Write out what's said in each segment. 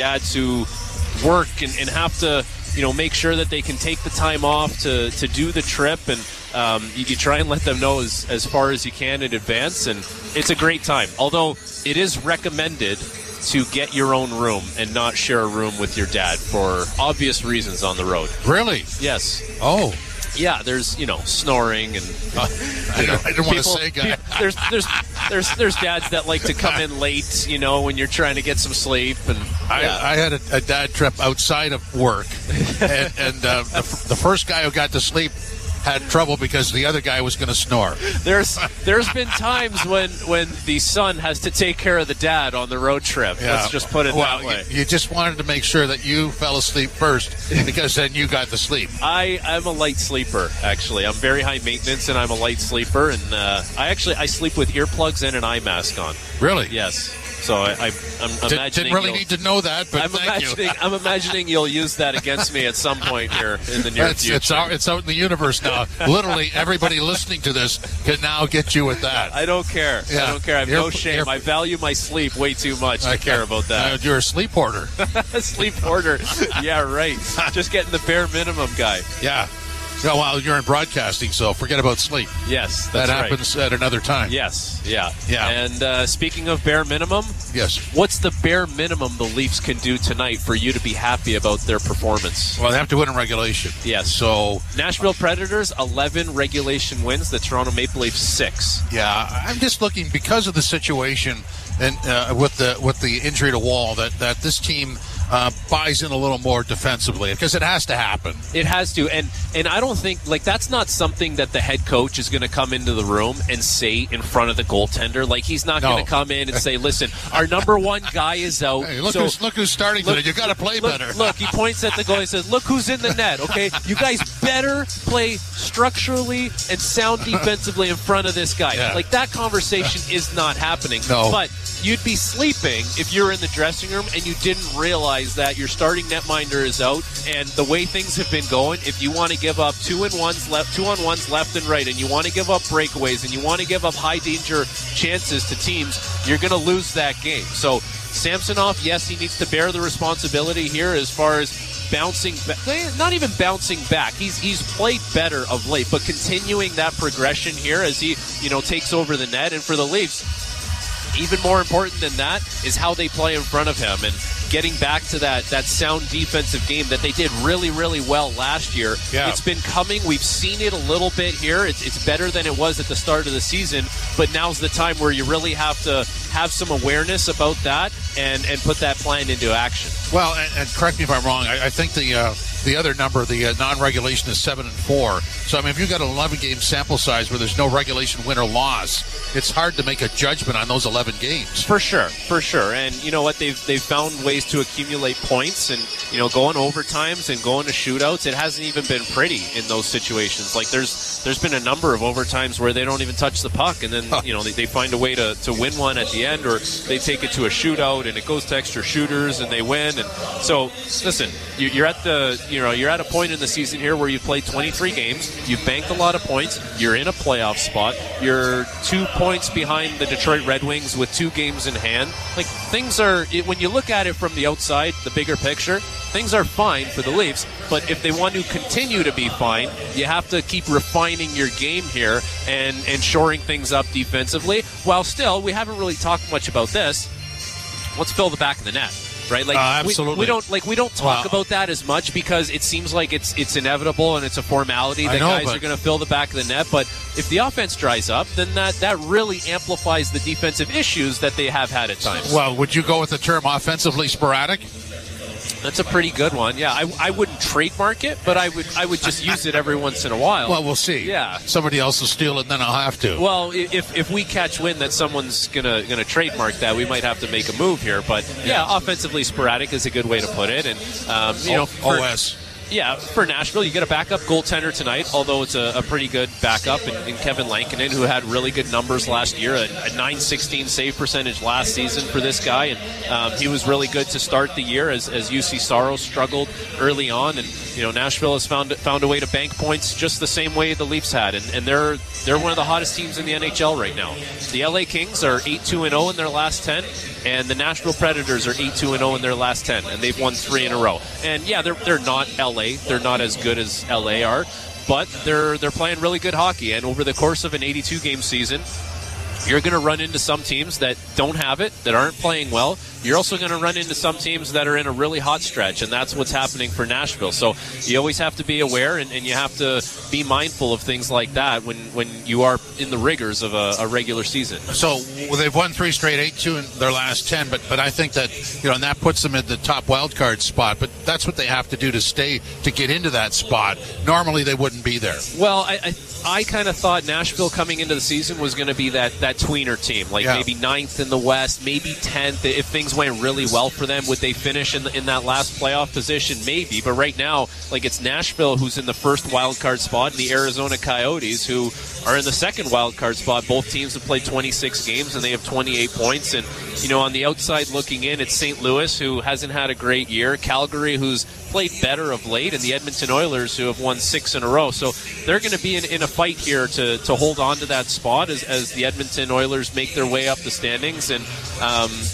dads who work and have to, make sure that they can take the time off to do the trip, and you try and let them know as far as you can in advance, and it's a great time. Although it is recommended to get your own room and not share a room with your dad for obvious reasons on the road. Really? Yes. Oh. Yeah, there's snoring and I don't want to say, guy. There's dads that like to come in late, when you're trying to get some sleep. And I had a dad trip outside of work, and the first guy who got to sleep had trouble because the other guy was going to snore. There's been times when the son has to take care of the dad on the road trip. Yeah. Let's just put it that way. You just wanted to make sure that you fell asleep first because then you got to sleep. I'm a light sleeper, actually. I'm very high maintenance, and I'm a light sleeper. And I sleep with earplugs and an eye mask on. Really? Yes. So I'm imagining didn't really need to know that, but I'm imagining you'll use that against me at some point here in the near future. It's out in the universe now. Literally, everybody listening to this can now get you with that. I don't care. Yeah. I don't care. I have no shame. I value my sleep way too much to care about that. You're a sleep hoarder. Sleep hoarder. Yeah, right. Just getting the bare minimum guy. Yeah. No, well, you're in broadcasting, so forget about sleep. Yes, that's that happens at another time. Yes, yeah. And speaking of bare minimum, yes, what's the bare minimum the Leafs can do tonight for you to be happy about their performance? Well, they have to win in regulation. Yes. So Nashville Predators 11 regulation wins. The Toronto Maple Leafs 6. Yeah, I'm just looking because of the situation and with the injury to Wall that this team buys in a little more defensively because it has to happen. It has to, and I don't think that's not something that the head coach is going to come into the room and say in front of the goaltender. Like he's not going to come in and say, "Listen, our number one guy is out. Hey, look who's starting today. You got to play better." Look, he points at the goal. He says, "Look who's in the net. Okay, you guys better play structurally and sound defensively in front of this guy." Yeah. Like that conversation is not happening. No. But you'd be sleeping if you're in the dressing room and you didn't realize that your starting netminder is out, and the way things have been going, if you want to give up 2-on-1s left and right, and you want to give up breakaways, and you want to give up high danger chances to teams, you're going to lose that game. So Samsonov, yes, he needs to bear the responsibility here as far as bouncing back. Not even bouncing back. He's played better of late, but continuing that progression here as he takes over the net. And for the Leafs, even more important than that is how they play in front of him and getting back to that sound defensive game that they did really, really well last year. Yeah. It's been coming. We've seen it a little bit here. It's better than it was at the start of the season, but now's the time where you really have to have some awareness about that and put that plan into action. Well, and correct me if I'm wrong, I think the other number, the non-regulation, is 7-4. So, I mean, if you've got an 11-game sample size where there's no regulation win or loss, it's hard to make a judgment on those 11 games. For sure. And you know what? They've found ways to accumulate points and, going overtimes and going to shootouts. It hasn't even been pretty in those situations. Like, there's been a number of overtimes where they don't even touch the puck, and then, they find a way to win one at the end, or they take it to a shootout and it goes to extra shooters and they win. And so, listen, you're at a point in the season here where you've played 23 games, you've banked a lot of points, you're in a playoff spot, you're 2 points behind the Detroit Red Wings with 2 games in hand. Like, things are, when you look at it from the outside, the bigger picture, things are fine for the Leafs, but if they want to continue to be fine, you have to keep refining your game here and shoring things up defensively, while still, we haven't really talked much about this, let's fill the back of the net. Right, like absolutely. we don't talk about that as much because it seems like it's inevitable and it's a formality that guys are going to fill the back of the net. But if the offense dries up, then that really amplifies the defensive issues that they have had at times. Well, would you go with the term offensively sporadic? That's a pretty good one. Yeah, I wouldn't trademark it, but I would just use it every once in a while. Well, we'll see. Yeah, somebody else will steal it, and then I'll have to. Well, if we catch wind that someone's gonna trademark that, we might have to make a move here. But yeah, offensively sporadic is a good way to put it. And OS. Yeah, for Nashville, you get a backup goaltender tonight, although it's a pretty good backup in Kevin Lankinen, who had really good numbers last year, a .916 save percentage last season for this guy, and he was really good to start the year as UC Saros struggled early on, and Nashville has found a way to bank points just the same way the Leafs had, and they're one of the hottest teams in the NHL right now. The LA Kings are 8-2-0 in their last 10, and the Nashville Predators are 8-2-0 in their last 10, and they've won 3 in a row. And yeah, they're not LA, they're not as good as LA are, but they're playing really good hockey. And over the course of an 82-game season, you're going to run into some teams that don't have it, that aren't playing well. You're also going to run into some teams that are in a really hot stretch, and that's what's happening for Nashville. So you always have to be aware, and you have to be mindful of things like that when you are in the rigors of a regular season. So they've won 3 straight, 8-2 in their last 10, but I think that, and that puts them in the top wild card spot, but that's what they have to do to get into that spot. Normally they wouldn't be there. Well, I kind of thought Nashville coming into the season was going to be that tweener team, maybe 9th in the West, maybe 10th. If things went really well for them, would they finish in that last playoff position? Maybe, but right now, it's Nashville who's in the first wild card spot, and the Arizona Coyotes who are in the second wild card spot. Both teams have played 26 games, and they have 28 points. And, on the outside looking in, it's St. Louis, who hasn't had a great year, Calgary, who's played better of late, and the Edmonton Oilers, who have won 6 in a row. So they're going to be in a fight here to hold on to that spot as the Edmonton Oilers make their way up the standings. And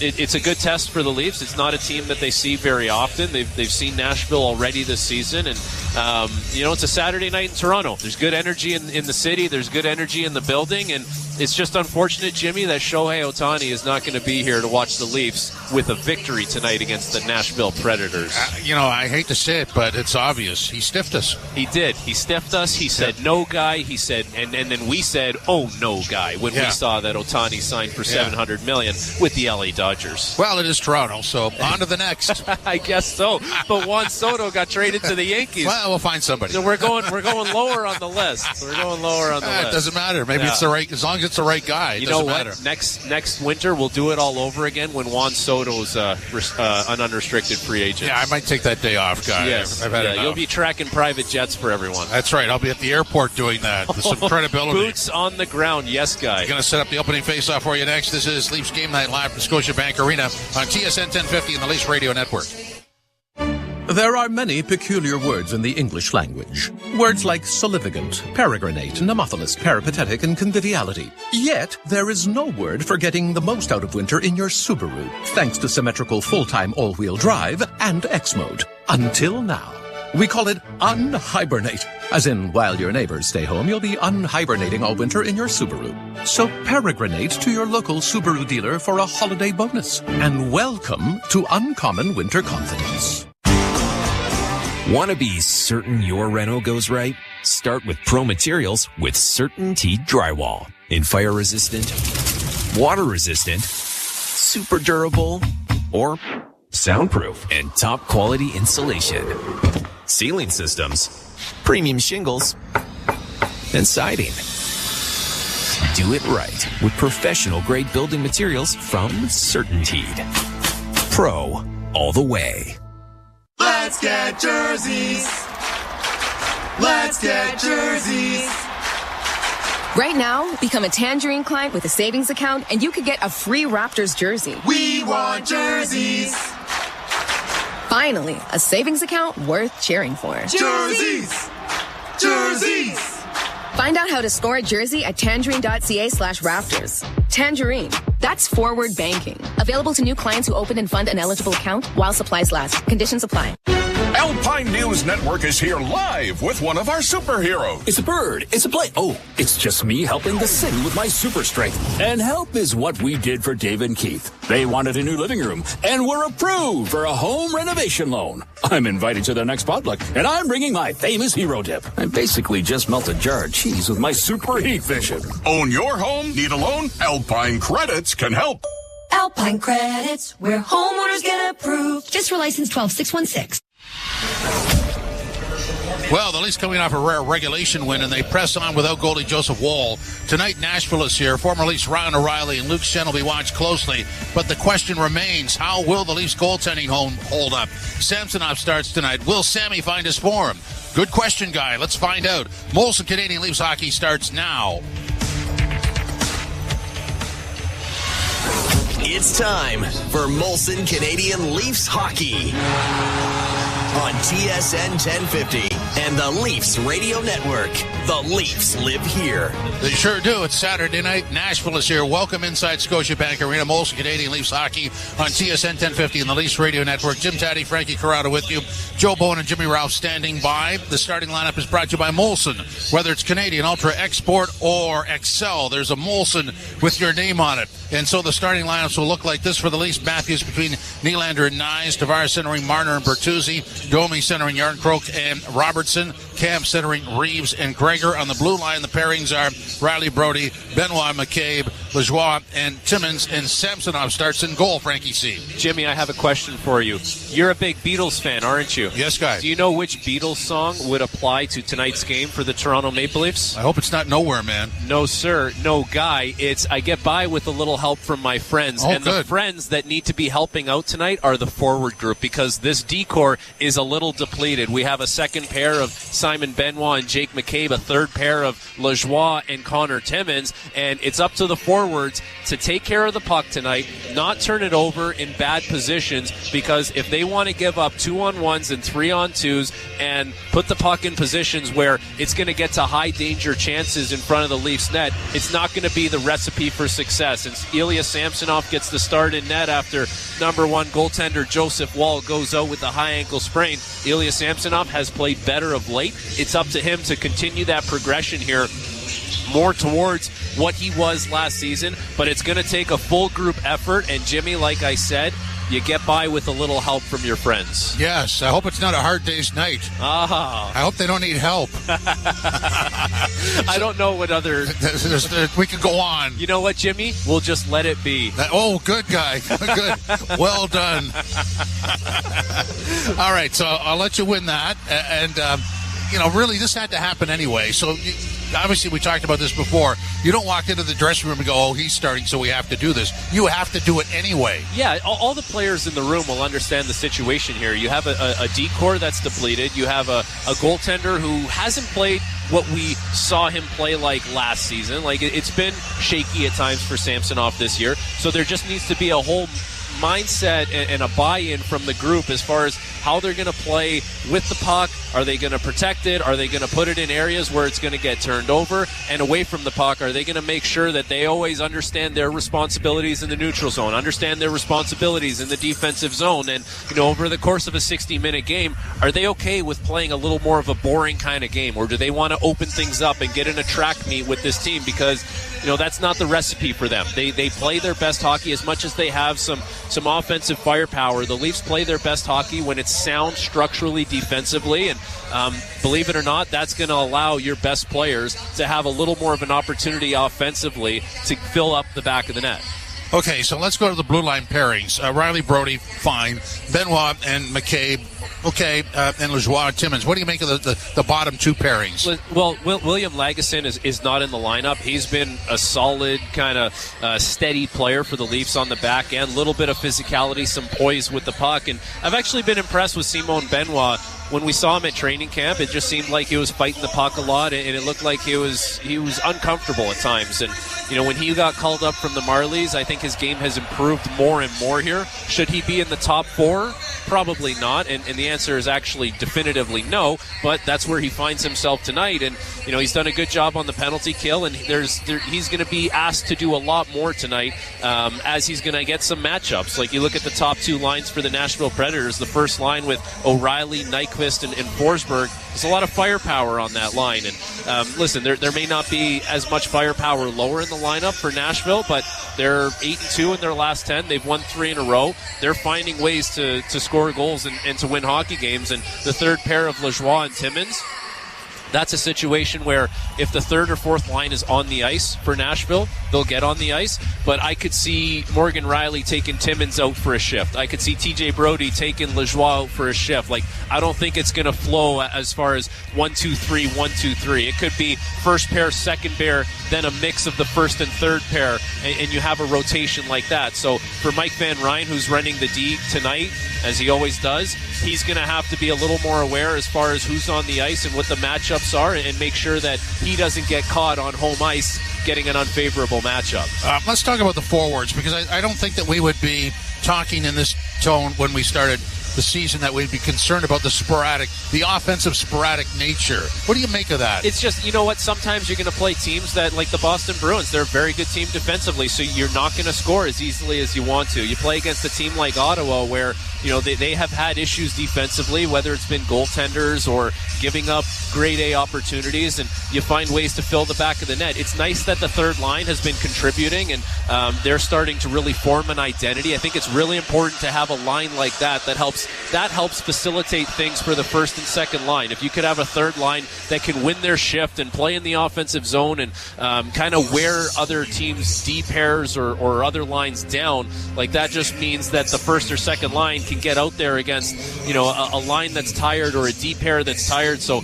it's a good test for the Leafs. It's not a team that they see very often. They've seen Nashville already this season, and it's a Saturday night in Toronto. There's good energy in the city. There's good energy in the building, and it's just unfortunate, Jimmy, that Shohei Ohtani is not going to be here to watch the Leafs with a victory tonight against the Nashville Predators. I hate to say it, but it's obvious. He stiffed us. He did. He stiffed us. He said, no, guy. He said, and then we said, oh, no, guy, when we saw that Ohtani signed for $700 million with the LA Dodgers. Well, it is Toronto, so on to the next. I guess so. But Juan Soto got traded to the Yankees. Well, we'll find somebody. So we're going lower on the list. We're going lower on the list. It doesn't matter. Maybe it's the right, as long as it's the right guy. It doesn't matter. Next winter we'll do it all over again when Juan Soto's an unrestricted free agent. Yeah, I might take that day off, guy. Yes. I've had enough. You'll be tracking private jets for everyone. That's right. I'll be at the airport doing that with some credibility. Boots on the ground, yes, guy. Going to set up the opening face-off for you next. This is Leafs Game Night live from Scotiabank Arena on TSN 1050 and the Leafs Radio Network. There are many peculiar words in the English language. Words like salivigant, peregrinate, nemophilus, peripatetic, and conviviality. Yet, there is no word for getting the most out of winter in your Subaru, thanks to symmetrical full-time all-wheel drive and X-Mode. Until now. We call it unhibernate. As in, while your neighbors stay home, you'll be unhibernating all winter in your Subaru. So peregrinate to your local Subaru dealer for a holiday bonus. And welcome to Uncommon Winter Confidence. Want to be certain your reno goes right? Start with Pro Materials with CertainTeed Drywall. In fire resistant, water resistant, super durable, or soundproof and top quality insulation. Ceiling systems, premium shingles, and siding. Do it right with professional grade building materials from CertainTeed. Pro all the way. Let's get jerseys. Let's get jerseys. Right now, become a Tangerine client with a savings account and you could get a free Raptors jersey. We want jerseys. Finally, a savings account worth cheering for. Jerseys. Jerseys. Find out how to score a jersey at tangerine.ca/Raptors. Tangerine. That's forward banking. Available to new clients who open and fund an eligible account while supplies last. Conditions apply. Alpine News Network is here live with one of our superheroes. It's a bird. It's a plane. Oh, it's just me helping the city with my super strength. And help is what we did for Dave and Keith. They wanted a new living room, and we're approved for a home renovation loan. I'm invited to their next potluck, and I'm bringing my famous hero dip. I basically just melt a jar of cheese with my super heat vision. Own your home? Need a loan? Alpine Credits can help. Alpine Credits, where homeowners get approved. Just for license 12616. Well, the Leafs coming off a rare regulation win, and they press on without goalie Joseph Woll. Tonight, Nashville is here. Former Leafs Ryan O'Reilly and Luke Schenn will be watched closely. But the question remains, how will the Leafs goaltending hold up? Samsonov starts tonight. Will Sammy find his form? Good question, Guy. Let's find out. Molson Canadian Leafs hockey starts now. It's time for Molson Canadian Leafs hockey on TSN 1050 and the Leafs Radio Network. The Leafs live here. They sure do. It's Saturday night. Nashville is here. Welcome inside Scotiabank Arena. Molson Canadian Leafs hockey on TSN 1050 and the Leafs Radio Network. Jim Taddy, Frankie Corrado with you. Joe Bowen and Jimmy Ralph standing by. The starting lineup is brought to you by Molson. Whether it's Canadian Ultra Export or Excel, there's a Molson with your name on it. And so the starting lineups will look like this for the Leafs. Matthews between Nylander and Nyes. Tavares centering Marner and Bertuzzi. Domi centering Yarncroke and Robertson. Cam centering Reeves and Gregor. On the blue line, the pairings are Riley Brody, Benoit McCabe, Lajoie, and Timmins. And Samsonov starts in goal, Frankie C. Jimmy, I have a question for you. You're a big Beatles fan, aren't you? Yes, Guy. Do you know which Beatles song would apply to tonight's game for the Toronto Maple Leafs? I hope it's not Nowhere, man. No, sir. No, Guy. It's I Get By with a Little Help from My Friends. Oh, and good. The friends that need to be helping out tonight are the forward group because this decor is a little depleted. We have a second pair of Simon Benoit and Jake McCabe, a third pair of Lajoie and Connor Timmins, and it's up to the forwards to take care of the puck tonight, not turn it over in bad positions, because if they want to give up 2-on-1s and 3-on-2s and put the puck in positions where it's going to get to high danger chances in front of the Leafs net, it's not going to be the recipe for success. And Ilya Samsonov gets the start in net after number one goaltender Joseph Woll goes out with a high ankle sprain. Ilya Samsonov has played better of late. It's up to him to continue that progression here, more towards what he was last season, but it's going to take a full group effort. And Jimmy, like I said, you get by with a little help from your friends. Yes, I hope it's not a hard day's night. I hope they don't need help. I don't know what other... We could go on. You know what, Jimmy? We'll just let it be. Oh, good guy. Good. Well done. All right, so I'll let you win that. And, really, this had to happen anyway. So... Obviously, we talked about this before. You don't walk into the dressing room and go, oh, he's starting, so we have to do this. You have to do it anyway. Yeah, all the players in the room will understand the situation here. You have a decor that's depleted. You have a goaltender who hasn't played what we saw him play like last season. Like, it's been shaky at times for Samsonov this year. So there just needs to be a whole mindset and a buy-in from the group as far as how they're going to play with the puck. Are they going to protect it? Are they going to put it in areas where it's going to get turned over? And away from the puck, are they going to make sure that they always understand their responsibilities in the neutral zone, understand their responsibilities in the defensive zone? And, over the course of a 60-minute game, are they okay with playing a little more of a boring kind of game? Or do they want to open things up and get in a track meet with this team? Because, that's not the recipe for them. They play their best hockey as much as they have some offensive firepower. The Leafs play their best hockey when it's sound structurally defensively, and believe it or not, that's going to allow your best players to have a little more of an opportunity offensively to fill up the back of the net. Okay, so let's go to the blue line pairings. Riley Brody, fine. Benoit and McCabe, okay, and Lajoie and Timmins. What do you make of the bottom two pairings? Well, William Lagesson is not in the lineup. He's been a solid, kind of steady player for the Leafs on the back end. A little bit of physicality, some poise with the puck. And I've actually been impressed with Simon Benoit. When we saw him at training camp, it just seemed like he was fighting the puck a lot, and it looked like he was uncomfortable at times. And, when he got called up from the Marlies, I think his game has improved more and more here. Should he be in the top four? Probably not, and the answer is actually definitively no, but that's where he finds himself tonight. And, he's done a good job on the penalty kill, and he's going to be asked to do a lot more tonight as he's going to get some matchups. Like, you look at the top two lines for the Nashville Predators, the first line with O'Reilly, Nyquist, and Forsberg. There's a lot of firepower on that line. And listen, there may not be as much firepower lower in the lineup for Nashville, but they're 8-2 in their last 10. They've won 3 in a row. They're finding ways to score goals and to win hockey games. And the third pair of Lajoie and Timmins, that's a situation where if the third or fourth line is on the ice for Nashville, they'll get on the ice. But I could see Morgan Rielly taking Timmins out for a shift. I could see TJ Brody taking Lajoie out for a shift. Like, I don't think it's going to flow as far as 1-2-3, 1-2-3. It could be first pair, second pair, then a mix of the first and third pair, and you have a rotation like that. So for Mike Van Ryn, who's running the D tonight, as he always does, he's going to have to be a little more aware as far as who's on the ice and what the matchups are, and make sure that he doesn't get caught on home ice getting an unfavorable matchup. Let's talk about the forwards, because I don't think that we would be talking in this tone when we started the season that we'd be concerned about the offensive sporadic nature. What do you make of that? It's just, you know what, sometimes you're going to play teams that, like the Boston Bruins, they're a very good team defensively, so you're not going to score as easily as you want to. You play against a team like Ottawa where, you know, they have had issues defensively, whether it's been goaltenders or giving up grade A opportunities, and you find ways to fill the back of the net. It's nice that the third line has been contributing, and they're starting to really form an identity. I think it's really important to have a line like that helps facilitate things for the first and second line. If you could have a third line that can win their shift and play in the offensive zone and kind of wear other teams' D pairs or other lines down, like that just means that the first or second line can get out there against, you know, a line that's tired or a D pair that's tired. So,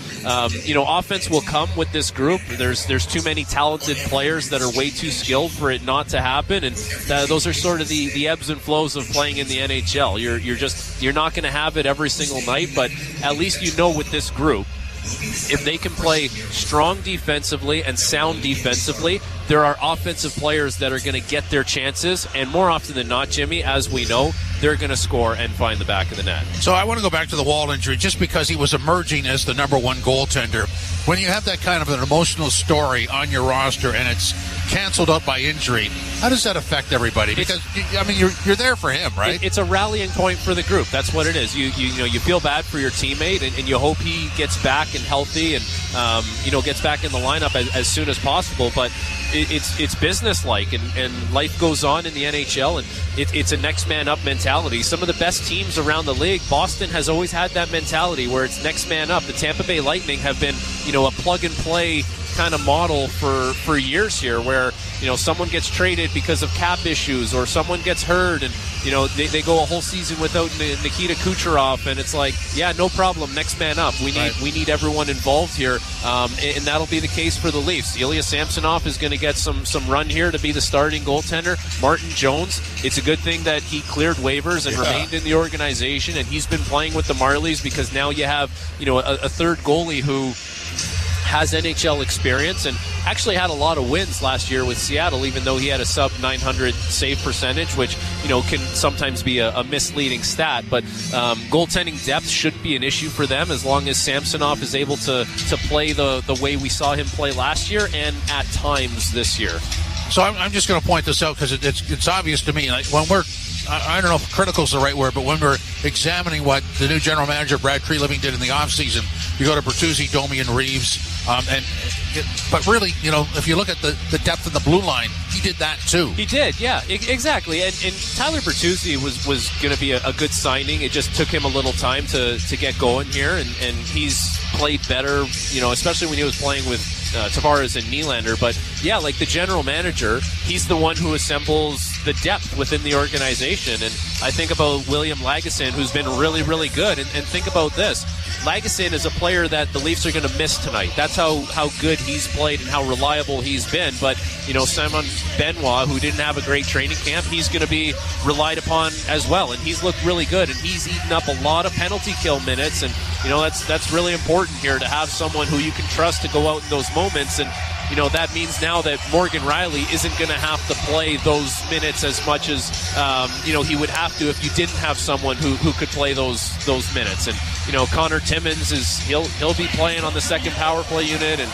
you know, offense will come with this group. There's too many talented players that are way too skilled for it not to happen, and those are sort of the ebbs and flows of playing in the NHL. You're not going to have it every single night, but at least you know with this group, if they can play strong defensively and sound defensively, there are offensive players that are going to get their chances, and more often than not, Jimmy, as we know, they're going to score and find the back of the net. So I want to go back to the Wall injury, just because he was emerging as the number one goaltender. When you have that kind of an emotional story on your roster and it's canceled out by injury, how does that affect everybody? Because, I mean, you're there for him, right? It's a rallying point for the group. That's what it is. You know, you feel bad for your teammate, and you hope he gets back and healthy and, you know, gets back in the lineup as soon as possible. But it's business-like, and life goes on in the NHL, and it's a next man up mentality. Some of the best teams around the league, Boston has always had that mentality where it's next man up. The Tampa Bay Lightning have been, you know, a plug-and-play kind of model for years here, where, you know, someone gets traded because of cap issues or someone gets hurt, and, you know, they go a whole season without Nikita Kucherov, and it's like, yeah, no problem, next man up. We need everyone involved here, and that'll be the case for the Leafs. Ilya Samsonov is going to get some run here to be the starting goaltender. Martin Jones, it's a good thing that he cleared waivers and remained in the organization, and he's been playing with the Marlies, because now you have, you know, a third goalie who has NHL experience and actually had a lot of wins last year with Seattle, even though he had a sub-900 save percentage, which, you know, can sometimes be a misleading stat. But goaltending depth shouldn't be an issue for them as long as Samsonov is able to play the way we saw him play last year and at times this year. So I'm just going to point this out because it's obvious to me. Like, when we're, I don't know if critical is the right word, but when we're examining what the new general manager, Brad Treliving, did in the offseason, you go to Bertuzzi, Domi, and Reeves. But really, you know, if you look at the depth of the blue line, he did that too. He did, yeah, exactly. And Tyler Bertuzzi was going to be a good signing. It just took him a little time to get going here, and he's played better, you know, especially when he was playing with Tavares and Nylander. But yeah, like the general manager, he's the one who assembles the depth within the organization. And I think about William Lagesson, who's been really, really good. And think about this. Lagesson is a player that the Leafs are going to miss tonight. That's how good he's played and how reliable he's been. But, you know, Simon Benoit, who didn't have a great training camp, he's going to be relied upon as well. And he's looked really good. And he's eaten up a lot of penalty kill minutes. And, you know, that's really important here, to have someone who you can trust to go out in those moments. And, you know, that means now that Morgan Rielly isn't going to have to play those minutes as much as, you know, he would have to if you didn't have someone who could play those minutes. And, you know, Connor Timmins he'll be playing on the second power play unit. And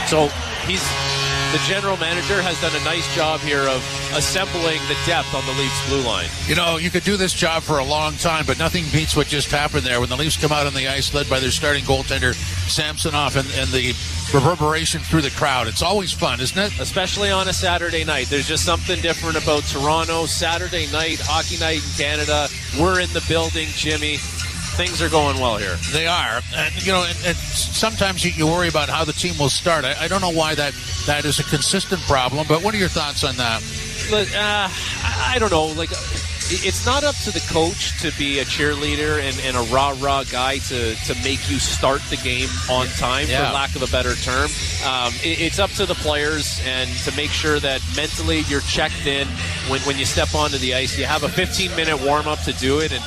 so the general manager has done a nice job here of assembling the depth on the Leafs blue line. You know, you could do this job for a long time, but nothing beats what just happened there when the Leafs come out on the ice led by their starting goaltender Samsonov, and the reverberation through the crowd. It's always fun, isn't it? Especially on a Saturday night. There's just something different about Toronto. Saturday night, hockey night in Canada. We're in the building, Jimmy. things are going well here. They are. And sometimes you worry about how the team will start. I don't know why that is a consistent problem, but what are your thoughts on that? Look, I don't know. Like, it's not up to the coach to be a cheerleader and a rah-rah guy to make you start the game on time, for lack of a better term. It's up to the players and to make sure that mentally you're checked in when you step onto the ice. You have a 15-minute warm-up to do it, and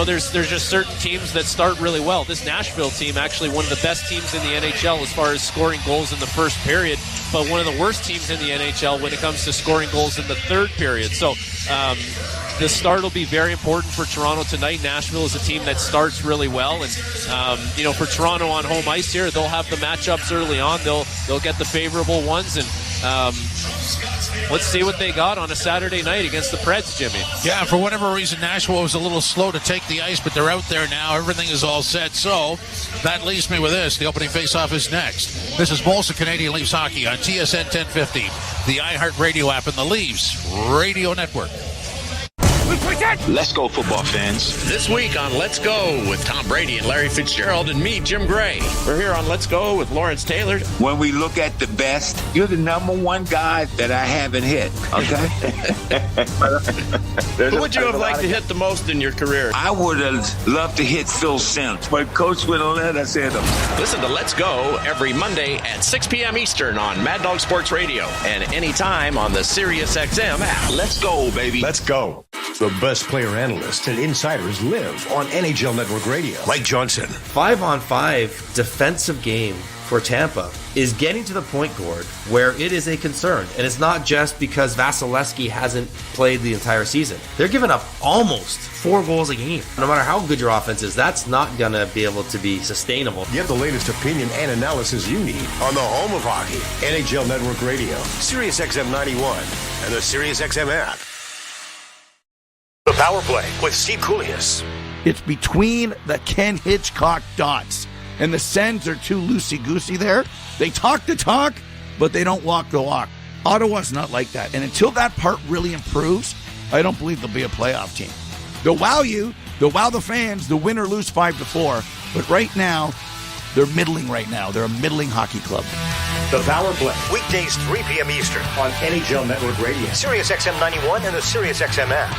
there's just certain teams that start really well. This Nashville team, actually one of the best teams in the NHL as far as scoring goals in the first period, but one of the worst teams in the NHL when it comes to scoring goals in the third period. So the start will be very important for Toronto tonight. Nashville is a team that starts really well, and for Toronto on home ice here, they'll have the matchups early on. They'll get the favorable ones, and let's see what they got on a Saturday night against the Preds, Jimmy. Yeah, for whatever reason, Nashville was a little slow to take the ice, but they're out there now. Everything is all set. So that leaves me with this. The opening faceoff is next. This is Molson Canadian Leafs Hockey on TSN 1050, the iHeartRadio app, and the Leafs Radio Network. Let's go, football fans. This week on Let's Go with Tom Brady and Larry Fitzgerald and me, Jim Gray. We're here on Let's Go with Lawrence Taylor. When we look at the best, you're the number one guy that I haven't hit, okay? Who would you have liked to hit the most in your career? I would have loved to hit Phil Simms, but Coach wouldn't let us hit him. Listen to Let's Go every Monday at 6 p.m. Eastern on Mad Dog Sports Radio and anytime on the SiriusXM app. Let's go, baby. Let's go. The best player analysts and insiders live on NHL Network Radio. Mike Johnson. 5-on-5 defensive game for Tampa is getting to the point, Gord, where it is a concern. And it's not just because Vasilevsky hasn't played the entire season. They're giving up almost 4 goals a game. No matter how good your offense is, that's not going to be able to be sustainable. Get the latest opinion and analysis you need on the home of hockey, NHL Network Radio, SiriusXM 91, and the SiriusXM app. The Power Play with Steve Koulias. It's between the Ken Hitchcock dots, and the Sens are too loosey-goosey there. They talk the talk, but they don't walk the walk. Ottawa's not like that, and until that part really improves, I don't believe they'll be a playoff team. They'll wow you, they'll wow the fans, they'll win or lose 5-4, but right now, they're middling right now. They're a middling hockey club. The Power Play, weekdays 3 p.m. Eastern on NHL Network Radio, SiriusXM 91, and the SiriusXM app.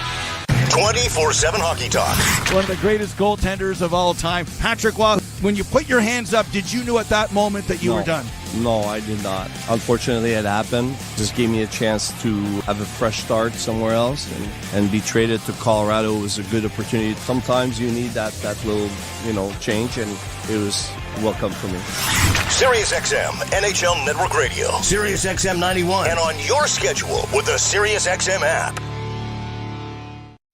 24/7 hockey talk. One of the greatest goaltenders of all time, Patrick Waugh. When you put your hands up, did you know at that moment that you were done? No, I did not. Unfortunately, it happened. Just gave me a chance to have a fresh start somewhere else and be traded to Colorado was a good opportunity. Sometimes you need that little, change, and it was welcome for me. SiriusXM, NHL Network Radio, SiriusXM 91, and on your schedule with the SiriusXM app.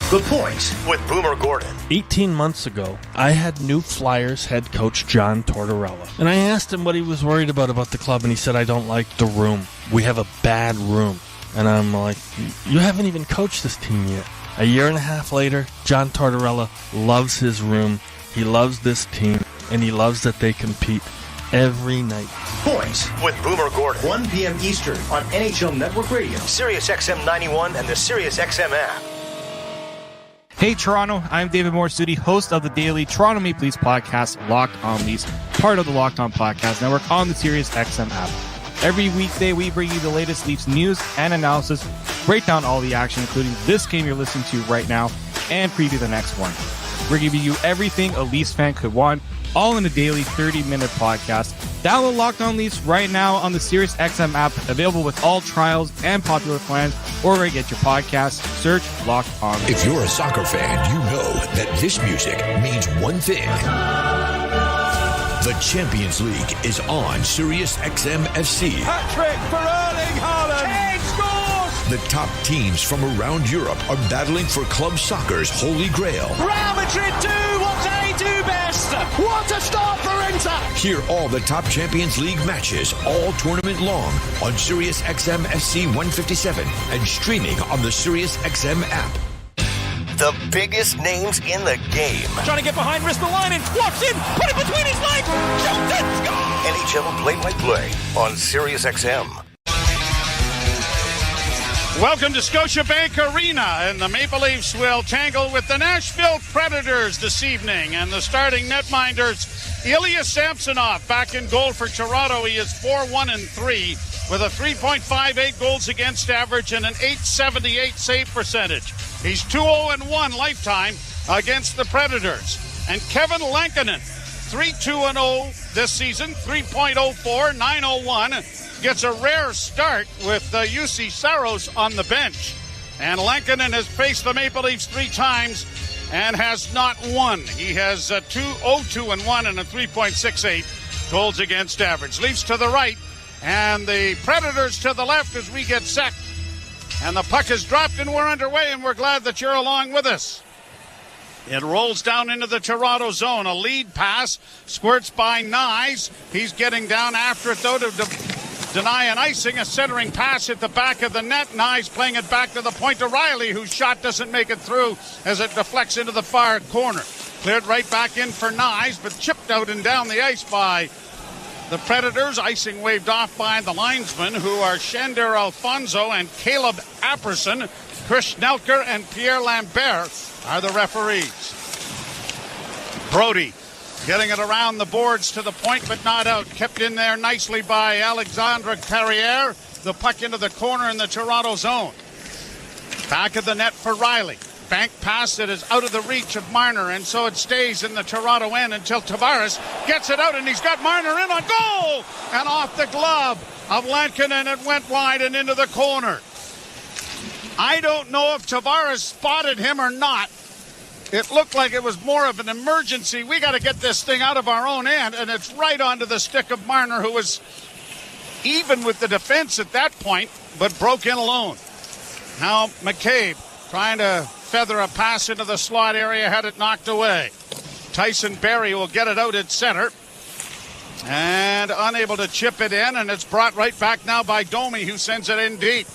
The Point with Boomer Gordon. 18 months ago, I had New Flyers head coach John Tortorella. And I asked him what he was worried about the club, and he said, I don't like the room. We have a bad room. And I'm like, you haven't even coached this team yet. A year and a half later, John Tortorella loves his room. He loves this team, and he loves that they compete every night. Point with Boomer Gordon. 1 p.m. Eastern on NHL Network Radio, SiriusXM 91, and the SiriusXM app. Hey Toronto, I'm David Morsuti, host of the daily Toronto Maple Leafs podcast, Locked On Leafs, part of the Locked On Podcast Network on the SiriusXM app. Every weekday, we bring you the latest Leafs news and analysis, break down all the action, including this game you're listening to right now, and preview the next one. We're giving you everything a Leafs fan could want, all in a daily 30-minute podcast. Download Locked On Leafs right now on the SiriusXM app, available with all trials and popular plans, or where you get your podcasts. Search Locked On Leafs. If you're a soccer fan, you know that this music means one thing. The Champions League is on SiriusXM FC. Hat-trick for Erling Haaland. Kane scores! The top teams from around Europe are battling for club soccer's holy grail. Real Madrid do what they do best. What a start for Inter! Hear all the top Champions League matches all tournament long on SiriusXM FC 157 and streaming on the SiriusXM app. The biggest names in the game. Trying to get behind Ristolainen, walks in, put it between his legs, shoots it, scores! NHL play-by-play on SiriusXM. Welcome to Scotiabank Arena, and the Maple Leafs will tangle with the Nashville Predators this evening. And the starting netminders, Ilya Samsonov, back in goal for Toronto. He is 4-1-3 with a 3.58 goals against average and an .878 save percentage. He's 2-0-1 lifetime against the Predators. And Kevin Lankinen, 3-2-0 this season, 3.04, 901. Gets a rare start with UC Saros on the bench. And Lankinen has faced the Maple Leafs 3 times and has not won. He has 2-0-2-1 and a 3.68 goals against average. Leafs to the right and the Predators to the left as we get set. And the puck is dropped and we're underway, and we're glad that you're along with us. It rolls down into the Toronto zone. A lead pass squirts by Nyes. He's getting down after it, though, to deny an icing. A centering pass at the back of the net. Nyes playing it back to the point to Riley, whose shot doesn't make it through as it deflects into the far corner. Cleared right back in for Nyes, but chipped out and down the ice by the Predators. Icing waved off by the linesmen, who are Shander Alfonso and Caleb Apperson. Chris Schnelker and Pierre Lambert are the referees. Brody getting it around the boards to the point, but not out. Kept in there nicely by Alexandre Carrière. The puck into the corner in the Toronto zone. Back of the net for Riley. Bank pass that is out of the reach of Marner, and so it stays in the Toronto end until Tavares gets it out, and he's got Marner in on goal! And off the glove of Lankinen, it went wide and into the corner. I don't know if Tavares spotted him or not. It looked like it was more of an emergency. We got to get this thing out of our own end, and it's right onto the stick of Marner, who was even with the defense at that point, but broke in alone. Now McCabe trying to feather a pass into the slot area, had it knocked away. Tyson Barrie will get it out at center, and unable to chip it in, and it's brought right back now by Domi, who sends it in deep.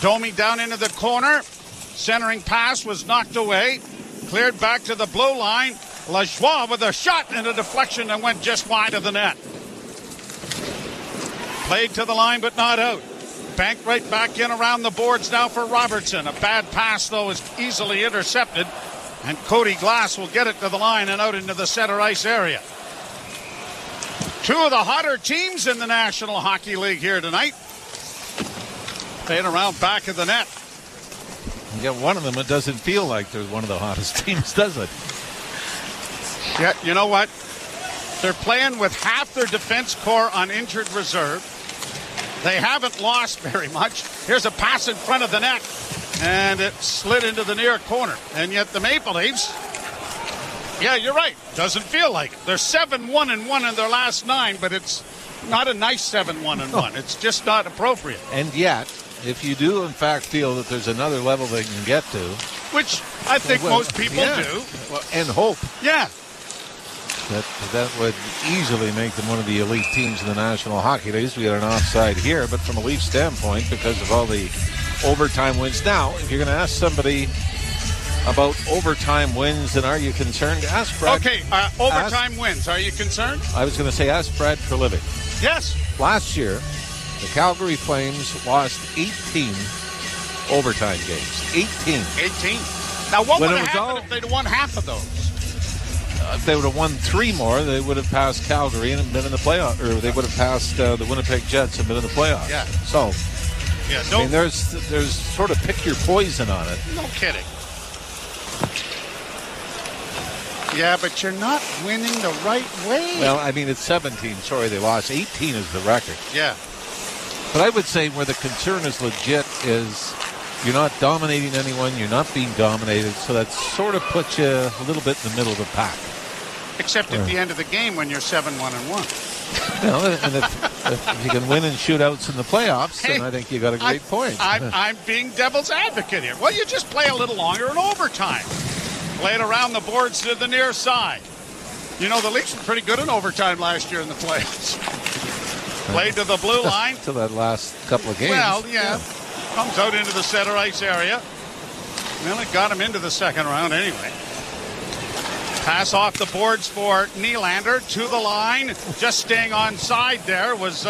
Domi down into the corner. Centering pass was knocked away. Cleared back to the blue line. Lajoie with a shot and a deflection and went just wide of the net. Played to the line but not out. Banked right back in around the boards now for Robertson. A bad pass, though, is easily intercepted. And Cody Glass will get it to the line and out into the center ice area. 2 of the hotter teams in the National Hockey League here tonight. Playing around back of the net. Yeah, one of them, it doesn't feel like they're one of the hottest teams, does it? Yeah, you know what? They're playing with half their defense core on injured reserve. They haven't lost very much. Here's a pass in front of the net, and it slid into the near corner. And yet the Maple Leafs, yeah, you're right, doesn't feel like it. They're 7-1-1 in their last 9, but it's not a nice 7-1-1. No. It's just not appropriate. And yet, if you do in fact feel that there's another level they can get to, which I think most people do, and hope, that would easily make them one of the elite teams in the National Hockey League. We got an offside here, but from a Leaf standpoint, because of all the overtime wins. Now, if you're going to ask somebody about overtime wins, and are you concerned? Ask Brad. Okay, overtime wins. Are you concerned? I was going to say, ask Brad Treliving. Yes. Last year, the Calgary Flames lost 18 overtime games. 18. Now, what would have happened if they'd won half of those? If they would have won 3 more, they would have passed Calgary and been in the playoff, or they would have passed the Winnipeg Jets and been in the playoffs. Yeah. So, yeah, I mean, there's sort of pick your poison on it. No kidding. Yeah, but you're not winning the right way. Well, I mean, it's 17. Sorry, they lost. 18 is the record. Yeah. But I would say where the concern is legit is you're not dominating anyone, you're not being dominated, so that sort of puts you a little bit in the middle of the pack. Except at the end of the game when you're 7-1-1. Well, and if you can win in shootouts in the playoffs, then I think you got a great point. I'm being devil's advocate here. Well, you just play a little longer in overtime. Play it around the boards to the near side. You know, the Leafs were pretty good in overtime last year in the playoffs. Played to the blue line. To that last couple of games. Well, yeah. Comes out into the center ice area. Well, it got him into the second round anyway. Pass off the boards for Nylander to the line. Just staying on side there was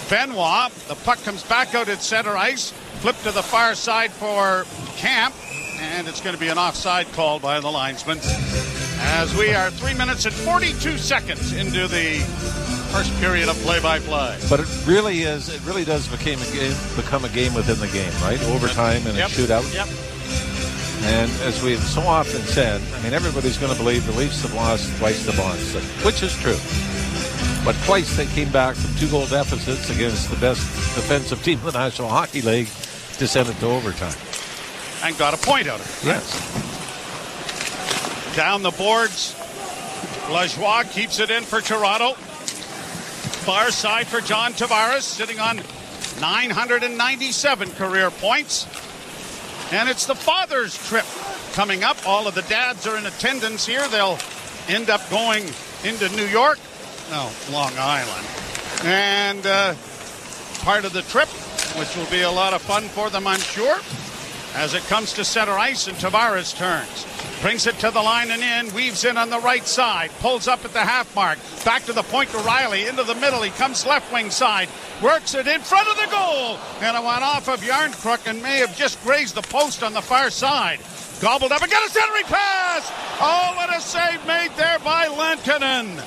Benoit. The puck comes back out at center ice. Flip to the far side for Camp, and it's going to be an offside call by the linesman. As we are 3 minutes and 42 seconds into the first period of play-by-play. But it really does become a game within the game, right? Overtime and a shootout. Yep. And as we've so often said, I mean, everybody's going to believe the Leafs have lost twice to Boston, which is true. But twice they came back from 2-goal deficits against the best defensive team in the National Hockey League to send it to overtime. And got a point out of it. Yes. Down the boards, Lajoie keeps it in for Toronto. Far side for John Tavares, sitting on 997 career points. And it's the Father's Trip coming up. All of the dads are in attendance here. They'll end up going into New York. No, Long Island. And part of the trip, which will be a lot of fun for them, I'm sure, as it comes to center ice and Tavares turns. Brings it to the line and in, weaves in on the right side, pulls up at the half mark, back to the point to Riley, into the middle, he comes left wing side, works it in front of the goal, and it went off of Yarncrook and may have just grazed the post on the far side. Gobbled up and got a centering pass! Oh, what a save made there by Lankinen.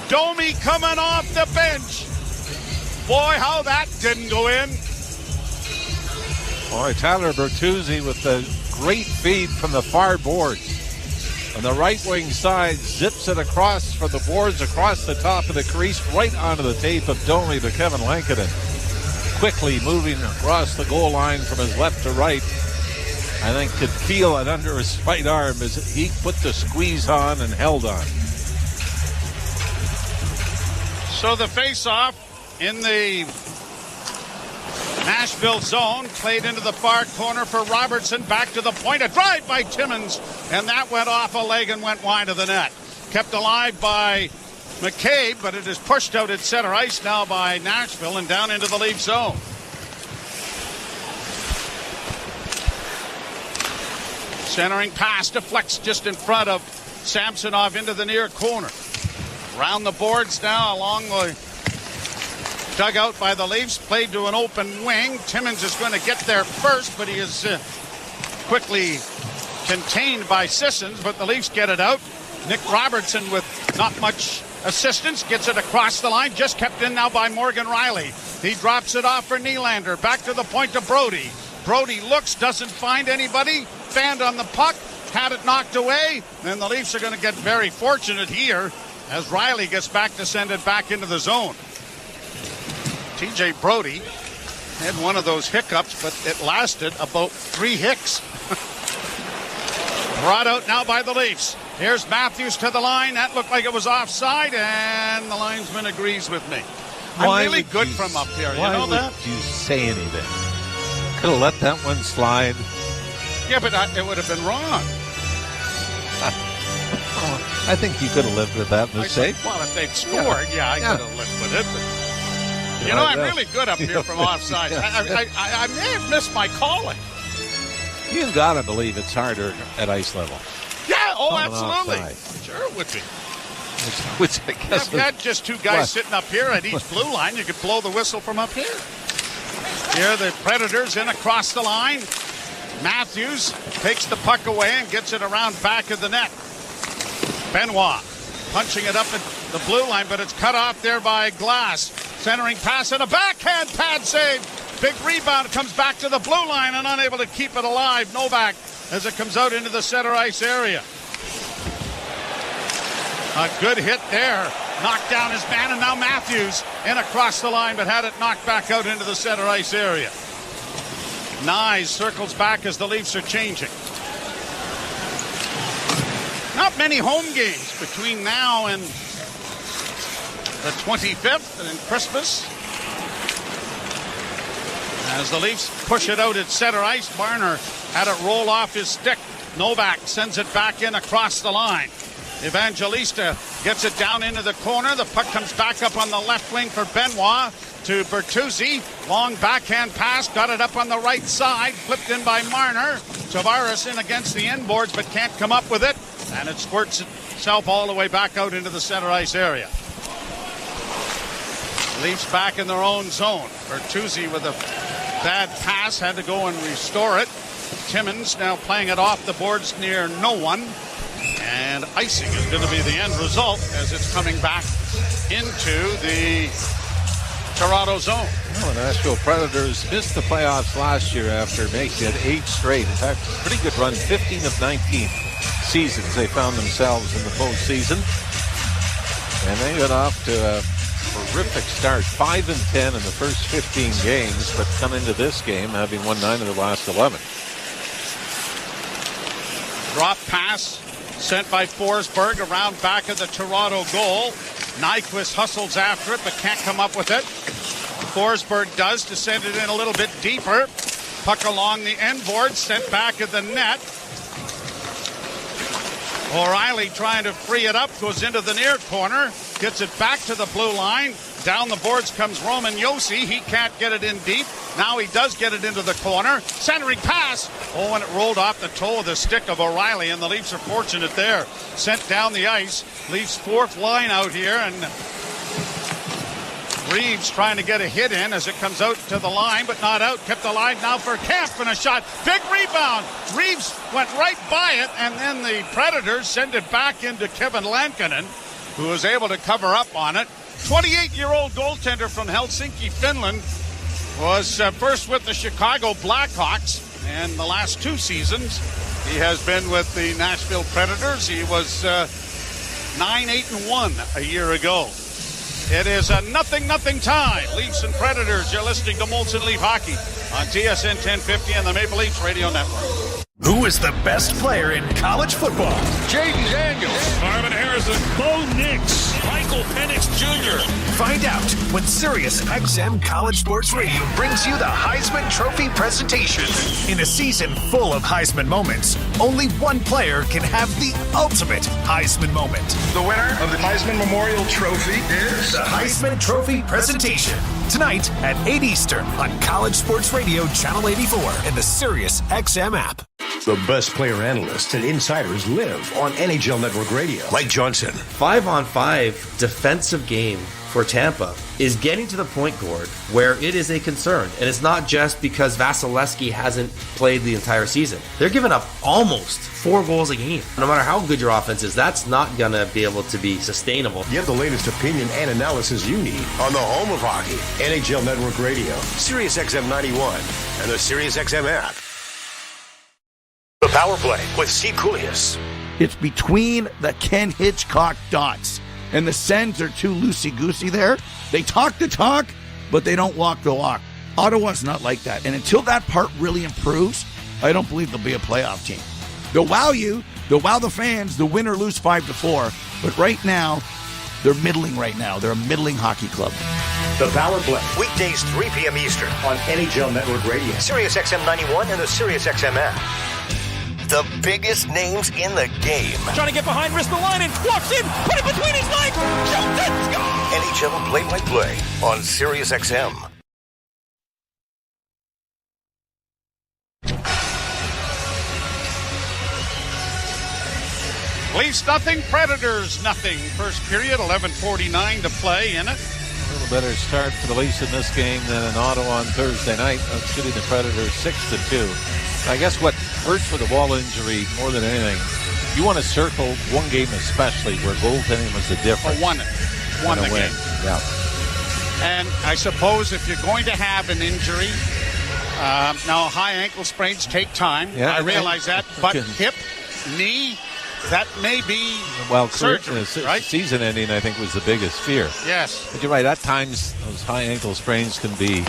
Domi coming off the bench. Boy, how that didn't go in. Boy, Tyler Bertuzzi with the great feed from the far boards. On the right wing side, zips it across from the boards, across the top of the crease, right onto the tape of Domi to Kevin Lankinen. Quickly moving across the goal line from his left to right. I think could feel it under his right arm as he put the squeeze on and held on. So the face-off in the Nashville zone, played into the far corner for Robertson, back to the point, a drive by Timmins, and that went off a leg and went wide of the net. Kept alive by McCabe, but it is pushed out at center ice now by Nashville and down into the Leaf zone. Centering pass deflects just in front of Samsonov into the near corner. Round the boards now along the dugout by the Leafs, played to an open wing. Timmins is going to get there first, but he is quickly contained by Sissons, but the Leafs get it out. Nick Robertson with not much assistance gets it across the line, just kept in now by Morgan Riley. He drops it off for Nylander, back to the point to Brody. Brody looks, doesn't find anybody, fanned on the puck, had it knocked away, and the Leafs are going to get very fortunate here as Riley gets back to send it back into the zone. TJ Brody had one of those hiccups, but it lasted about 3 hicks. Brought out now by the Leafs. Here's Matthews to the line. That looked like it was offside, and the linesman agrees with me. I'm really good from up here. You know that? Why would you say anything? Could have let that one slide. Yeah, but it would have been wrong. I think you could have lived with that mistake. Well, if they'd scored, I could have lived with it. But, you know, I'm really good up here from offside. I may have missed my calling. You've got to believe it's harder at ice level. Yeah, absolutely. Sure it would be. Which I guess if you had just 2 guys sitting up here at each blue line, you could blow the whistle from up here. Here the Predators in across the line. Matthews takes the puck away and gets it around back of the net. Benoit punching it up at the blue line, but it's cut off there by Glass. Centering pass and a backhand pad save. Big rebound. It comes back to the blue line and unable to keep it alive. Novak as it comes out into the center ice area. A good hit there. Knocked down his man, and now Matthews in across the line, but had it knocked back out into the center ice area. Nyes circles back as the Leafs are changing. Not many home games between now and the 25th and Christmas. As the Leafs push it out at center ice, Marner had it roll off his stick. Novak sends it back in across the line. Evangelista gets it down into the corner. The puck comes back up on the left wing for Benoit to Bertuzzi. Long backhand pass, got it up on the right side, flipped in by Marner. Tavares in against the inboards, but can't come up with it. And it squirts itself all the way back out into the center ice area. Leafs back in their own zone. Bertuzzi with a Bad pass, had to go and restore it. Timmins now playing it off the boards near no one. And icing is going to be the end result as it's coming back into the Toronto zone. Well, the Nashville Predators missed the playoffs last year after making it 8 straight. In fact, pretty good run, 15 of 19 seasons they found themselves in the postseason. And they got off to a horrific start, 5-10 in the first 15 games, but come into this game having won 9 of the last 11. Drop pass sent by Forsberg around back of the Toronto goal. Nyquist hustles after it but can't come up with it. Forsberg does to send it in a little bit deeper. Puck along the end board, sent back at the net. O'Reilly trying to free it up, goes into the near corner, gets it back to the blue line. Down the boards comes Roman Josi. He can't get it in deep. Now he does get it into the corner. Centering pass. Oh, and it rolled off the toe of the stick of O'Reilly, and the Leafs are fortunate there. Sent down the ice. Leafs fourth line out here, and Reeves trying to get a hit in as it comes out to the line, but not out. Kept alive now for Kemp, and a shot. Big rebound. Reeves went right by it, and then the Predators send it back into Kevin Lankinen, who was able to cover up on it. 28-year-old goaltender from Helsinki, Finland, was first with the Chicago Blackhawks, and the last 2 seasons he has been with the Nashville Predators. He was 9-8-1 a year ago. It is a 0-0 tie. Leafs and Predators. You're listening to Molson Leaf Hockey on TSN 1050 and the Maple Leafs Radio Network. Who is the best player in college football? Jaden Daniels, Marvin Harrison, Bo Nix, Michael Penix Jr. Find out when Sirius XM College Sports Radio brings you the Heisman Trophy presentation. In a season full of Heisman moments, only one player can have the ultimate Heisman moment. The winner of the Heisman Memorial Trophy is the Heisman Trophy presentation. Tonight at 8 Eastern on College Sports Radio Channel 84 and the Sirius XM app. The best player analysts and insiders live on NHL Network Radio. Mike Johnson. 5-on-5 defensive game for Tampa is getting to the point, Gord, where it is a concern. And it's not just because Vasilevsky hasn't played the entire season. They're giving up almost 4 goals a game. No matter how good your offense is, that's not going to be able to be sustainable. Get the latest opinion and analysis you need on the home of hockey, NHL Network Radio, Sirius XM 91, and the Sirius XM app. The Power Play with Steve Koulias. It's between the Ken Hitchcock dots. And the Sens are too loosey-goosey there. They talk the talk, but they don't walk the walk. Ottawa's not like that. And until that part really improves, I don't believe they'll be a playoff team. They'll wow you. They'll wow the fans. They'll win or lose 5-4. But right now, they're middling right now. They're a middling hockey club. The Power Play, weekdays 3 p.m. Eastern on NHL Network Radio, Sirius XM 91, and the Sirius XM app. The biggest names in the game. Trying to get behind Ristolainen, walks in, put it between his legs, shoots it, score! NHL play-by-play on Sirius XM. Leafs nothing, Predators nothing. First period, 11:49 to play in it. A little better start for the Leafs in this game than in Ottawa on Thursday night, shooting the Predators 6-2. I guess what hurts with the wall injury more than anything, you want to circle one game especially where goaltending was the difference. Won the game. Yeah. And I suppose if you're going to have an injury, now high ankle sprains take time. Yeah, I realize that. But hip, knee, that may be surgery, right? Season ending, I think, was the biggest fear. Yes. But you're right, at times those high ankle sprains can be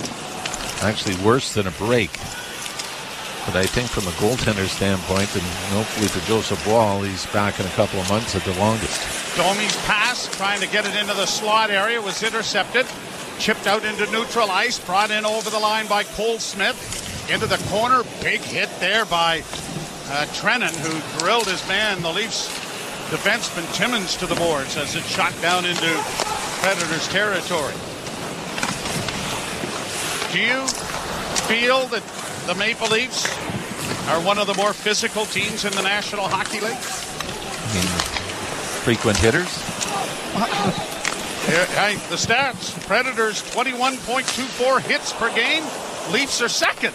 actually worse than a break. But I think from a goaltender standpoint, and hopefully for Joseph Wall, he's back in a couple of months at the longest. Domi's pass, trying to get it into the slot area, was intercepted. Chipped out into neutral ice, brought in over the line by Cole Smith. Into the corner, big hit there by Trennan, who drilled his man, the Leafs defenseman Timmins, to the boards as it shot down into Predators territory. Do you feel that the Maple Leafs are one of the more physical teams in the National Hockey League? I mean, frequent hitters? The stats. Predators 21.24 hits per game. Leafs are second,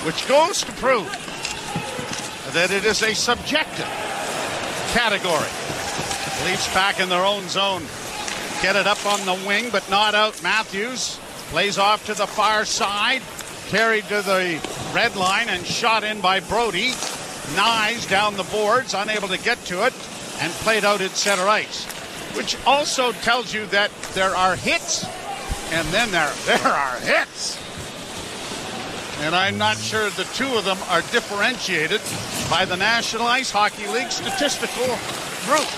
which goes to prove that it is a subjective category. Leafs back in their own zone. Get it up on the wing, but not out. Matthews plays off to the far side. Carried to the red line and shot in by Brody. Nyes down the boards, unable to get to it, and played out at center ice. Which also tells you that there are hits, and then there are hits. And I'm not sure the two of them are differentiated by the National Ice Hockey League statistical group.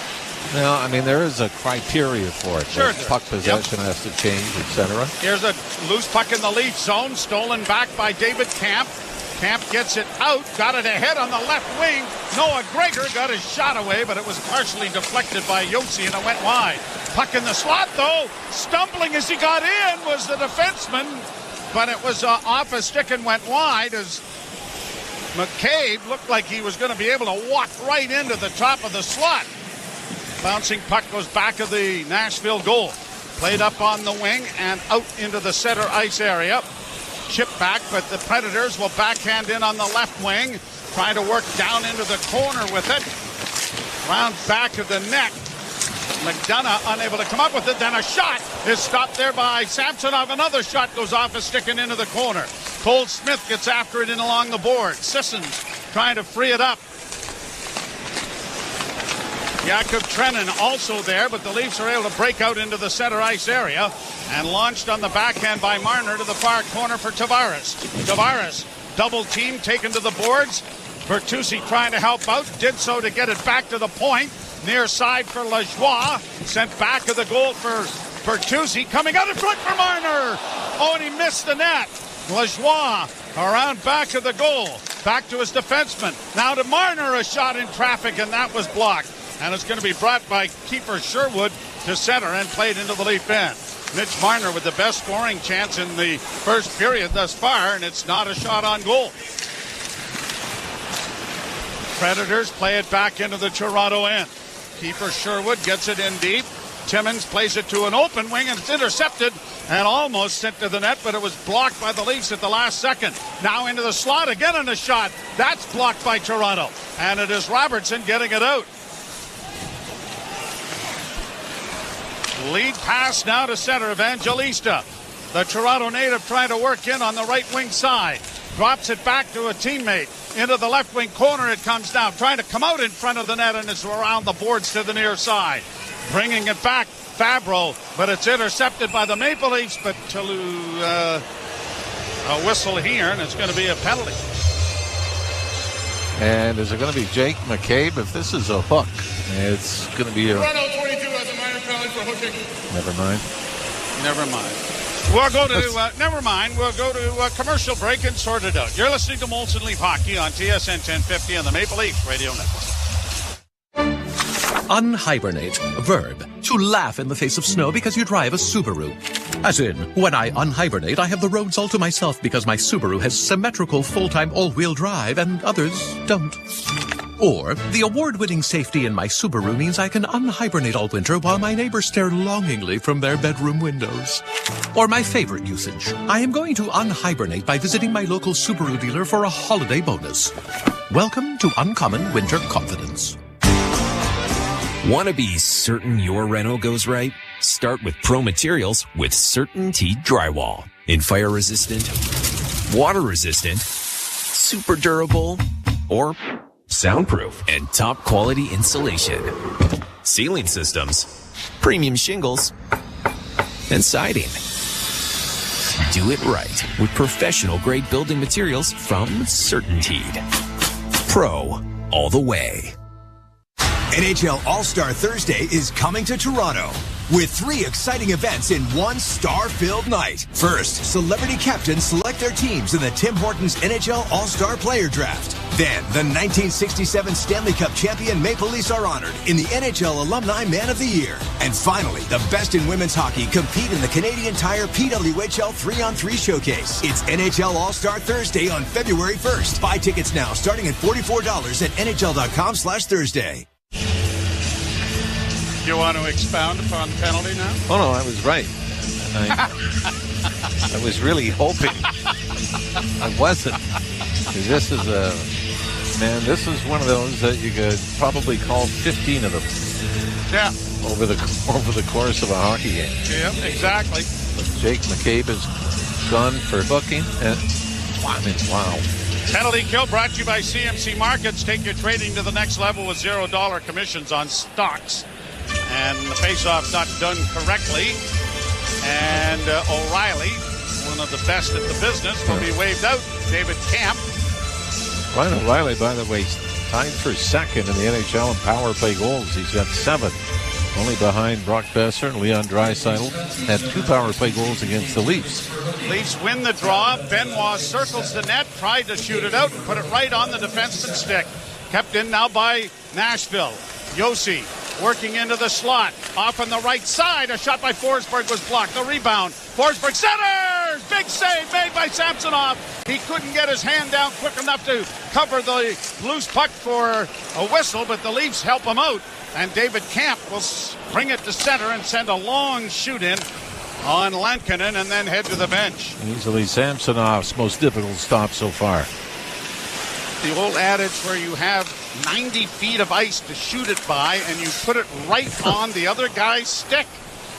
Well, I mean, there is a criteria for it. Sure. Puck possession has to change, etc. Here's a loose puck in the Leaf zone, stolen back by David Camp. Camp gets it out, got it ahead on the left wing. Noah Gregor got his shot away, but it was partially deflected by Yossi, and it went wide. Puck in the slot, though. Stumbling as he got in was the defenseman, but it was off a stick and went wide as McCabe looked like he was going to be able to walk right into the top of the slot. Bouncing puck goes back of the Nashville goal. Played up on the wing and out into the center ice area. Chip back, but the Predators will backhand in on the left wing. Trying to work down into the corner with it. Round back of the net. McDonough unable to come up with it. Then a shot is stopped there by Samsonov. Another shot goes off a stick and into the corner. Cole Smith gets after it in along the board. Sissons trying to free it up. Jakub Trenin also there, but the Leafs are able to break out into the center ice area and launched on the backhand by Marner to the far corner for Tavares. Tavares, double team, taken to the boards. Bertuzzi trying to help out, did so to get it back to the point. Near side for Lajoie, sent back of the goal for Bertuzzi, coming out in front for Marner. Oh, and he missed the net. Lajoie around back of the goal, back to his defenseman. Now to Marner, a shot in traffic, and that was blocked. And it's going to be brought by keeper Sherwood to center and played into the Leaf end. Mitch Marner with the best scoring chance in the first period thus far, and it's not a shot on goal. Predators play it back into the Toronto end. Keeper Sherwood gets it in deep. Timmins plays it to an open wing, and it's intercepted and almost sent to the net, but it was blocked by the Leafs at the last second. Now into the slot again, and a shot. That's blocked by Toronto, and it is Robertson getting it out. Lead pass now to center. Evangelista, the Toronto native, trying to work in on the right wing side. Drops it back to a teammate. Into the left wing corner it comes down. Trying to come out in front of the net, and it's around the boards to the near side. Bringing it back, Fabro, but it's intercepted by the Maple Leafs. But a whistle here, and it's going to be a penalty. And is it going to be Jake McCabe? If this is a hook, it's going to be a... Toronto 22 has a minor penalty for hooking. Never mind. We'll go to, never mind. We'll go to a commercial break and sort it out. You're listening to Molson Leaf Hockey on TSN 1050 on the Maple Leaf Radio Network. Unhibernate, verb, to laugh in the face of snow because you drive a Subaru. As in, when I unhibernate, I have the roads all to myself because my Subaru has symmetrical full-time all-wheel drive and others don't. Or, the award-winning safety in my Subaru means I can unhibernate all winter while my neighbors stare longingly from their bedroom windows. Or my favorite usage, I am going to unhibernate by visiting my local Subaru dealer for a holiday bonus. Welcome to Uncommon Winter Confidence. Want to be certain your reno goes right? Start with Pro Materials with CertainTeed Drywall. In fire resistant, water resistant, super durable, or soundproof and top quality insulation, ceiling systems, premium shingles, and siding. Do it right with professional grade building materials from CertainTeed. Pro all the way. NHL All-Star Thursday is coming to Toronto with 3 exciting events in one star-filled night. First, celebrity captains select their teams in the Tim Hortons NHL All-Star Player Draft. Then, the 1967 Stanley Cup champion Maple Leafs are honored in the NHL Alumni Man of the Year. And finally, the best in women's hockey compete in the Canadian Tire PWHL 3-on-3 Showcase. It's NHL All-Star Thursday on February 1st. Buy tickets now starting at $44 at NHL.com/Thursday. You want to expound upon the penalty now? Oh, no, I was right. I was really hoping I wasn't. This is one of those that you could probably call 15 of them. Yeah. Over the course of a hockey game. Yeah, exactly. Jake McCabe is gone for booking. And wow. Penalty kill brought to you by CMC Markets. Take your trading to the next level with $0 commissions on stocks. And the face-off's not done correctly. And O'Reilly, one of the best at the business, will be waved out. David Camp. Ryan O'Reilly, by the way, tied for second in the NHL in power play goals. He's got 7. Only behind Brock Besser and Leon Draisaitl. Had 2 power play goals against the Leafs. Leafs win the draw. Benoit circles the net, tried to shoot it out and put it right on the defenseman's stick. Kept in now by Nashville. Yossi working into the slot. Off on the right side. A shot by Forsberg was blocked. The rebound. Forsberg centers! Big save made by Samsonov. He couldn't get his hand down quick enough to cover the loose puck for a whistle, but the Leafs help him out. And David Camp will bring it to center and send a long shoot in on Lankinen and then head to the bench. Easily Samsonov's most difficult stop so far. The old adage where you have 90 feet of ice to shoot it by and you put it right on the other guy's stick.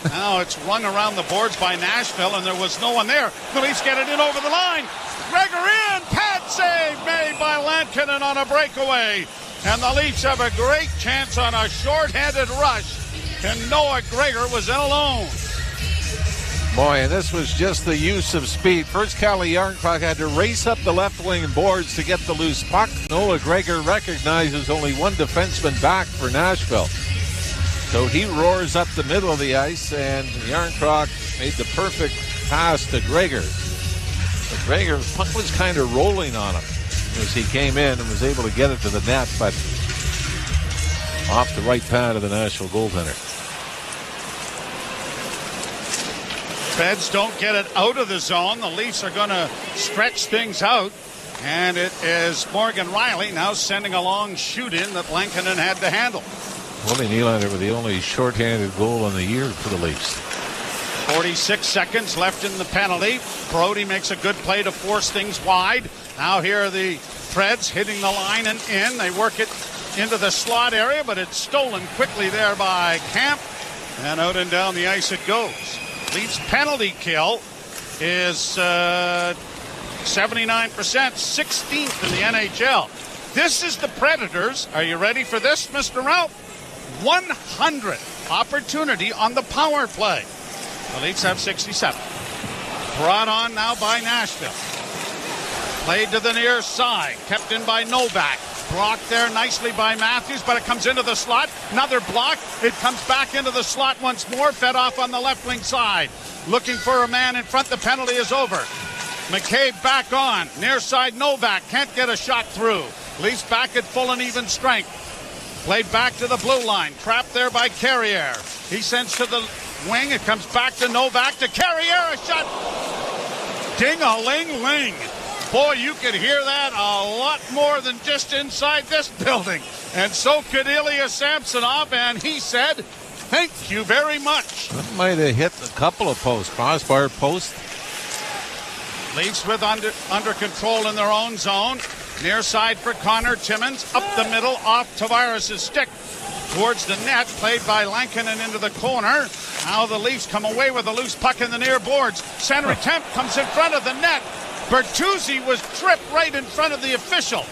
Now it's rung around the boards by Nashville and there was no one there. The Leafs get it in over the line. Gregor in. Pad save made by Lankinen on a breakaway. And the Leafs have a great chance on a short-handed rush. And Noah Gregor was in alone. Boy, and this was just the use of speed. First, Calle Jarnkrok had to race up the left wing boards to get the loose puck. Noah Gregor recognizes only one defenseman back for Nashville. So he roars up the middle of the ice, and Jarnkrok made the perfect pass to Gregor. But Gregor, the puck was kind of rolling on him as he came in and was able to get it to the net, but off the right pad of the Nashville goaltender. Feds don't get it out of the zone. The Leafs are going to stretch things out. And it is Morgan Rielly now sending a long shoot in that Lankinen had to handle. Willie Nylander with the only shorthanded goal in the year for the Leafs. 46 seconds left in the penalty. Brody makes a good play to force things wide. Now here are the Preds hitting the line and in. They work it into the slot area, but it's stolen quickly there by Camp. And out and down the ice it goes. Leafs penalty kill is 79%, 16th in the NHL. This is the Predators. Are you ready for this, Mr. Ralph? 100 opportunity on the power play. The Leafs have 67. Brought on now by Nashville. Played to the near side. Kept in by Novak. Blocked there nicely by Matthews, but it comes into the slot. Another block. It comes back into the slot once more. Fed off on the left wing side. Looking for a man in front. The penalty is over. McCabe back on. Near side Novak. Can't get a shot through. Leafs back at full and even strength. Played back to the blue line. Trapped there by Carrier. He sends to the wing. It comes back to Novak. To Carrier. A shot. Ding-a-ling-ling. Boy, you could hear that a lot more than just inside this building. And so could Ilya Samsonov, and he said, thank you very much. That might have hit a couple of posts, crossbar post. Leafs with under control in their own zone. Near side for Connor Timmins. Up the middle, off Tavares' stick. Towards the net, played by Lankinen into the corner. Now the Leafs come away with a loose puck in the near boards. Center attempt comes in front of the net. Bertuzzi was tripped right in front of the official.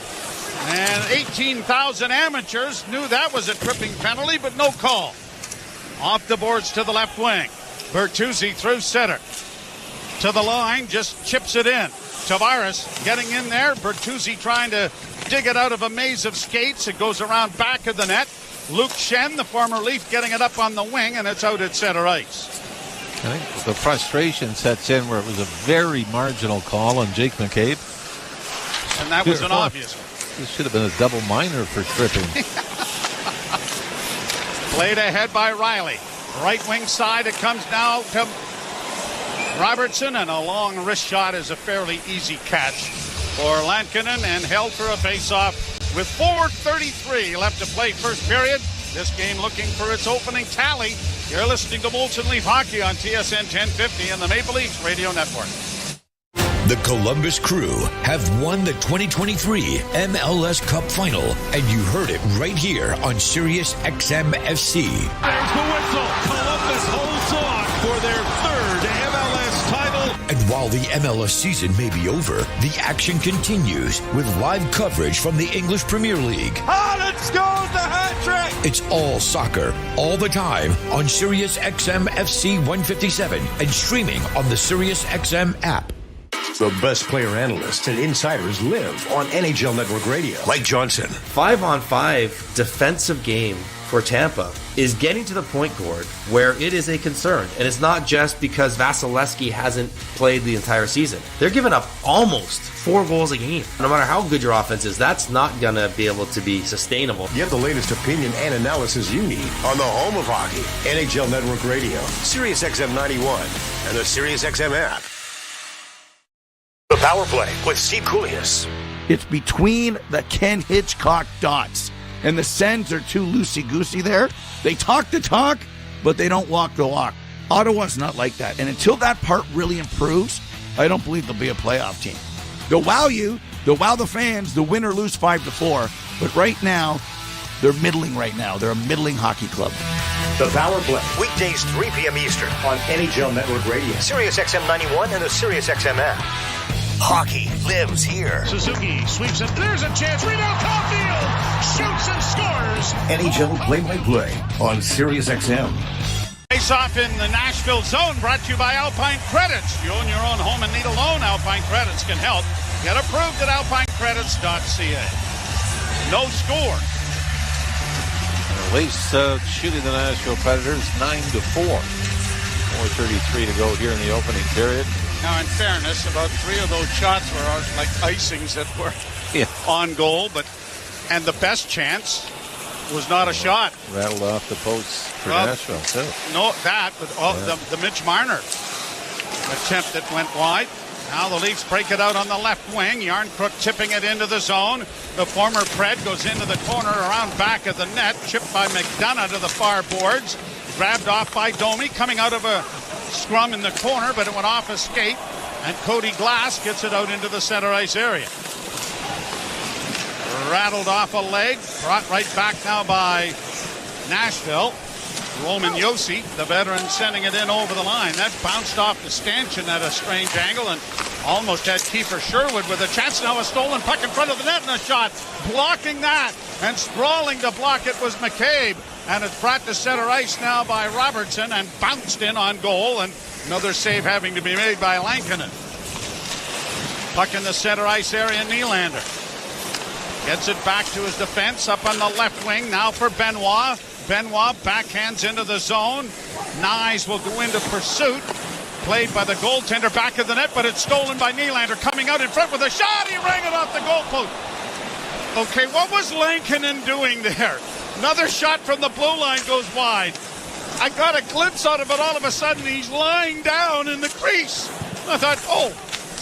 And 18,000 amateurs knew that was a tripping penalty, but no call. Off the boards to the left wing. Bertuzzi through center. To the line, just chips it in. Tavares getting in there. Bertuzzi trying to dig it out of a maze of skates. It goes around back of the net. Luke Schenn, the former Leaf, getting it up on the wing, and it's out at center ice. I think the frustration sets in where it was a very marginal call on Jake McCabe. And that was an obvious one. This should have been a double minor for tripping. Played ahead by Rielly. Right wing side, it comes now to Robertson, and a long wrist shot is a fairly easy catch for Lankinen and held for a face-off with 4:33 left to play first period. This game looking for its opening tally. You're listening to Molson Leaf Hockey on TSN 1050 and the Maple Leafs Radio Network. The Columbus Crew have won the 2023 MLS Cup Final, and you heard it right here on Sirius XM FC. There's the whistle. Columbus holds on for their third MLS title. And while the MLS season may be over, the action continues with live coverage from the English Premier League. Haaland scores the hat-trick! It's all soccer, all the time on Sirius XM FC 157 and streaming on the Sirius XM app. The best player analysts and insiders live on NHL Network Radio. Mike Johnson. 5-on-5 defensive game for Tampa is getting to the point, Gord, where it is a concern. And it's not just because Vasilevsky hasn't played the entire season. They're giving up almost 4 goals a game. No matter how good your offense is, that's not going to be able to be sustainable. Get the latest opinion and analysis you need on the home of hockey, NHL Network Radio, Sirius XM 91, and the Sirius XM app. The Power Play with Steve Koulias. It's between the Ken Hitchcock dots. And the Sens are too loosey-goosey there. They talk the talk, but they don't walk the walk. Ottawa's not like that. And until that part really improves, I don't believe they'll be a playoff team. They'll wow you. They'll wow the fans. They'll win or lose 5-4. But right now, they're middling right now. They're a middling hockey club. The Power Play, weekdays 3 p.m. Eastern on NHL Network Radio, Sirius XM 91, and the Sirius XM app. Hockey lives here. Suzuki sweeps it. There's a chance. Rebound. Caulfield shoots and scores. NHL play-by-play on Sirius XM. Face off in the Nashville zone, brought to you by Alpine Credits. If you own your own home and need a loan, Alpine Credits can help. Get approved at alpinecredits.ca. No score. The Leafs shooting the Nashville Predators 9-4. 4:33 to go here in the opening period. Now, in fairness, about 3 of those shots were like icings that were on goal, and the best chance was not a shot. Rattled off the posts for Nashville, too. No, that, but the Mitch Marner attempt that went wide. Now the Leafs break it out on the left wing. Yarncrook tipping it into the zone. The former Pred goes into the corner around back of the net. Chipped by McDonough to the far boards. Grabbed off by Domi, coming out of a scrum in the corner, but it went off a skate, and Cody Glass gets it out into the center ice area. Rattled off a leg, brought right back now by Nashville. Roman Josi, the veteran, sending it in over the line. That bounced off the stanchion at a strange angle and almost had Kiefer Sherwood with a chance. Now a stolen puck in front of the net and a shot. Blocking that and sprawling to block it was McCabe. And it's brought to center ice now by Robertson and bounced in on goal. And another save having to be made by Lankinen. Puck in the center ice area, Nylander. Gets it back to his defense up on the left wing. Now for Benoit. Benoit backhands into the zone. Nyes will go into pursuit. Played by the goaltender back of the net, but it's stolen by Nylander. Coming out in front with a shot. He rang it off the goalpost. Okay, what was Lankinen doing there? Another shot from the blue line goes wide. I got a glimpse out of it. All of a sudden, he's lying down in the crease. I thought,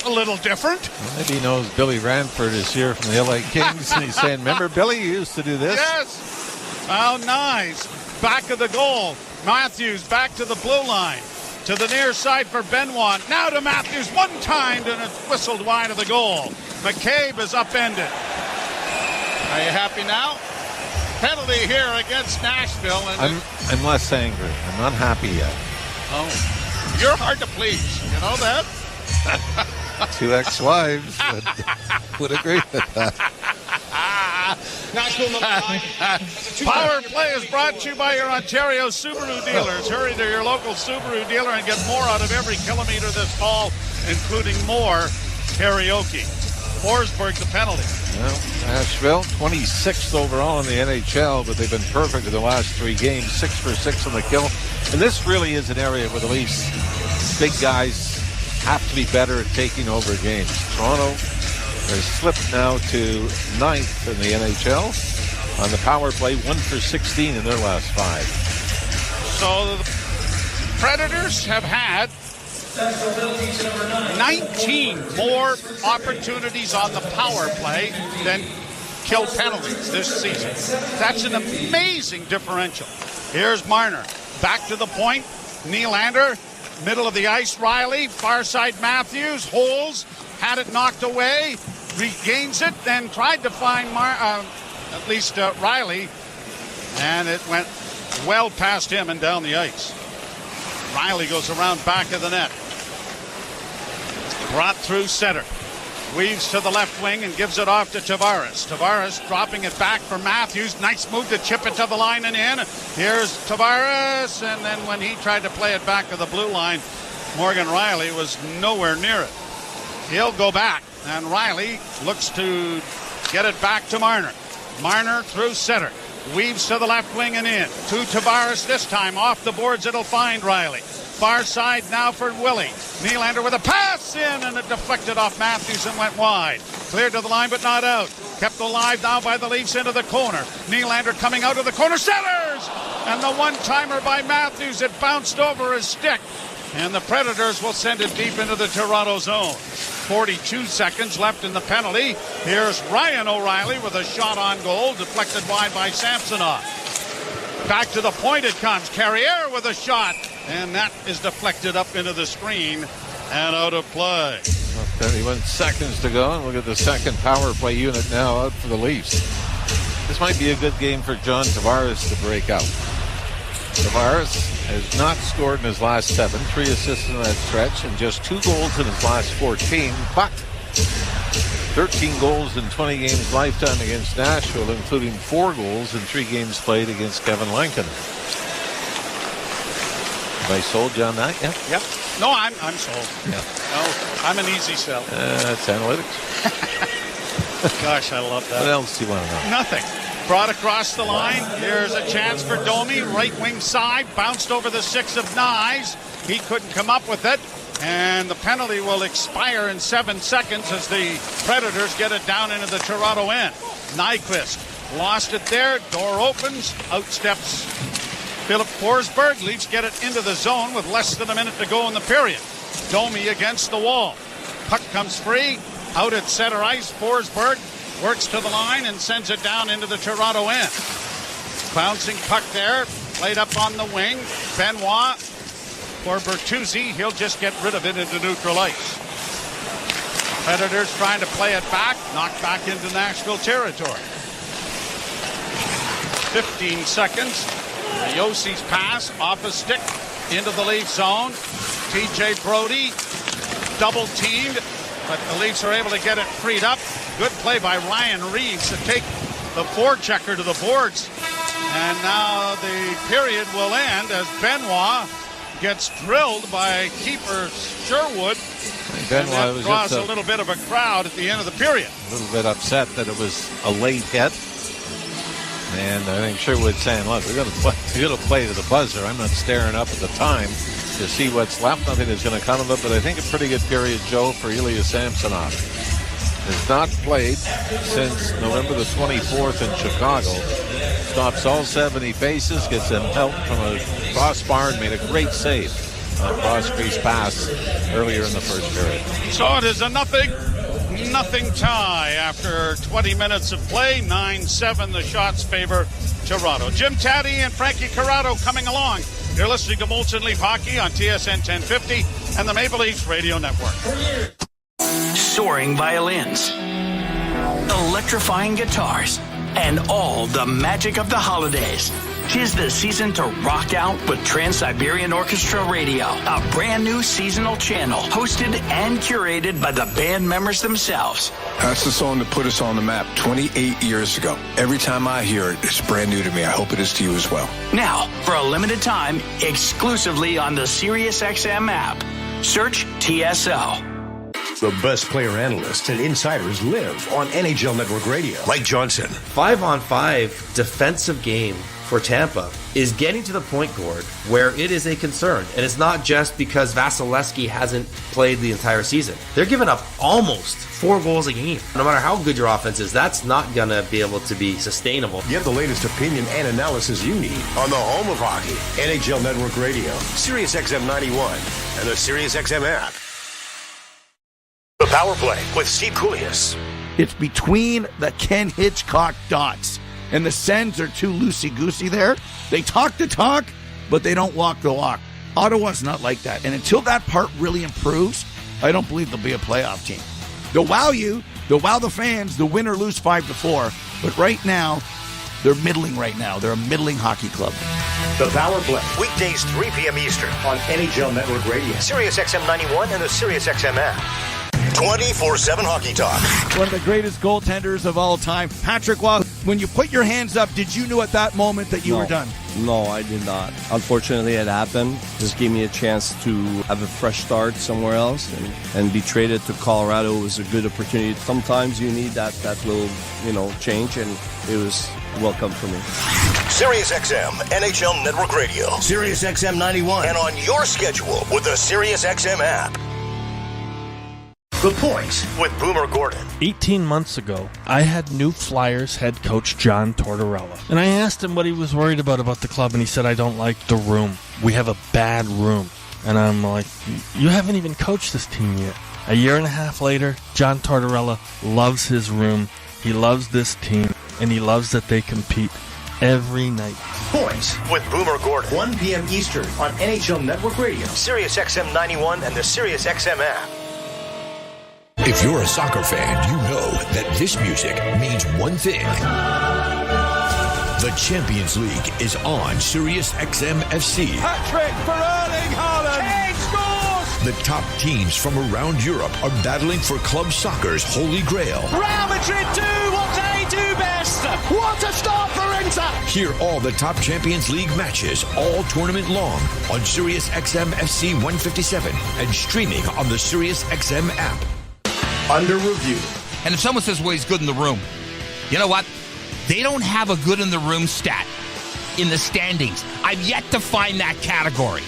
a little different. Well, maybe he knows Billy Ranford is here from the LA Kings, and he's saying, remember, Billy used to do this? Yes. Oh, nice. Back of the goal. Matthews back to the blue line. To the near side for Benoit. Now to Matthews. One timed and it's whistled wide of the goal. McCabe is upended. Are you happy now? Penalty here against Nashville. And I'm less angry. I'm not happy yet. Oh, you're hard to please. You know that? 2 ex-wives would agree with that. Power Play is brought to you by your Ontario Subaru dealers. Hurry to your local Subaru dealer and get more out of every kilometer this fall, including more karaoke. Forsberg, the penalty. Well, Nashville, 26th overall in the NHL, but they've been perfect in the last 3 games, 6 for 6 on the kill. And this really is an area where the Leafs, big guys, have to be better at taking over games. Toronto has slipped now to 9th in the NHL on the power play, 1 for 16 in their last 5. So the Predators have had 19 more opportunities on the power play than kill penalties this season. That's an amazing differential. Here's Marner. Back to the point. Nylander. Middle of the ice, Riley. Far side, Matthews. Holes. Had it knocked away. Regains it. Then tried to find Riley. And it went well past him and down the ice. Riley goes around back of the net. Brought through center. Weaves to the left wing and gives it off to Tavares. Tavares dropping it back for Matthews. Nice move to chip it to the line and in. Here's Tavares, and then when he tried to play it back to the blue line, Morgan Riley was nowhere near it. He'll go back, and Riley looks to get it back to Marner. Marner through center. Weaves to the left wing and in. To Tavares this time. Off the boards, it'll find Riley. Far side now for Willie. Nylander with a pass in, and it deflected off Matthews and went wide. Cleared to the line, but not out. Kept alive now by the Leafs into the corner. Nylander coming out of the corner. Centers! And the one-timer by Matthews. It bounced over his stick. And the Predators will send it deep into the Toronto zone. 42 seconds left in the penalty. Here's Ryan O'Reilly with a shot on goal. Deflected wide by Samsonov. Back to the point it comes. Carrier with a shot. And that is deflected up into the screen and out of play. 31 seconds to go, and look at the second power play unit now out for the Leafs. This might be a good game for John Tavares to break out. Tavares has not scored in his last 7, 3 assists in that stretch, and just 2 goals in his last 14. But 13 goals in 20 games lifetime against Nashville, including 4 goals in 3 games played against Kevin Lankin. Have I sold you on that yet? Yep. No, I'm sold. Yeah. No, I'm an easy sell. That's analytics. Gosh, I love that. What else do you want to know? Nothing. Brought across the line. Here's a chance for Domi. Right wing side. Bounced over the 6 of Nyes. He couldn't come up with it. And the penalty will expire in 7 seconds as the Predators get it down into the Toronto end. Nyquist lost it there. Door opens. Out steps Philip Forsberg. Leafs get it into the zone with less than a minute to go in the period. Domi against the wall. Puck comes free. Out at center ice. Forsberg works to the line and sends it down into the Toronto end. Bouncing puck there. Played up on the wing. Benoit for Bertuzzi. He'll just get rid of it into neutral ice. Predators trying to play it back. Knocked back into Nashville territory. 15 seconds. Yossi's pass off a stick into the Leaf zone. TJ Brody double teamed, but the Leafs are able to get it freed up. Good play by Ryan Reeves to take the forechecker to the boards. And now the period will end as Benoit gets drilled by keeper Sherwood. Benoit was draws a little bit of a crowd at the end of the period. A little bit upset that it was a late hit. And I think Sherwood's saying, look, we're going to play to the buzzer. I'm not staring up at the time to see what's left. Nothing is going to come of it, but I think a pretty good period, Joe, for Ilya Samsonov. Has not played since November the 24th in Chicago. Stops all 70 bases, gets them help from a crossbar and made a great save on a cross-crease pass earlier in the first period. So it is a nothing tie after 20 minutes of play. 9-7, the shots favor Toronto. Jim Taddy and Frankie Corrado coming along. You're listening to Molson Leaf Hockey on TSN 1050 and the Maple Leafs Radio Network. Soaring violins, electrifying guitars, and all the magic of the holidays. 'Tis the season to rock out with Trans-Siberian Orchestra Radio, a brand new seasonal channel hosted and curated by the band members themselves. That's the song that put us on the map 28 years ago. Every time I hear it, it's brand new to me. I hope it is to you as well. Now, for a limited time, exclusively on the SiriusXM app. Search TSO. The best player analysts and insiders live on NHL Network Radio. Mike Johnson. 5-on-5 defensive game for Tampa is getting to the point, Gord, where it is a concern. And it's not just because Vasilevsky hasn't played the entire season. They're giving up almost 4 goals a game. No matter how good your offense is, that's not going to be able to be sustainable. Get the latest opinion and analysis you need on the home of hockey, NHL Network Radio, SiriusXM 91, and the SiriusXM app. The Power Play with Steve Koulias. It's between the Ken Hitchcock dots. And the Sens are too loosey-goosey there. They talk the talk, but they don't walk the walk. Ottawa's not like that. And until that part really improves, I don't believe they'll be a playoff team. They'll wow you. They'll wow the fans. They'll win or lose 5-4. But right now, they're middling right now. They're a middling hockey club. The Power Play, weekdays 3 p.m. Eastern on NHL Network Radio, Sirius XM 91, and the Sirius XM app. 24/7 hockey talk. One of the greatest goaltenders of all time. Patrick Waugh, when you put your hands up, did you know at that moment that you were done? No, I did not. Unfortunately, it happened. Just gave me a chance to have a fresh start somewhere else and be traded to Colorado was a good opportunity. Sometimes you need that little, change, and it was welcome for me. Sirius XM, NHL Network Radio, Sirius XM 91, and on your schedule with the Sirius XM app. The Point with Boomer Gordon. 18 months ago, I had new Flyers head coach John Tortorella. And I asked him what he was worried about the club, and he said, I don't like the room. We have a bad room. And I'm like, you haven't even coached this team yet. A year and a half later, John Tortorella loves his room. He loves this team, and he loves that they compete every night. Point with Boomer Gordon. 1 p.m. Eastern on NHL Network Radio, Sirius XM 91, and the Sirius XM app. If you're a soccer fan, you know that this music means one thing. The Champions League is on Sirius XM FC. Hat-trick for Erling Haaland. Kane scores! The top teams from around Europe are battling for club soccer's holy grail. Real Madrid do what they do best. What a start for Inter! Hear all the top Champions League matches all tournament long on Sirius XM FC 157 and streaming on the Sirius XM app. Under review. And if someone says, well, he's good in the room, you know what? They don't have a good in the room stat in the standings. I've yet to find that category.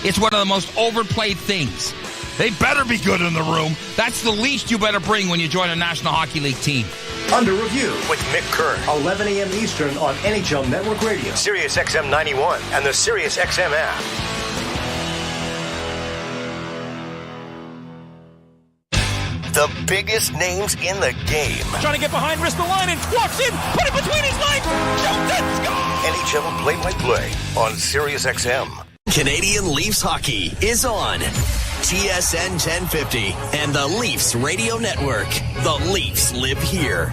It's one of the most overplayed things. They better be good in the room. That's the least you better bring when you join a National Hockey League team. Under review with Mick Kern, 11 a.m. Eastern on NHL Network Radio, Sirius XM 91, and the Sirius XM app. The biggest names in the game. Trying to get behind Ristolainen, walks in, put it between his legs, shoots it, scores! NHL play-by-play on Sirius XM. Canadian Leafs hockey is on TSN 1050 and the Leafs Radio Network. The Leafs live here.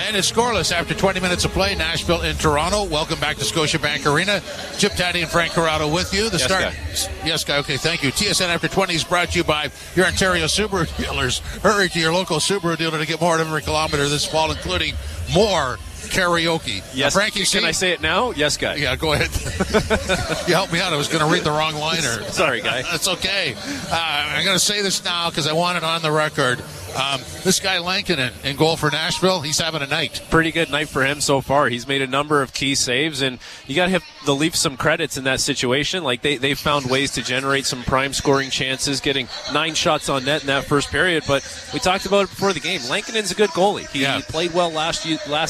And it's scoreless after 20 minutes of play. Nashville in Toronto. Welcome back to Scotiabank Arena. Chip Taddy and Frank Corrado with you. Yes, guy. Okay, thank you. TSN After 20 is brought to you by your Ontario Subaru dealers. Hurry to your local Subaru dealer to get more at every kilometer this fall, including more karaoke. Yes, Frankie, can I say it now? Yes, guy. Yeah, go ahead. You helped me out. I was going to read the wrong liner. Sorry, guy. That's okay. I'm going to say this now because I want it on the record. This guy Lankinen in goal for Nashville, he's having a night. Pretty good night for him so far. He's made a number of key saves, and you got to give the Leafs some credits in that situation. Like they found ways to generate some prime scoring chances, getting 9 shots on net in that first period. But we talked about it before the game. Lankinen's a good goalie. He played well last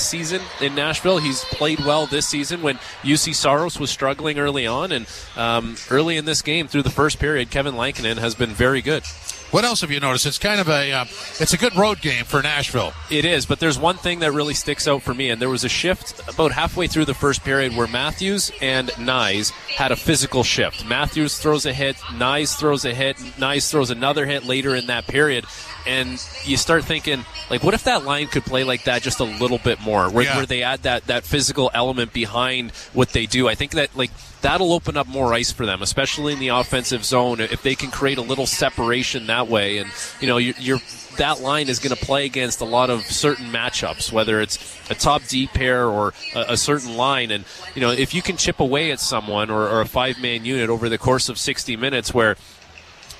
season in Nashville. He's played well this season when UC Saros was struggling early on, and early in this game through the first period, Kevin Lankinen has been very good. What else have you noticed? It's kind of it's a good road game for Nashville. It is, but there's one thing that really sticks out for me, and there was a shift about halfway through the first period where Matthews and Nyes had a physical shift. Matthews throws a hit, Nyes throws a hit, Nyes throws another hit later in that period, and you start thinking, like, what if that line could play like that just a little bit more, where they add that physical element behind what they do. I think that, like, that'll open up more ice for them, especially in the offensive zone, if they can create a little separation that way. And, you know, that line is going to play against a lot of certain matchups, whether it's a top D pair or a certain line. And, you know, if you can chip away at someone or a 5-man unit over the course of 60 minutes where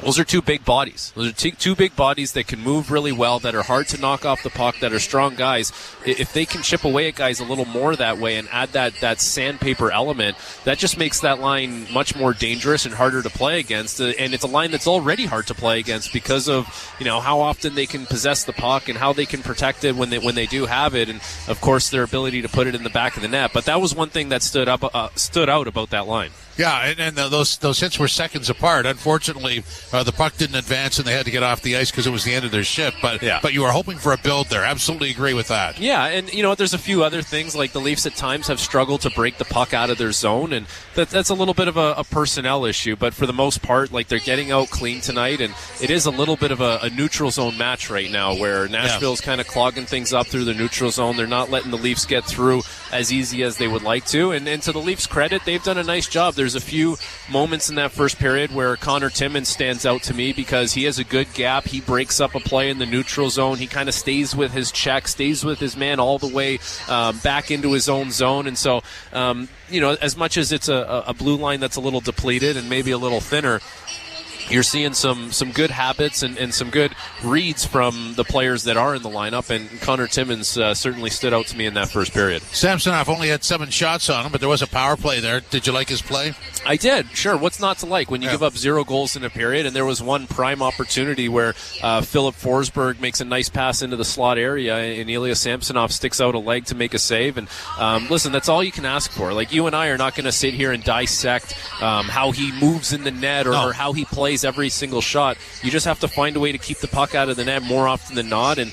those are two big bodies. Those are two big bodies that can move really well, that are hard to knock off the puck, that are strong guys. If they can chip away at guys a little more that way and add that sandpaper element, that just makes that line much more dangerous and harder to play against. And it's a line that's already hard to play against because of, you know, how often they can possess the puck and how they can protect it when they do have it, and of course their ability to put it in the back of the net. But that was one thing that stood out about that line. Yeah, and those hits were seconds apart. Unfortunately, the puck didn't advance, and they had to get off the ice because it was the end of their shift. But you were hoping for a build there. Absolutely agree with that. Yeah, and you know there's a few other things, like the Leafs at times have struggled to break the puck out of their zone, and that's a little bit of a personnel issue. But for the most part, like, they're getting out clean tonight, and it is a little bit of a neutral zone match right now, where Nashville's kind of clogging things up through the neutral zone. They're not letting the Leafs get through as easy as they would like to, and to the Leafs' credit, they've done a nice job. There's a few moments in that first period where Connor Timmins stands out to me because he has a good gap. He breaks up a play in the neutral zone. He kind of stays with his check, stays with his man all the way back into his own zone. And so, as much as it's a blue line that's a little depleted and maybe a little thinner, you're seeing some good habits and some good reads from the players that are in the lineup, and Connor Timmins certainly stood out to me in that first period. Samsonov only had 7 shots on him, but there was a power play there. Did you like his play? I did, sure. What's not to like when you give up 0 goals in a period? And there was one prime opportunity where Philip Forsberg makes a nice pass into the slot area, and Ilya Samsonov sticks out a leg to make a save. And listen, that's all you can ask for. Like, you and I are not going to sit here and dissect how he moves in the net or how he plays every single shot. You just have to find a way to keep the puck out of the net more often than not. And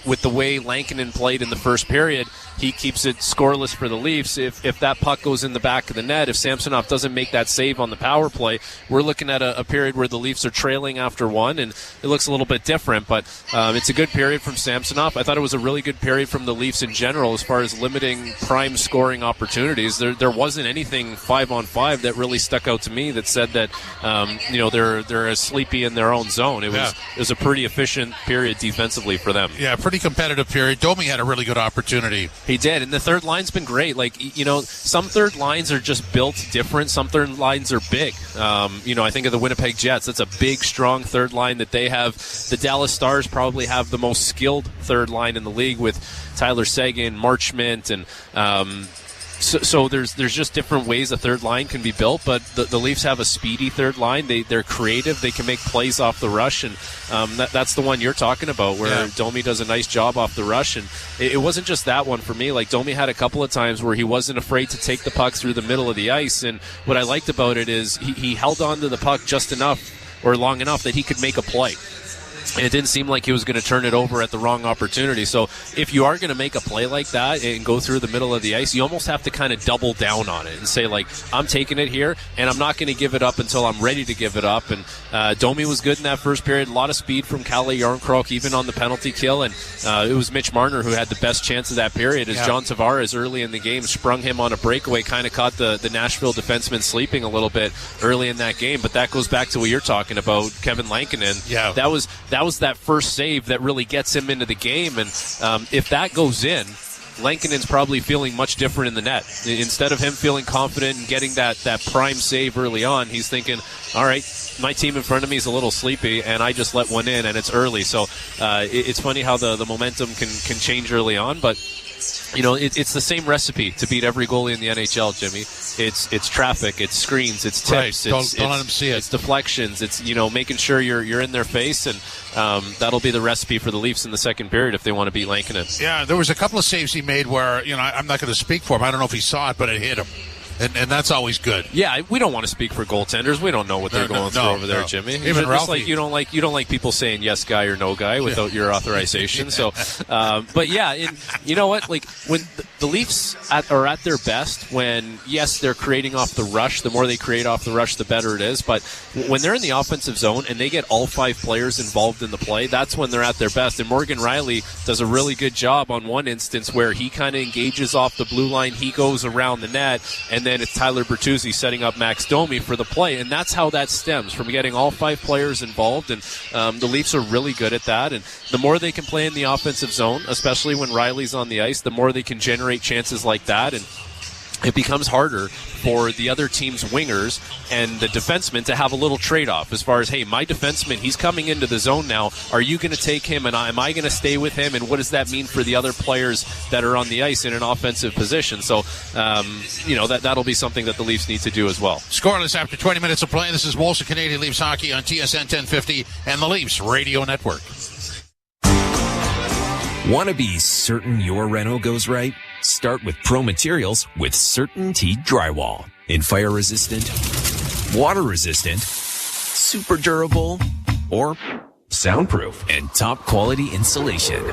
with the way Lankinen played in the first period, he keeps it scoreless for the Leafs. If that puck goes in the back of the net, if Samsonov doesn't make that save on the power play, we're looking at a period where the Leafs are trailing after 1, and it looks a little bit different. But it's a good period from Samsonov. I thought it was a really good period from the Leafs in general as far as limiting prime scoring opportunities. There wasn't anything 5-on-5 that really stuck out to me that said that they're as sleepy in their own zone. It was a pretty efficient period defensively for them. Yeah, pretty competitive period. Domi had a really good opportunity. He did, and the third line's been great. Like, some third lines are just built different. Some third lines are big. I think of the Winnipeg Jets. That's a big, strong third line that they have. The Dallas Stars probably have the most skilled third line in the league with Tyler Seguin, Marchment, and So there's just different ways a third line can be built, but the Leafs have a speedy third line. They're creative. They can make plays off the rush, and that's the one you're talking about, where Domi does a nice job off the rush. And it wasn't just that one for me. Like, Domi had a couple of times where he wasn't afraid to take the puck through the middle of the ice, and what I liked about it is he held on to the puck just enough or long enough that he could make a play. And it didn't seem like he was going to turn it over at the wrong opportunity. So if you are going to make a play like that and go through the middle of the ice, you almost have to kind of double down on it and say, like, I'm taking it here, and I'm not going to give it up until I'm ready to give it up. And Domi was good in that first period. A lot of speed from Kalle Jarnkrok, even on the penalty kill. And it was Mitch Marner who had the best chance of that period, as John Tavares early in the game sprung him on a breakaway, kind of caught the Nashville defenseman sleeping a little bit early in that game. But that goes back to what you're talking about, Kevin Lankinen. Yeah. That was that first save that really gets him into the game, and if that goes in, Lankinen's probably feeling much different in the net. Instead of him feeling confident and getting that prime save early on, he's thinking, all right, my team in front of me is a little sleepy, and I just let one in, and it's early. So it's funny how the momentum can change early on, but it's the same recipe to beat every goalie in the NHL, Jimmy. It's traffic, it's screens, it's tips, don't let them see it. It's deflections, it's making sure you're in their face, and that'll be the recipe for the Leafs in the second period if they want to beat Lankinen. Yeah, there was a couple of saves he made where I'm not going to speak for him. I don't know if he saw it, but it hit him. And that's always good. Yeah, we don't want to speak for goaltenders. We don't know what they're going through over there, Jimmy. Even just like you don't like people saying yes guy or no guy without your authorization. So, but yeah, you know what? Like, when the Leafs are at their best, when yes they're creating off the rush. The more they create off the rush, the better it is. But when they're in the offensive zone and they get all 5 players involved in the play, that's when they're at their best. And Morgan Rielly does a really good job on one instance where he kind of engages off the blue line. He goes around the net, and then it's Tyler Bertuzzi setting up Max Domi for the play, and that's how that stems from getting all 5 players involved. And the Leafs are really good at that, and the more they can play in the offensive zone, especially when Riley's on the ice, the more they can generate chances like that, and it becomes harder for the other team's wingers and the defensemen to have a little trade-off as far as, hey, my defenseman, he's coming into the zone now. Are you going to take him, and am I going to stay with him? And what does that mean for the other players that are on the ice in an offensive position? So, that'll be something that the Leafs need to do as well. Scoreless after 20 minutes of play. This is Molson Canadian Leafs Hockey on TSN 1050 and the Leafs Radio Network. Want to be certain your reno goes right? Start with Pro Materials with CertainTeed Drywall. in fire resistant, water resistant, super durable, or soundproof and top quality insulation.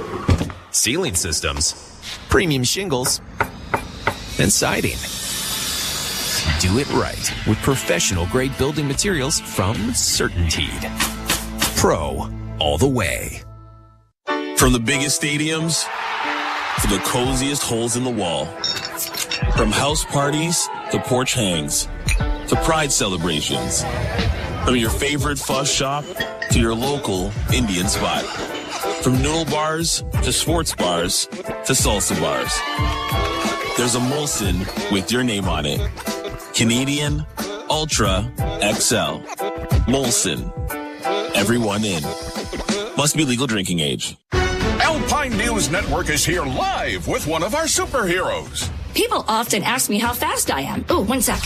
Ceiling systems, premium shingles, and siding. Do it right with professional grade building materials from CertainTeed. Pro all the way. From the biggest stadiums to the coziest holes in the wall. From house parties to porch hangs to pride celebrations. From your favorite fuss shop to your local Indian spot. From noodle bars to sports bars to salsa bars. There's a Molson with your name on it. Canadian Ultra XL. Molson. Everyone in. Must be legal drinking age. Alpine News Network is here live with one of our superheroes. People often ask me how fast I am. Oh, 1 sec.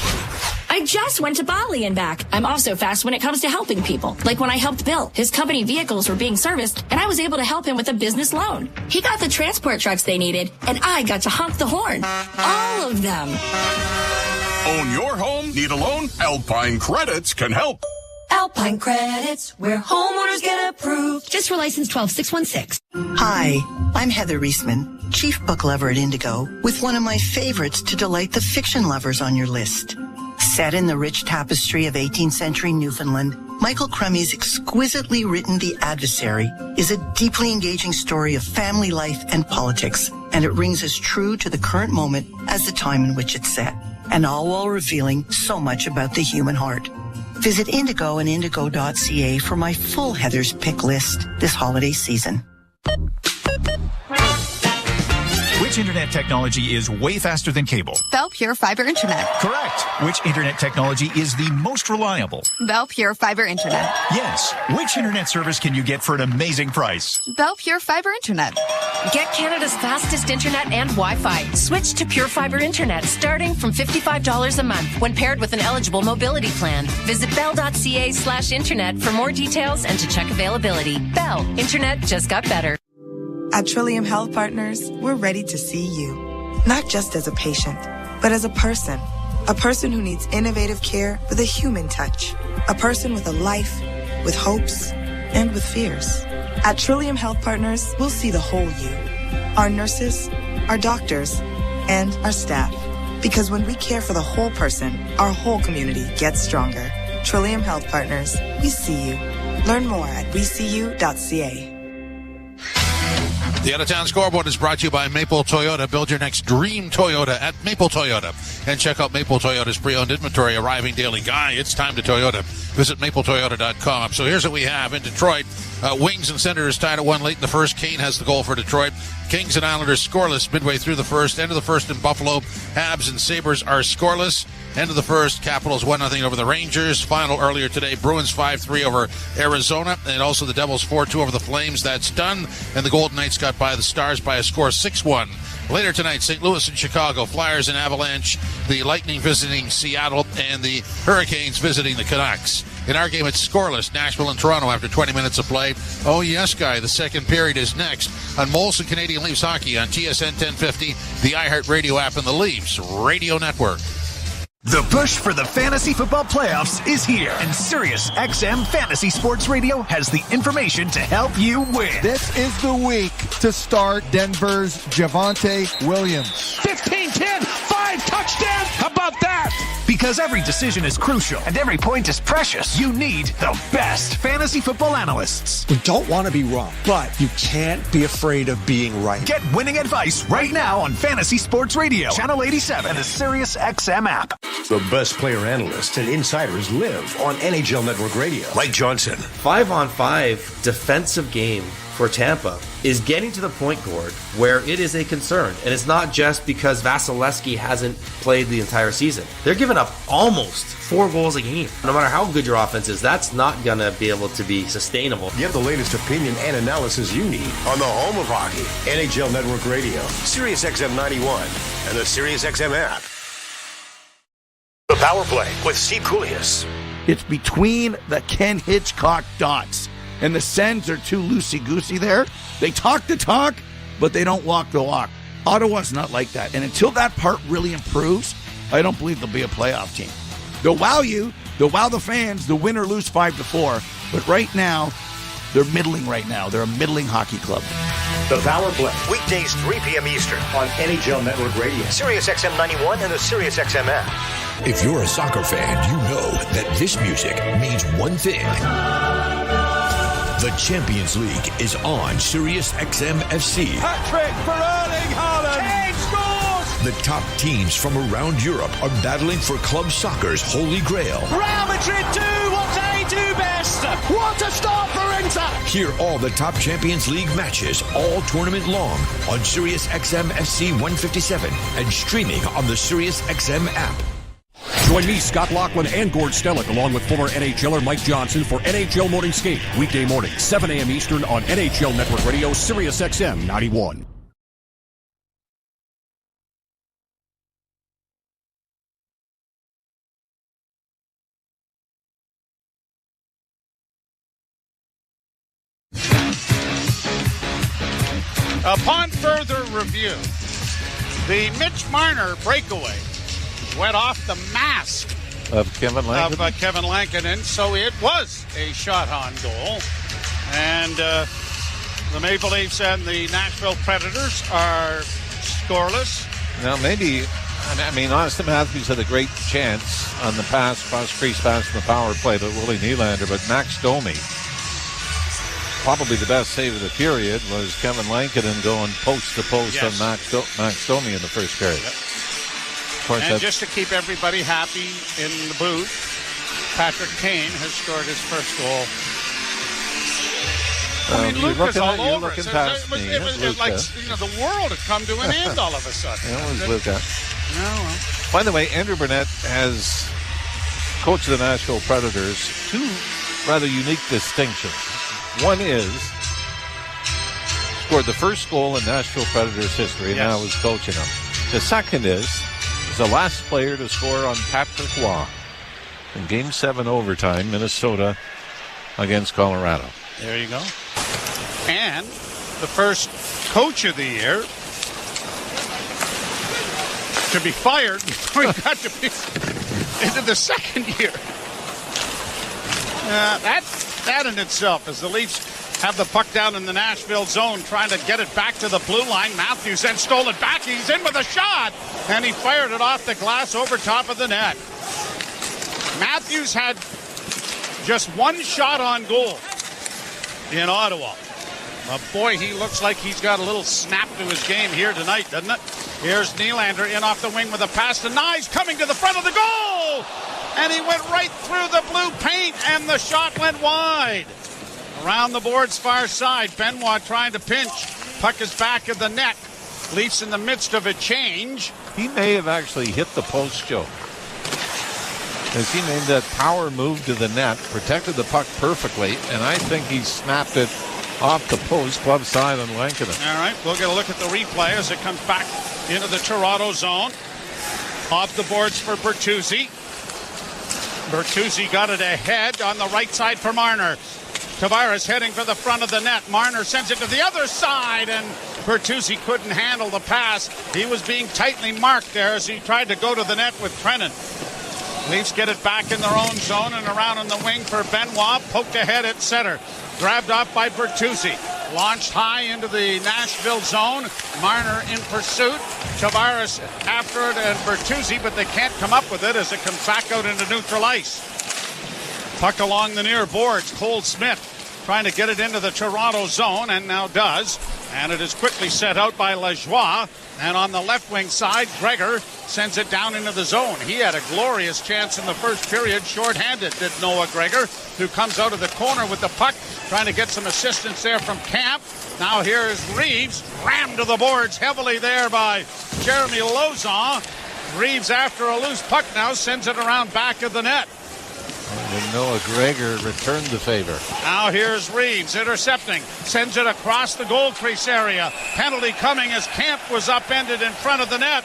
I just went to Bali and back. I'm also fast when it comes to helping people. Like when I helped Bill. His company vehicles were being serviced, and I was able to help him with a business loan. He got the transport trucks they needed, and I got to honk the horn. All of them. Own your home? Need a loan? Alpine Credits can help. Alpine Credits, where homeowners get approved. Just for license 12616. Hi, I'm Heather Reisman, Chief Book Lover at Indigo, with one of my favorites to delight the fiction lovers on your list. Set in the rich tapestry of 18th century Newfoundland, Michael Crummey's exquisitely written The Adversary is a deeply engaging story of family life and politics, and it rings as true to the current moment as the time in which it's set, and all while revealing so much about the human heart. Visit Indigo and indigo.ca for my full Heather's Pick list this holiday season. Which internet technology is way faster than cable? Bell Pure Fiber Internet. Correct. Which internet technology is the most reliable? Bell Pure Fiber Internet. Yes. Which internet service can you get for an amazing price? Bell Pure Fiber Internet. Get Canada's fastest internet and Wi-Fi. Switch to Pure Fiber Internet starting from $55 a month when paired with an eligible mobility plan. Visit bell.ca/internet for more details and to check availability. Bell. Internet just got better. At Trillium Health Partners, we're ready to see you, not just as a patient, but as a person who needs innovative care with a human touch, a person with a life, with hopes, and with fears. At Trillium Health Partners, we'll see the whole you, our nurses, our doctors, and our staff. Because when we care for the whole person, our whole community gets stronger. Trillium Health Partners, we see you. Learn more at weseeyou.ca. The out-of-town scoreboard is brought to you by Maple Toyota. Build your next dream Toyota at Maple Toyota. And check out Maple Toyota's pre-owned inventory arriving daily. Guy, it's time to Toyota. Visit mapletoyota.com. So here's what we have in Detroit. Wings and Senators tied at 1 late in the first. Kane has the goal for Detroit. Kings and Islanders scoreless midway through the first. End of the first in Buffalo. Habs and Sabres are scoreless. End of the first, Capitals 1-0 over the Rangers. Final earlier today, Bruins 5-3 over Arizona. And also the Devils 4-2 over the Flames. That's done. And the Golden Knights got by the Stars by a score 6-1. Later tonight, St. Louis and Chicago, Flyers and Avalanche, the Lightning visiting Seattle, and the Hurricanes visiting the Canucks. In our game, it's scoreless, Nashville and Toronto after 20 minutes of play. Oh, yes, Guy, the second period is next on Molson Canadian Leafs Hockey on TSN 1050, the iHeartRadio app, and the Leafs Radio Network. The push for the fantasy football playoffs is here, and Sirius XM Fantasy Sports Radio has the information to help you win. This is the week to start Denver's Javonte Williams. 15-10, 5 touchdowns. How about that? Because every decision is crucial and every point is precious, you need the best fantasy football analysts. We don't want to be wrong, but you can't be afraid of being right. Get winning advice right now on Fantasy Sports Radio, Channel 87, and the Sirius XM app. The best player analysts and insiders live on NHL Network Radio. Mike Johnson. 5-on-5 defensive game for Tampa is getting to the point, Gord, where it is a concern. And it's not just because Vasilevsky hasn't played the entire season. They're giving up almost 4 goals a game. No matter how good your offense is, that's not going to be able to be sustainable. Get the latest opinion and analysis you need on the home of hockey, NHL Network Radio, Sirius XM 91, and the Sirius XM app. The Power Play with Steve Koulias. It's between the Ken Hitchcock dots. And the Sens are too loosey-goosey there. They talk the talk, but they don't walk the walk. Ottawa's not like that. And until that part really improves, I don't believe they'll be a playoff team. They'll wow you. They'll wow the fans. They'll win or lose 5-4. But right now, they're middling right now. They're a middling hockey club. The Power Play, weekdays 3 p.m. Eastern on NHL Network Radio, Sirius XM 91, and the Sirius XM app. If you're a soccer fan, you know that this music means one thing. The Champions League is on Sirius XM FC. Hat-trick for Erling Haaland. Kane scores! The top teams from around Europe are battling for club soccer's holy grail. Real Madrid do what they do best. What a start for Inter! Hear all the top Champions League matches all tournament long on Sirius XM FC 157 and streaming on the Sirius XM app. Join me, Scott Laughlin, and Gord Stellick, along with former NHLer Mike Johnson for NHL Morning Skate, weekday morning, 7 a.m. Eastern on NHL Network Radio, Sirius XM 91. Upon further review, the Mitch Marner breakaway went off the mask of Kevin Lankinen, so it was a shot on goal. And the Maple Leafs and the Nashville Predators are scoreless. Now, maybe, I mean, Austin Matthews had a great chance on the pass, cross-crease pass in the power play to Willie Nylander, but Max Domi, probably the best save of the period, was Kevin Lankinen going post-to-post on Max Domi in the first period. Yep. And just to keep everybody happy in the booth, Patrick Kane has scored his first goal. I mean, Luka's all over it. It was like, the world had come to an end all of a sudden. It was Luka. Well. By the way, Andrew Burnett has coached the Nashville Predators two rather unique distinctions. One is scored the first goal in Nashville Predators history, and now is coaching them. The second is the last player to score on Patrick Roy in Game 7 overtime, Minnesota against Colorado. There you go. And the first coach of the year to be fired before he got to be into the second year. That in itself, as the Leafs have the puck down in the Nashville zone, trying to get it back to the blue line. Matthews then stole it back. He's in with a shot, and he fired it off the glass over top of the net. Matthews had just one shot on goal in Ottawa. But boy, he looks like he's got a little snap to his game here tonight, doesn't it? Here's Nylander in off the wing with a pass to Nyes, coming to the front of the goal! And he went right through the blue paint, and the shot went wide. Around the board's far side, Benoit trying to pinch. Puck is back of the net. Leafs in the midst of a change. He may have actually hit the post, Joe. As he made that power move to the net, protected the puck perfectly, and I think he snapped it off the post, club side on Lankinen. All right, we'll get a look at the replay as it comes back into the Toronto zone. Off the boards for Bertuzzi. Bertuzzi got it ahead on the right side for Marner. Tavares heading for the front of the net. Marner sends it to the other side, and Bertuzzi couldn't handle the pass. He was being tightly marked there as he tried to go to the net with Trennan. Leafs get it back in their own zone and around on the wing for Benoit. Poked ahead at center. Grabbed off by Bertuzzi. Launched high into the Nashville zone. Marner in pursuit. Tavares after it and Bertuzzi, but they can't come up with it as it comes back out into neutral ice. Puck along the near boards. Cole Smith trying to get it into the Toronto zone, and now does. And it is quickly set out by Lajoie. And on the left wing side, Gregor sends it down into the zone. He had a glorious chance in the first period, shorthanded, did Noah Gregor, who comes out of the corner with the puck, trying to get some assistance there from Camp. Now here's Reeves, rammed to the boards heavily there by Jeremy Lauzon. Reeves, after a loose puck now, sends it around back of the net. And Noah Gregor returned the favor. Now here's Reeves intercepting. Sends it across the goal crease area. Penalty coming as Camp was upended in front of the net.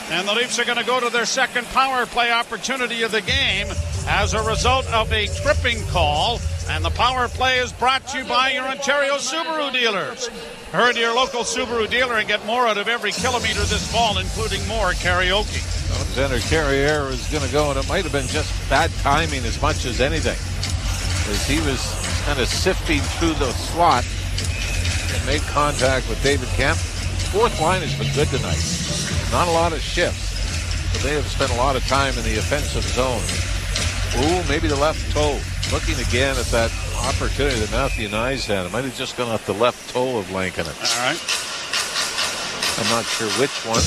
And the Leafs are going to go to their second power play opportunity of the game as a result of a tripping call. And the power play is brought to you by your Ontario Subaru dealers. Hurry to your local Subaru dealer and get more out of every kilometer this fall, including more karaoke. Alexander Carrier is going to go, and it might have been just bad timing as much as anything, as he was kind of sifting through the slot and made contact with David Kemp. Fourth line has been good tonight. Not a lot of shifts, but they have spent a lot of time in the offensive zone. Ooh, maybe the left toe. Looking again at that opportunity that Matthew Nyes had. It might have just gone off the left toe of Lankinen. All right. I'm not sure which one.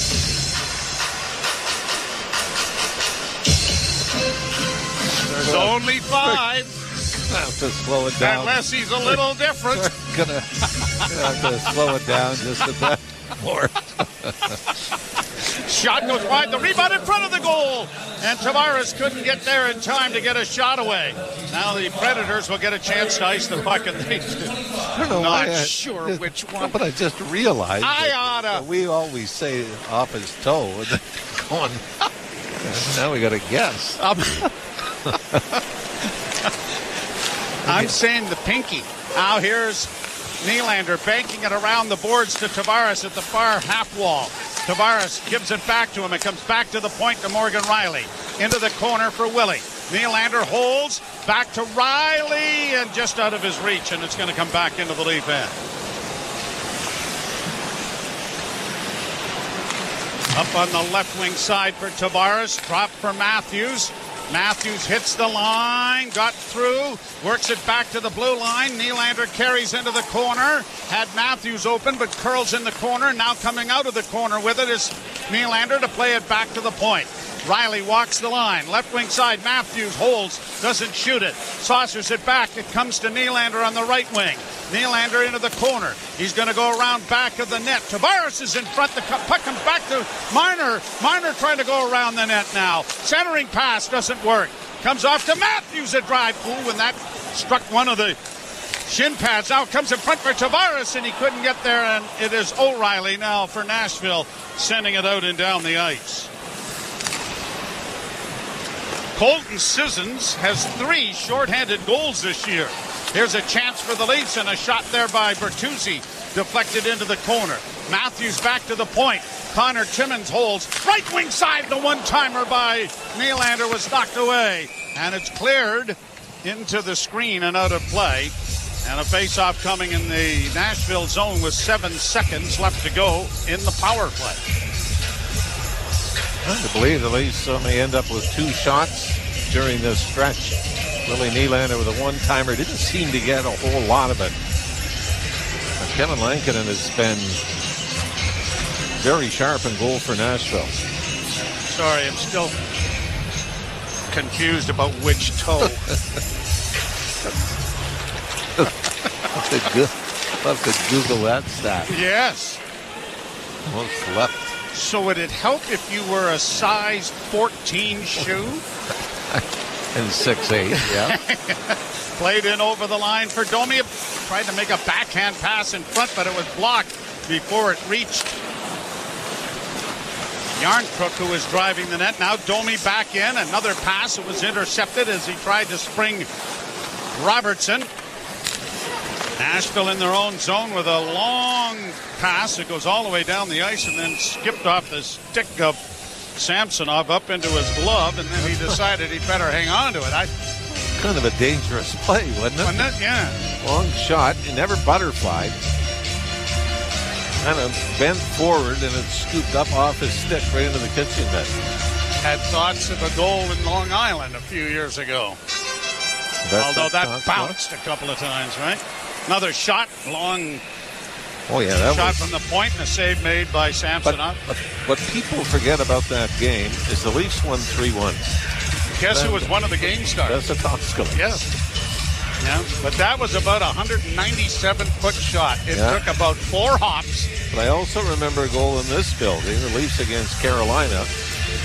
There's only 5. I have to slow it down. Unless he's a little different. We're gonna have to slow it down just a bit more. Shot goes wide. The rebound in front of the goal. And Tavares couldn't get there in time to get a shot away. Now the Predators will get a chance to ice the puck. And they I don't know not why sure which one. But I just realized that we always say off his toe. And then going, now we got to guess. I'm saying the pinky. Now here's Nylander banking it around the boards to Tavares at the far half wall. Tavares gives it back to him. It comes back to the point to Morgan Rielly. Into the corner for Willie. Nylander holds. Back to Rielly and just out of his reach, and it's going to come back into the Leaf end. Up on the left wing side for Tavares. Drop for Matthews. Matthews hits the line, got through, works it back to the blue line. Nylander carries into the corner. Had Matthews open, but curls in the corner. Now coming out of the corner with it is Nylander to play it back to the point. Rielly walks the line. Left wing side, Matthews holds, doesn't shoot it. Saucers it back. It comes to Nylander on the right wing. Nylander into the corner. He's going to go around back of the net. Tavares is in front. The puck comes back to Marner. Marner trying to go around the net now. Centering pass doesn't work. Comes off to Matthews, a drive. Ooh, and that struck one of the shin pads. Now comes in front for Tavares, and he couldn't get there. And it is O'Reilly now for Nashville, sending it out and down the ice. Colton Sissons has 3 shorthanded goals this year. Here's a chance for the Leafs, and a shot there by Bertuzzi, deflected into the corner. Matthews back to the point. Connor Timmins holds. Right wing side, the one-timer by Nylander was knocked away. And it's cleared into the screen and out of play. And a face-off coming in the Nashville zone with 7 seconds left to go in the power play. Hard to believe the Leafs may end up with 2 shots during this stretch. Willie Nylander with a one-timer didn't seem to get a whole lot of it. But Kevin Lankinen has been very sharp in goal for Nashville. Sorry, I'm still confused about which toe. Love to Google that stat. Yes. Most left. So would it help if you were a size 14 shoe? And 6'8", yeah. Played in over the line for Domi. Tried to make a backhand pass in front, but it was blocked before it reached Yarncrook, who was driving the net. Now Domi back in. Another pass. It was intercepted as he tried to spring Robertson. Nashville in their own zone with a long pass. It goes all the way down the ice and then skipped off the stick of Samsonov up into his glove, and then he decided he better hang on to it. Kind of a dangerous play, wasn't it? Wasn't it? Yeah. Long shot. He never butterflied. Kind of bent forward, and it scooped up off his stick right into the kitchen net. Had thoughts of a goal in Long Island a few years ago. Although that bounced a couple of times, right? Another shot, long shot from the point, and a save made by Samsonov. But what people forget about that game is the Leafs won 3-1. Guess who was one of the game stars? That's a Toskala. Yes. Yeah, but that was about a 197-foot shot. It took about 4 hops. But I also remember a goal in this building, the Leafs against Carolina,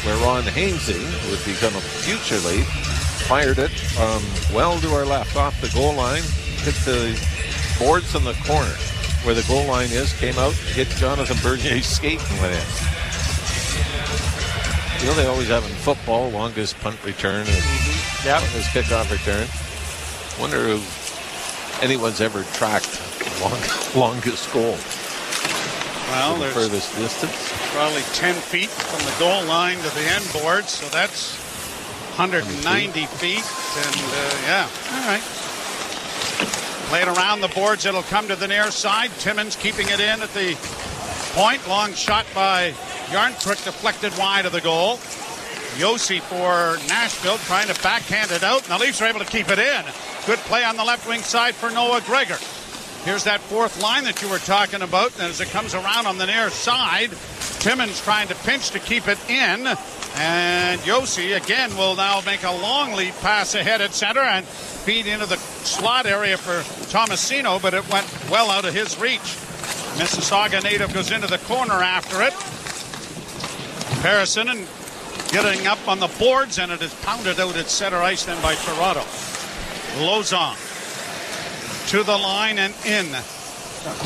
where Ron Hainsey, who would become a future Leaf, fired it well to our left off the goal line, hit the boards in the corner where the goal line is, came out, hit Jonathan Bernier's skate and went in. You know, they always have in football, longest punt return and longest kickoff return. Wonder if anyone's ever tracked longest goal. Well, there's furthest distance. Probably 10 feet from the goal line to the end board, so that's 190 feet. And, yeah, all right. Played around the boards. It'll come to the near side. Timmins keeping it in at the point. Long shot by Yarncrook, deflected wide of the goal. Yossi for Nashville trying to backhand it out, and the Leafs are able to keep it in. Good play on the left wing side for Noah Gregor. Here's that fourth line that you were talking about, and as it comes around on the near side, Timmins trying to pinch to keep it in, and Yossi again will now make a long lead pass ahead at center and feed into the slot area for Tomasino, but it went well out of his reach. Mississauga native goes into the corner after it. Harrison and getting up on the boards, and it is pounded out at center ice then by Toronto. Lozon to the line and in.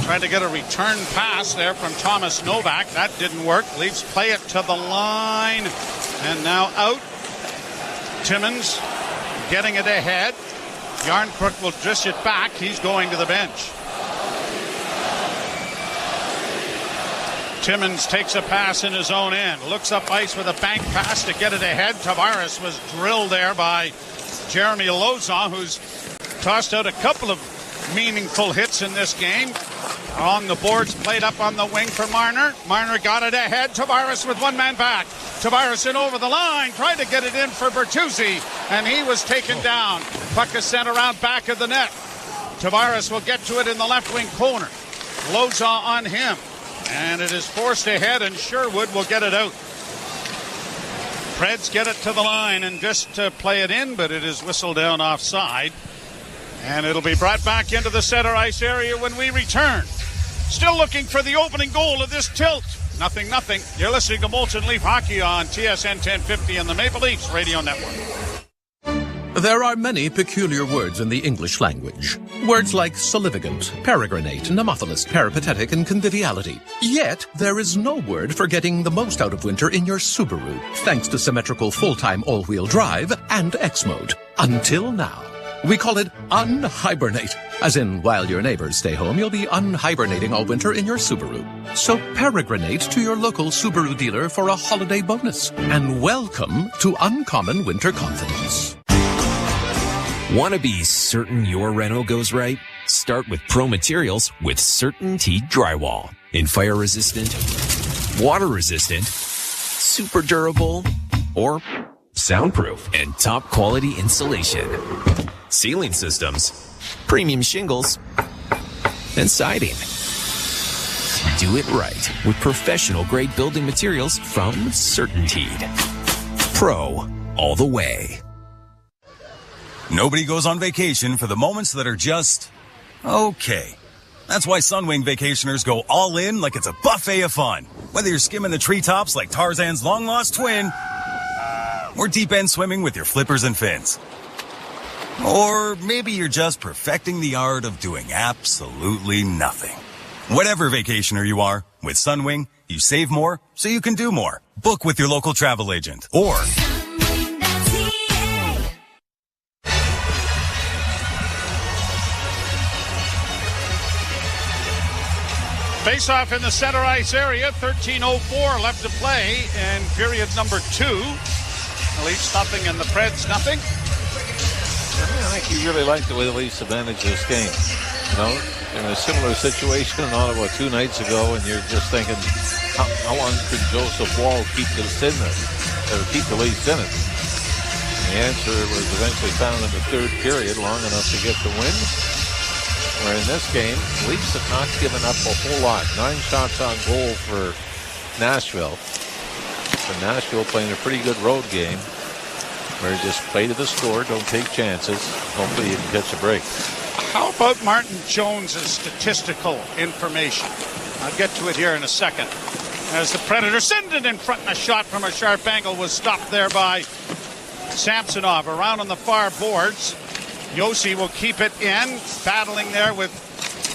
Tried to get a return pass there from Thomas Novak. That didn't work. Leafs play it to the line. And now out. Timmins getting it ahead. Yarncrook will dish it back. He's going to the bench. Timmins takes a pass in his own end. Looks up ice with a bank pass to get it ahead. Tavares was drilled there by Jeremy Lozon, who's tossed out a couple of meaningful hits in this game. On the boards, played up on the wing for Marner. Marner got it ahead. Tavares with one man back. Tavares in over the line, tried to get it in for Bertuzzi, and he was taken down. Puck is sent around back of the net. Tavares will get to it in the left wing corner. Lozon on him, and it is forced ahead, and Sherwood will get it out. Preds get it to the line and just play it in, but it is whistled down offside. And it'll be brought back into the center ice area when we return. Still looking for the opening goal of this tilt. 0-0. You're listening to Molson Leaf Hockey on TSN 1050 and the Maple Leafs Radio Network. There are many peculiar words in the English language. Words like salivigant, peregrinate, nemophilus, peripatetic, and conviviality. Yet, there is no word for getting the most out of winter in your Subaru, thanks to symmetrical full-time all-wheel drive and X-Mode. Until now. We call it unhibernate, as in while your neighbors stay home, you'll be unhibernating all winter in your Subaru. So peregrinate to your local Subaru dealer for a holiday bonus. And welcome to Uncommon Winter Confidence. Want to be certain your reno goes right? Start with Pro Materials with CertainTeed Drywall. In fire-resistant, water-resistant, super durable, or soundproof and top-quality insulation. Ceiling systems, premium shingles, and siding. Do it right with professional-grade building materials from CertainTeed. Pro, all the way. Nobody goes on vacation for the moments that are just okay. That's why Sunwing vacationers go all in like it's a buffet of fun. Whether you're skimming the treetops like Tarzan's long-lost twin, or deep-end swimming with your flippers and fins. Or maybe you're just perfecting the art of doing absolutely nothing. Whatever vacationer you are, with Sunwing, you save more so you can do more. Book with your local travel agent or Face-off in the center ice area. 13:04 left to play in period number 2. The Leafs nothing and the Preds nothing. I think you really like the way the Leafs have managed this game. You know, in a similar situation in Ottawa 2 nights ago, and you're just thinking, how long could Joseph Woll keep this in there, or keep the Leafs in it? And the answer was eventually found in the third period, long enough to get the win. Where in this game, Leafs have not given up a whole lot. 9 shots on goal for Nashville. So Nashville playing a pretty good road game, where you just play to the score, don't take chances. Hopefully you can catch a break. How about Martin Jones's statistical information? I'll get to it here in a second. As the Predators send it in front, and a shot from a sharp angle was stopped there by Samsonov. Around on the far boards, Yossi will keep it in, battling there with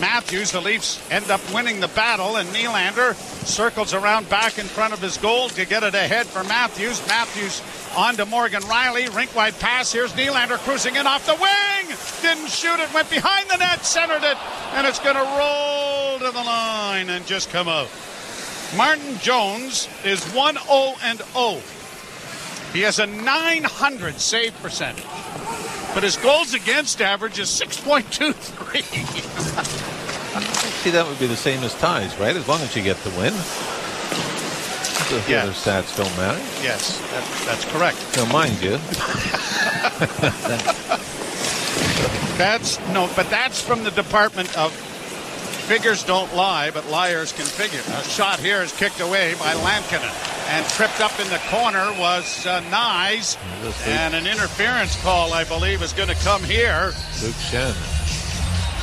Matthews. The Leafs end up winning the battle, and Nylander circles around back in front of his goal to get it ahead for Matthews. Matthews on to Morgan Riley. Rink-wide pass. Here's Nylander cruising in off the wing. Didn't shoot it. Went behind the net. Centered it. And it's going to roll to the line and just come out. Martin Jones is 1-0-0. He has a .900 save percentage, but his goals against average is 6.23. See, that would be the same as ties, right? As long as you get the win. The other stats don't matter. Yes, that's correct. Now, mind you. That's from the Department of Figures Don't Lie, but liars can figure. A shot here is kicked away by Lankinen, and tripped up in the corner was Nyes, and an interference call, I believe, is going to come here. Luke Schenn.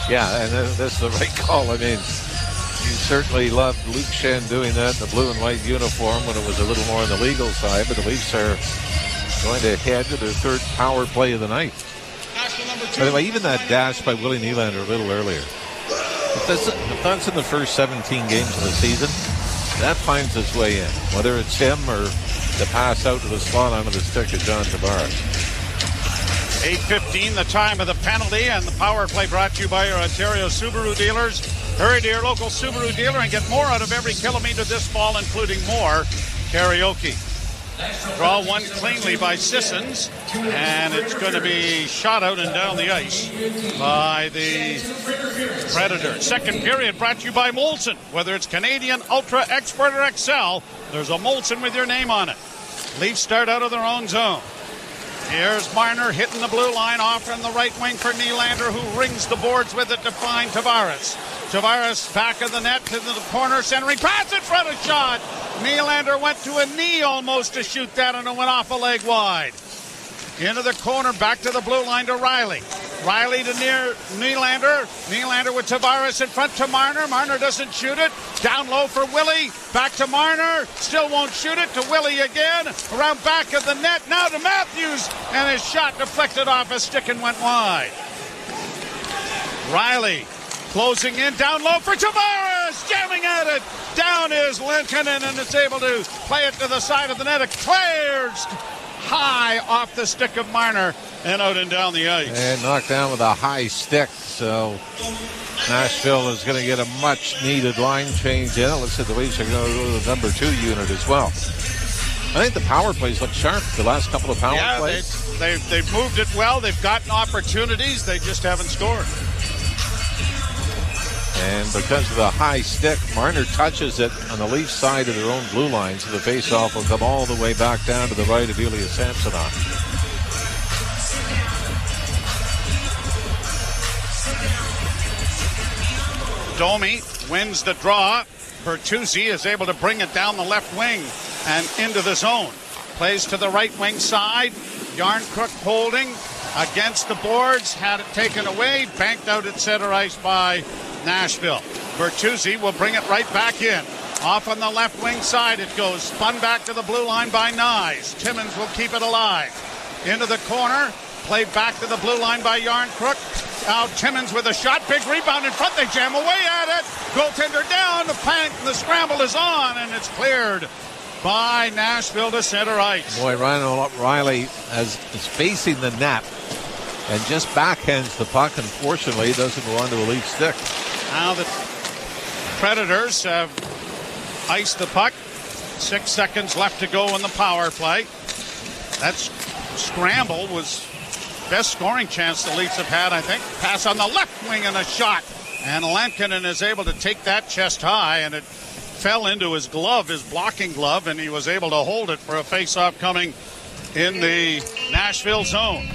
Yeah, and that's the right call. I mean, you certainly loved Luke Schenn doing that in the blue and white uniform when it was a little more on the legal side, but the Leafs are going to head to their third power play of the night. By the way, even that dash by Willie Nylander a little earlier, if that's in the first 17 games of the season, that finds its way in, whether it's him or the pass out to the slot onto the stick of John Tavares. 8:15, the time of the penalty, and the power play brought to you by your Ontario Subaru dealers. Hurry to your local Subaru dealer and get more out of every kilometer this fall, including more karaoke. Draw one cleanly by Sissons, and it's going to be shot out and down the ice by the Predators. Second period brought to you by Molson. Whether it's Canadian, Ultra, Expert, or XL, there's a Molson with your name on it. Leafs start out of their own zone. Here's Marner hitting the blue line off on the right wing for Nylander, who rings the boards with it to find Tavares. Tavares back of the net to the corner, centering pass in front of shot. Nylander went to a knee almost to shoot that, and it went off a leg wide. Into the corner, back to the blue line to Riley. Riley to near Nylander. Nylander with Tavares in front to Marner. Marner doesn't shoot it. Down low for Willie. Back to Marner. Still won't shoot it. To Willie again. Around back of the net. Now to Matthews. And his shot deflected off a stick and went wide. Riley closing in. Down low for Tavares. Jamming at it. Down is Lankinen, and it's able to play it to the side of the net. It clears high off the stick of Marner and out and down the ice. And knocked down with a high stick, so Nashville is going to get a much-needed line change in. It looks like the Leafs are going to go to the number 2 unit as well. I think the power plays look sharp the last couple of power plays. They've moved it well. They've gotten opportunities. They just haven't scored. And because of the high stick, Marner touches it on the Leafs side of their own blue line, so the faceoff will come all the way back down to the right of Ilya Samsonov. Domi wins the draw. Bertuzzi is able to bring it down the left wing and into the zone. Plays to the right wing side. Yarncrook holding against the boards. Had it taken away. Banked out at center ice by Nashville. Bertuzzi will bring it right back in. Off on the left wing side it goes. Spun back to the blue line by Nyes. Timmins will keep it alive. Into the corner. Played back to the blue line by Yarncrook. Now Timmins with a shot. Big rebound in front. They jam away at it. Goaltender down. The scramble is on, and it's cleared by Nashville to center ice. Boy, Ryan O'Reilly is facing the net and just backhands the puck. Unfortunately, it doesn't go onto a Leaf stick. Now the Predators have iced the puck. 6 seconds left to go in the power play. That scramble was best scoring chance the Leafs have had, I think. Pass on the left wing and a shot. And Lankinen is able to take that chest high, and it fell into his glove, his blocking glove, and he was able to hold it for a face-off coming in the Nashville zone.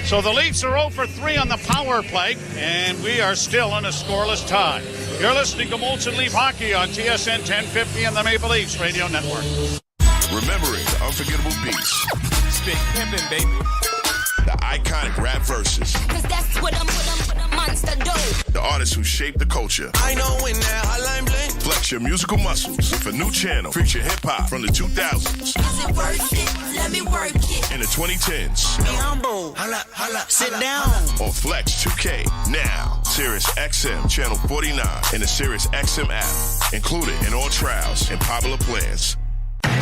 So the Leafs are 0 for 3 on the power play, and we are still in a scoreless tie. You're listening to Molson Leaf Hockey on TSN 1050 and the Maple Leafs Radio Network. Remembering the unforgettable beats. Spit pimpin', baby. The iconic rap verses. Cause that's what I'm monster do. The artists who shaped the culture. I know when that hotline bling. Flex your musical muscles with a new channel featuring hip-hop from the 2000s. Is it worth it? Let me work it. In the 2010s. Be humble. Holla, holla. Sit down. On Flex 2K. Now, Sirius XM Channel 49 and the Sirius XM app. Included in all trials and popular plans.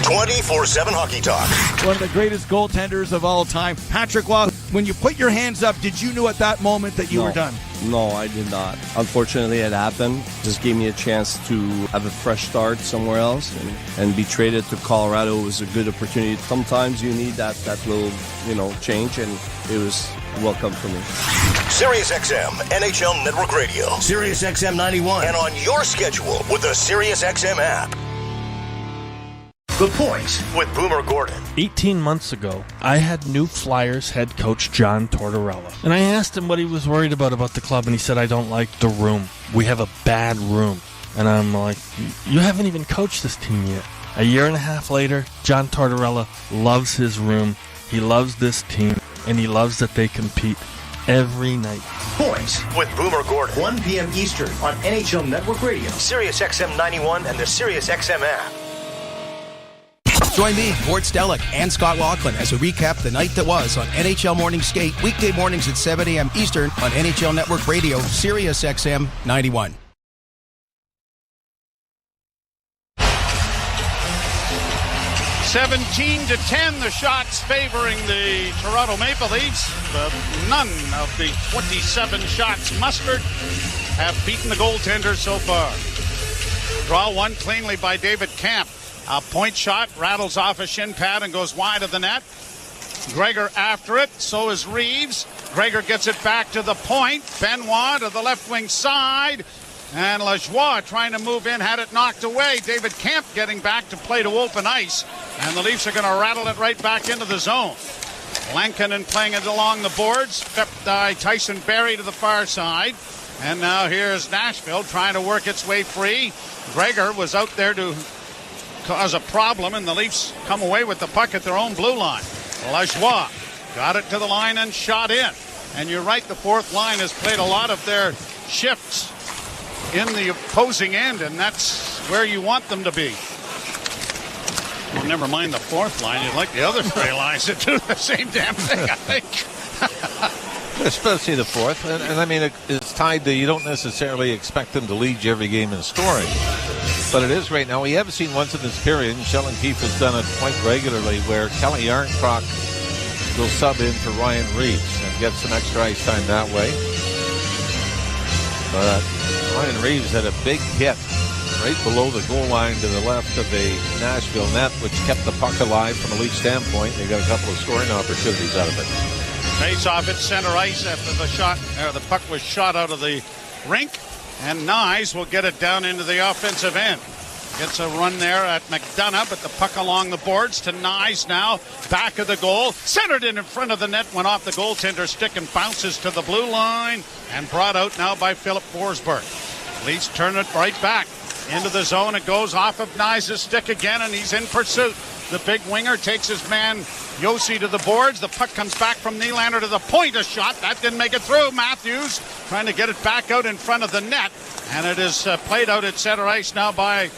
24/7 hockey talk. One of the greatest goaltenders of all time, Patrick Waugh. When you put your hands up, did you know at that moment that you were done? No, I did not. Unfortunately, it happened. Just gave me a chance to have a fresh start somewhere else and be traded to Colorado was a good opportunity. Sometimes you need that little, change, and it was welcome for me. SiriusXM NHL Network Radio. SiriusXM 91. And on your schedule with the SiriusXM app. The Point with Boomer Gordon. 18 months ago, I had new Flyers head coach John Tortorella. And I asked him what he was worried about the club, and he said, I don't like the room. We have a bad room. And I'm like, you haven't even coached this team yet. A year and a half later, John Tortorella loves his room. He loves this team, and he loves that they compete every night. Point with Boomer Gordon. 1 p.m. Eastern on NHL Network Radio. SiriusXM 91 and the SiriusXM app. Join me, Gord Stellick, and Scott Laughlin as we recap the night that was on NHL Morning Skate, weekday mornings at 7 a.m. Eastern on NHL Network Radio, SiriusXM 91. $17-10, the shots favoring the Toronto Maple Leafs, but none of the 27 shots mustered have beaten the goaltender so far. Draw one cleanly by David Kampf. A point shot rattles off a shin pad and goes wide of the net. Gregor after it, so is Reeves. Gregor gets it back to the point. Benoit to the left wing side. And Lajoie trying to move in, had it knocked away. David Kampf getting back to play to open ice. And the Leafs are going to rattle it right back into the zone. Lankinen playing it along the boards. Stepped by Tyson Barrie to the far side. And now here's Nashville trying to work its way free. Gregor was out there to cause a problem, and the Leafs come away with the puck at their own blue line. Lajoie got it to the line and shot in. And you're right, the fourth line has played a lot of their shifts in the opposing end, and that's where you want them to be. Well, never mind the fourth line. You'd like the other three lines to do the same damn thing, I think. Especially the fourth. And I mean, it's tied to you don't necessarily expect them to lead you every game in scoring. But it is right now. We haven't seen once in this period, and Sheldon Keefe has done it quite regularly, where Kelly Yarncroc will sub in for Ryan Reeves and get some extra ice time that way. But Ryan Reeves had a big hit right below the goal line to the left of the Nashville net, which kept the puck alive from a Leaf standpoint. They got a couple of scoring opportunities out of it. Face off at center ice after the puck was shot out of the rink. And Nyes will get it down into the offensive end. Gets a run there at McDonough, but the puck along the boards to Nyes now. Back of the goal. Centered in front of the net. Went off the goaltender's stick and bounces to the blue line. And brought out now by Philip Forsberg. Leafs turn it right back into the zone. It goes off of Nyes' stick again, and he's in pursuit. The big winger takes his man Yossi to the boards. The puck comes back from Nylander to the point. A shot. That didn't make it through. Matthews trying to get it back out in front of the net. And it is played out at center ice now by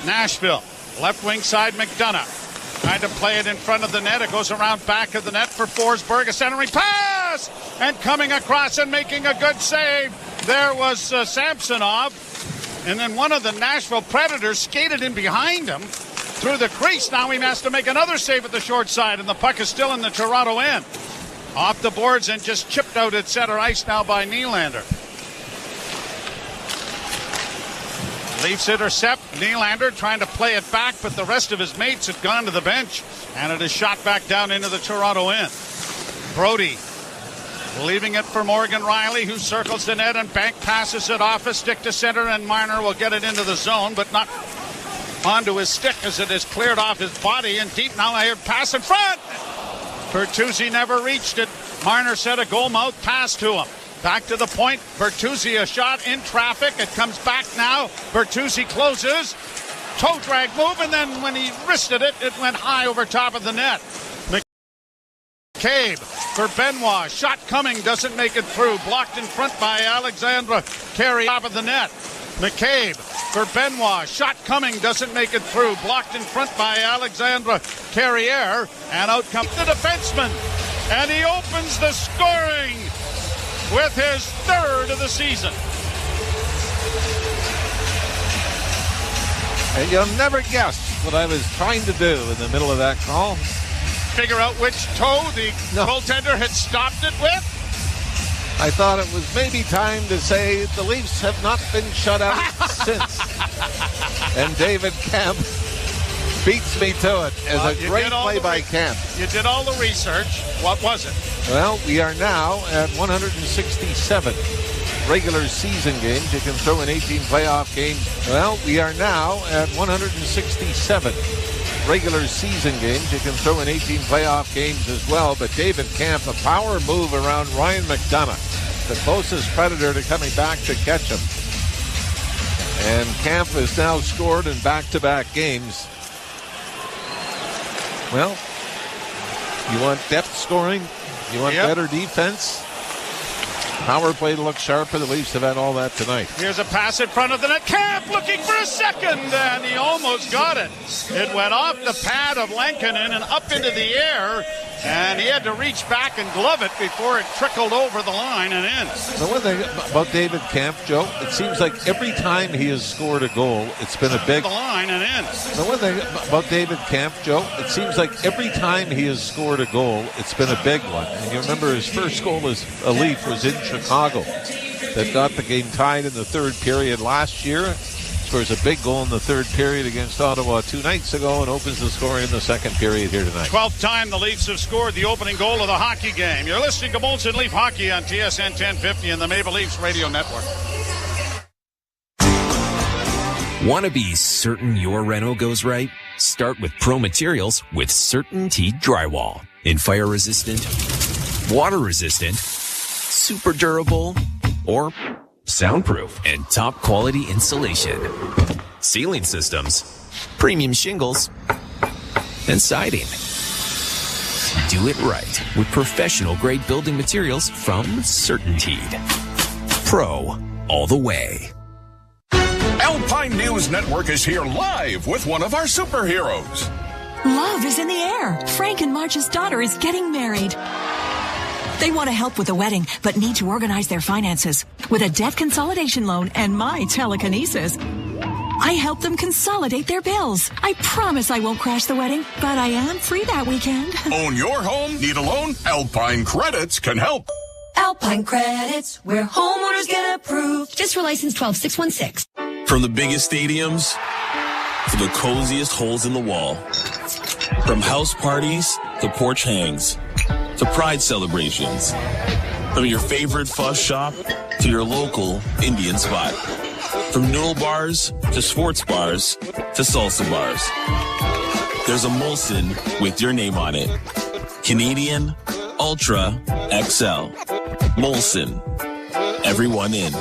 Nashville. Left wing side, McDonough trying to play it in front of the net. It goes around back of the net for Forsberg. A centering pass! And coming across and making a good save. There was Samsonov. And then one of the Nashville Predators skated in behind him through the crease. Now he has to make another save at the short side, and the puck is still in the Toronto end. Off the boards and just chipped out at center ice now by Nylander. Leafs intercept. Nylander trying to play it back, but the rest of his mates had gone to the bench, and it is shot back down into the Toronto end. Brody leaving it for Morgan Riley, who circles the net and bank passes it off a stick to center, and Marner will get it into the zone, but not onto his stick as it is cleared off his body. And deep now, I hear pass in front. Bertuzzi never reached it. Marner set a goal mouth pass to him. Back to the point. Bertuzzi a shot in traffic. It comes back now. Bertuzzi closes. Toe drag move, and then when he wristed it, it went high over top of the net. McCabe for Benoit. Shot coming, doesn't make it through. Blocked in front by Alexandre Carey top of the net. McCabe for Benoit. Shot coming, doesn't make it through. Blocked in front by Alexandre Carrier. And out comes the defenseman. And he opens the scoring with his third of the season. And you'll never guess what I was trying to do in the middle of that call. Figure out which toe the goaltender had stopped it with? I thought it was maybe time to say the Leafs have not been shut out since. And David Kemp beats me to it as a great play by Kemp. You did all the research. What was it? Well, we are now at 167 regular season games. You can throw in 18 playoff games. Well, we are now at 167 regular season games. You can throw in 18 playoff games as well. But David Kemp, a power move around Ryan McDonough, the closest Predator to coming back to catch him. And Kemp has now scored in back-to-back games. Well, you want depth scoring? You want better defense? Power play to look sharper. The Leafs have had all that tonight. Here's a pass in front of the net. Kemp looking for a second, and he almost got it. It went off the pad of Lankinen and up into the air, and he had to reach back and glove it before it trickled over the line and in. The one thing about David Kemp, Joe, it seems like every time he has scored a goal, it's been a big... The line and in. The one thing about David Kemp, Joe, it seems like every time he has scored a goal, it's been a big one. And you remember his first goal as a Leaf was in Chicago that got the game tied in the third period last year. Scores a big goal in the third period against Ottawa 2 nights ago and opens the scoring in the second period here tonight. 12th time the Leafs have scored the opening goal of the hockey game. You're listening to Molson Leaf Hockey on TSN 1050 and the Maple Leafs Radio Network. Want to be certain your reno goes right? Start with Pro Materials with CertainTeed Drywall. In fire-resistant, water-resistant, super durable, or soundproof and top quality insulation, ceiling systems, premium shingles, and siding. Do it right with professional grade building materials from CertainTeed. Pro all the way. Alpine News Network is here live with one of our superheroes. Love is in the air. Frank and Marge's daughter is getting married. They want to help with the wedding, but need to organize their finances. With a debt consolidation loan and my telekinesis, I help them consolidate their bills. I promise I won't crash the wedding, but I am free that weekend. Own your home? Need a loan? Alpine Credits can help. Alpine Credits, where homeowners get approved. Just for license 12616. From the biggest stadiums to the coziest holes in the wall. From house parties to porch hangs to pride celebrations. From your favorite fuss shop to your local Indian spot. From noodle bars to sports bars to salsa bars. There's a Molson with your name on it. Canadian Ultra XL. Molson. Everyone in.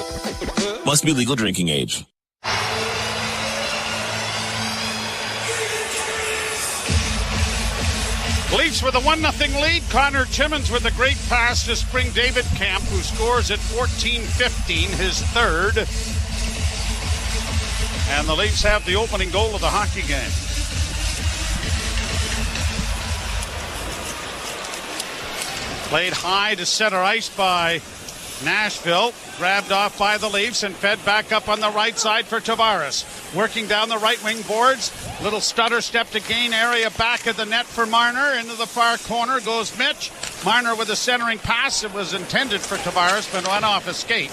Must be legal drinking age. Leafs with a 1-0 lead. Connor Timmins with a great pass to spring David Kemp, who scores at 14-15, his third. And the Leafs have the opening goal of the hockey game. Played high to center ice by Nashville. Grabbed off by the Leafs and fed back up on the right side for Tavares. Working down the right wing boards. Little stutter step to gain area back of the net for Marner. Into the far corner goes Mitch. Marner with a centering pass. It was intended for Tavares, but went off his skate.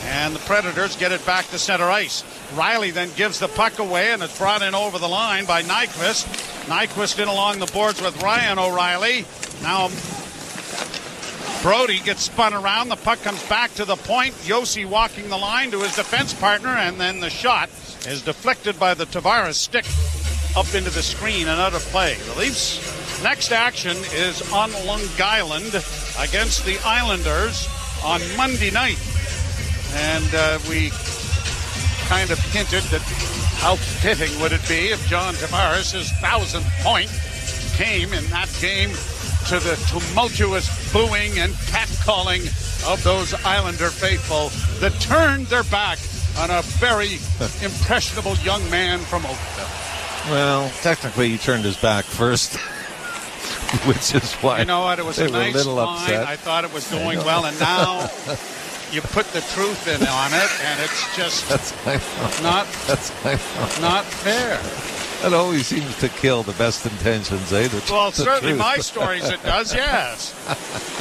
And the Predators get it back to center ice. Riley then gives the puck away, and it's brought in over the line by Nyquist. Nyquist in along the boards with Ryan O'Reilly. Now Brody gets spun around. The puck comes back to the point. Yossi walking the line to his defense partner, and then the shot is deflected by the Tavares stick up into the screen and out of play. The Leafs' next action is on Long Island against the Islanders on Monday night. And we kind of hinted that how fitting would it be if John Tavares' 1,000th point came in that game to the tumultuous booing and catcalling of those Islander faithful that turned their back on a very impressionable young man from Oakville. Well, technically he turned his back first, which is why you know what, it was a nice little line. upset. I thought it was going well, and now you put the truth in on it, and it's just not fair. That always seems to kill the best intentions, eh? Well, certainly my stories it does, yes.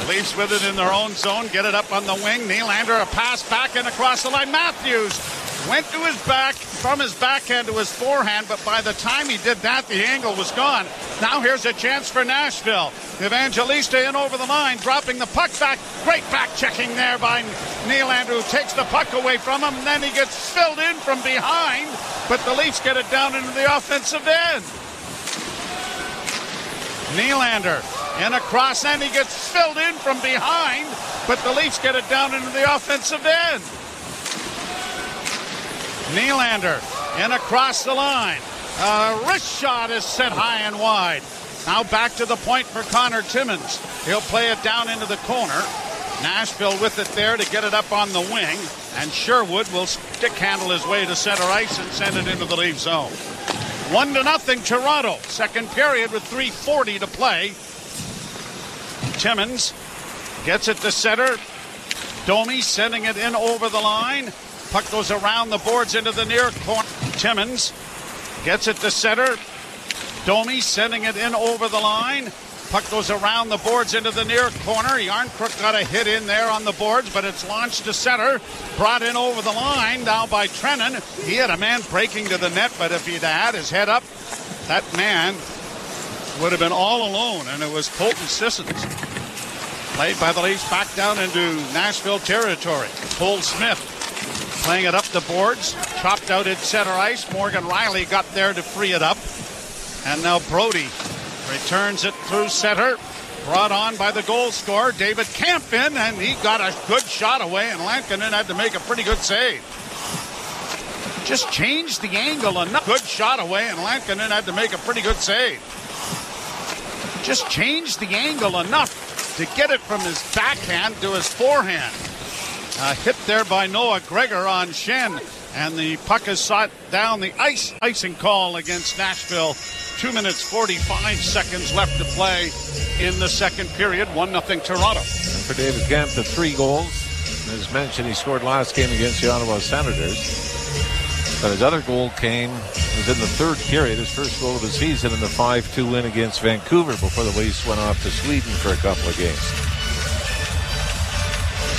Leafs with it in their own zone, get it up on the wing. Nylander, a pass back and across the line. Matthews went to his back, from his backhand to his forehand, but by the time he did that, the angle was gone. Now here's a chance for Nashville. Evangelista in over the line, dropping the puck back. Great back-checking there by Nylander, who takes the puck away from him, and then he gets filled in from behind, but the Leafs get it down into the offensive end. Nylander in a cross, and he gets filled in from behind, but the Leafs get it down into the offensive end. Nylander in across the line. A wrist shot is set high and wide. Now back to the point for Connor Timmins. He'll play it down into the corner. Nashville with it there to get it up on the wing. And Sherwood will stick handle his way to center ice and send it into the Leaf zone. 1-0 Toronto. Second period with 3:40 to play. Timmins gets it to center. Domi sending it in over the line. Puck goes around the boards into the near corner. Timmins gets it to center. Domi sending it in over the line. Puck goes around the boards into the near corner. Yarncrook got a hit in there on the boards, but it's launched to center. Brought in over the line now by Trennan. He had a man breaking to the net, but if he'd had his head up, that man would have been all alone, and it was Colton Sissons. Played by the Leafs back down into Nashville territory. Cole Smith playing it up the boards, chopped out at center ice. Morgan Riley got there to free it up. And now Brody returns it through center. Brought on by the goal scorer, David Kampin, and he got a good shot away, and Lankinen had to make a pretty good save. Just changed the angle enough. Good shot away, and Lankinen had to make a pretty good save. Just changed the angle enough to get it from his backhand to his forehand. Hit there by Noah Gregor on Shen, and the puck is shot down the ice. Icing call against Nashville. 2 minutes 45 seconds left to play in the second period. 1-0 Toronto. And for David Kampf, the 3 goals. As mentioned, he scored last game against the Ottawa Senators. But his other goal was in the third period, his first goal of the season in the 5-2 win against Vancouver before the Leafs went off to Sweden for a couple of games.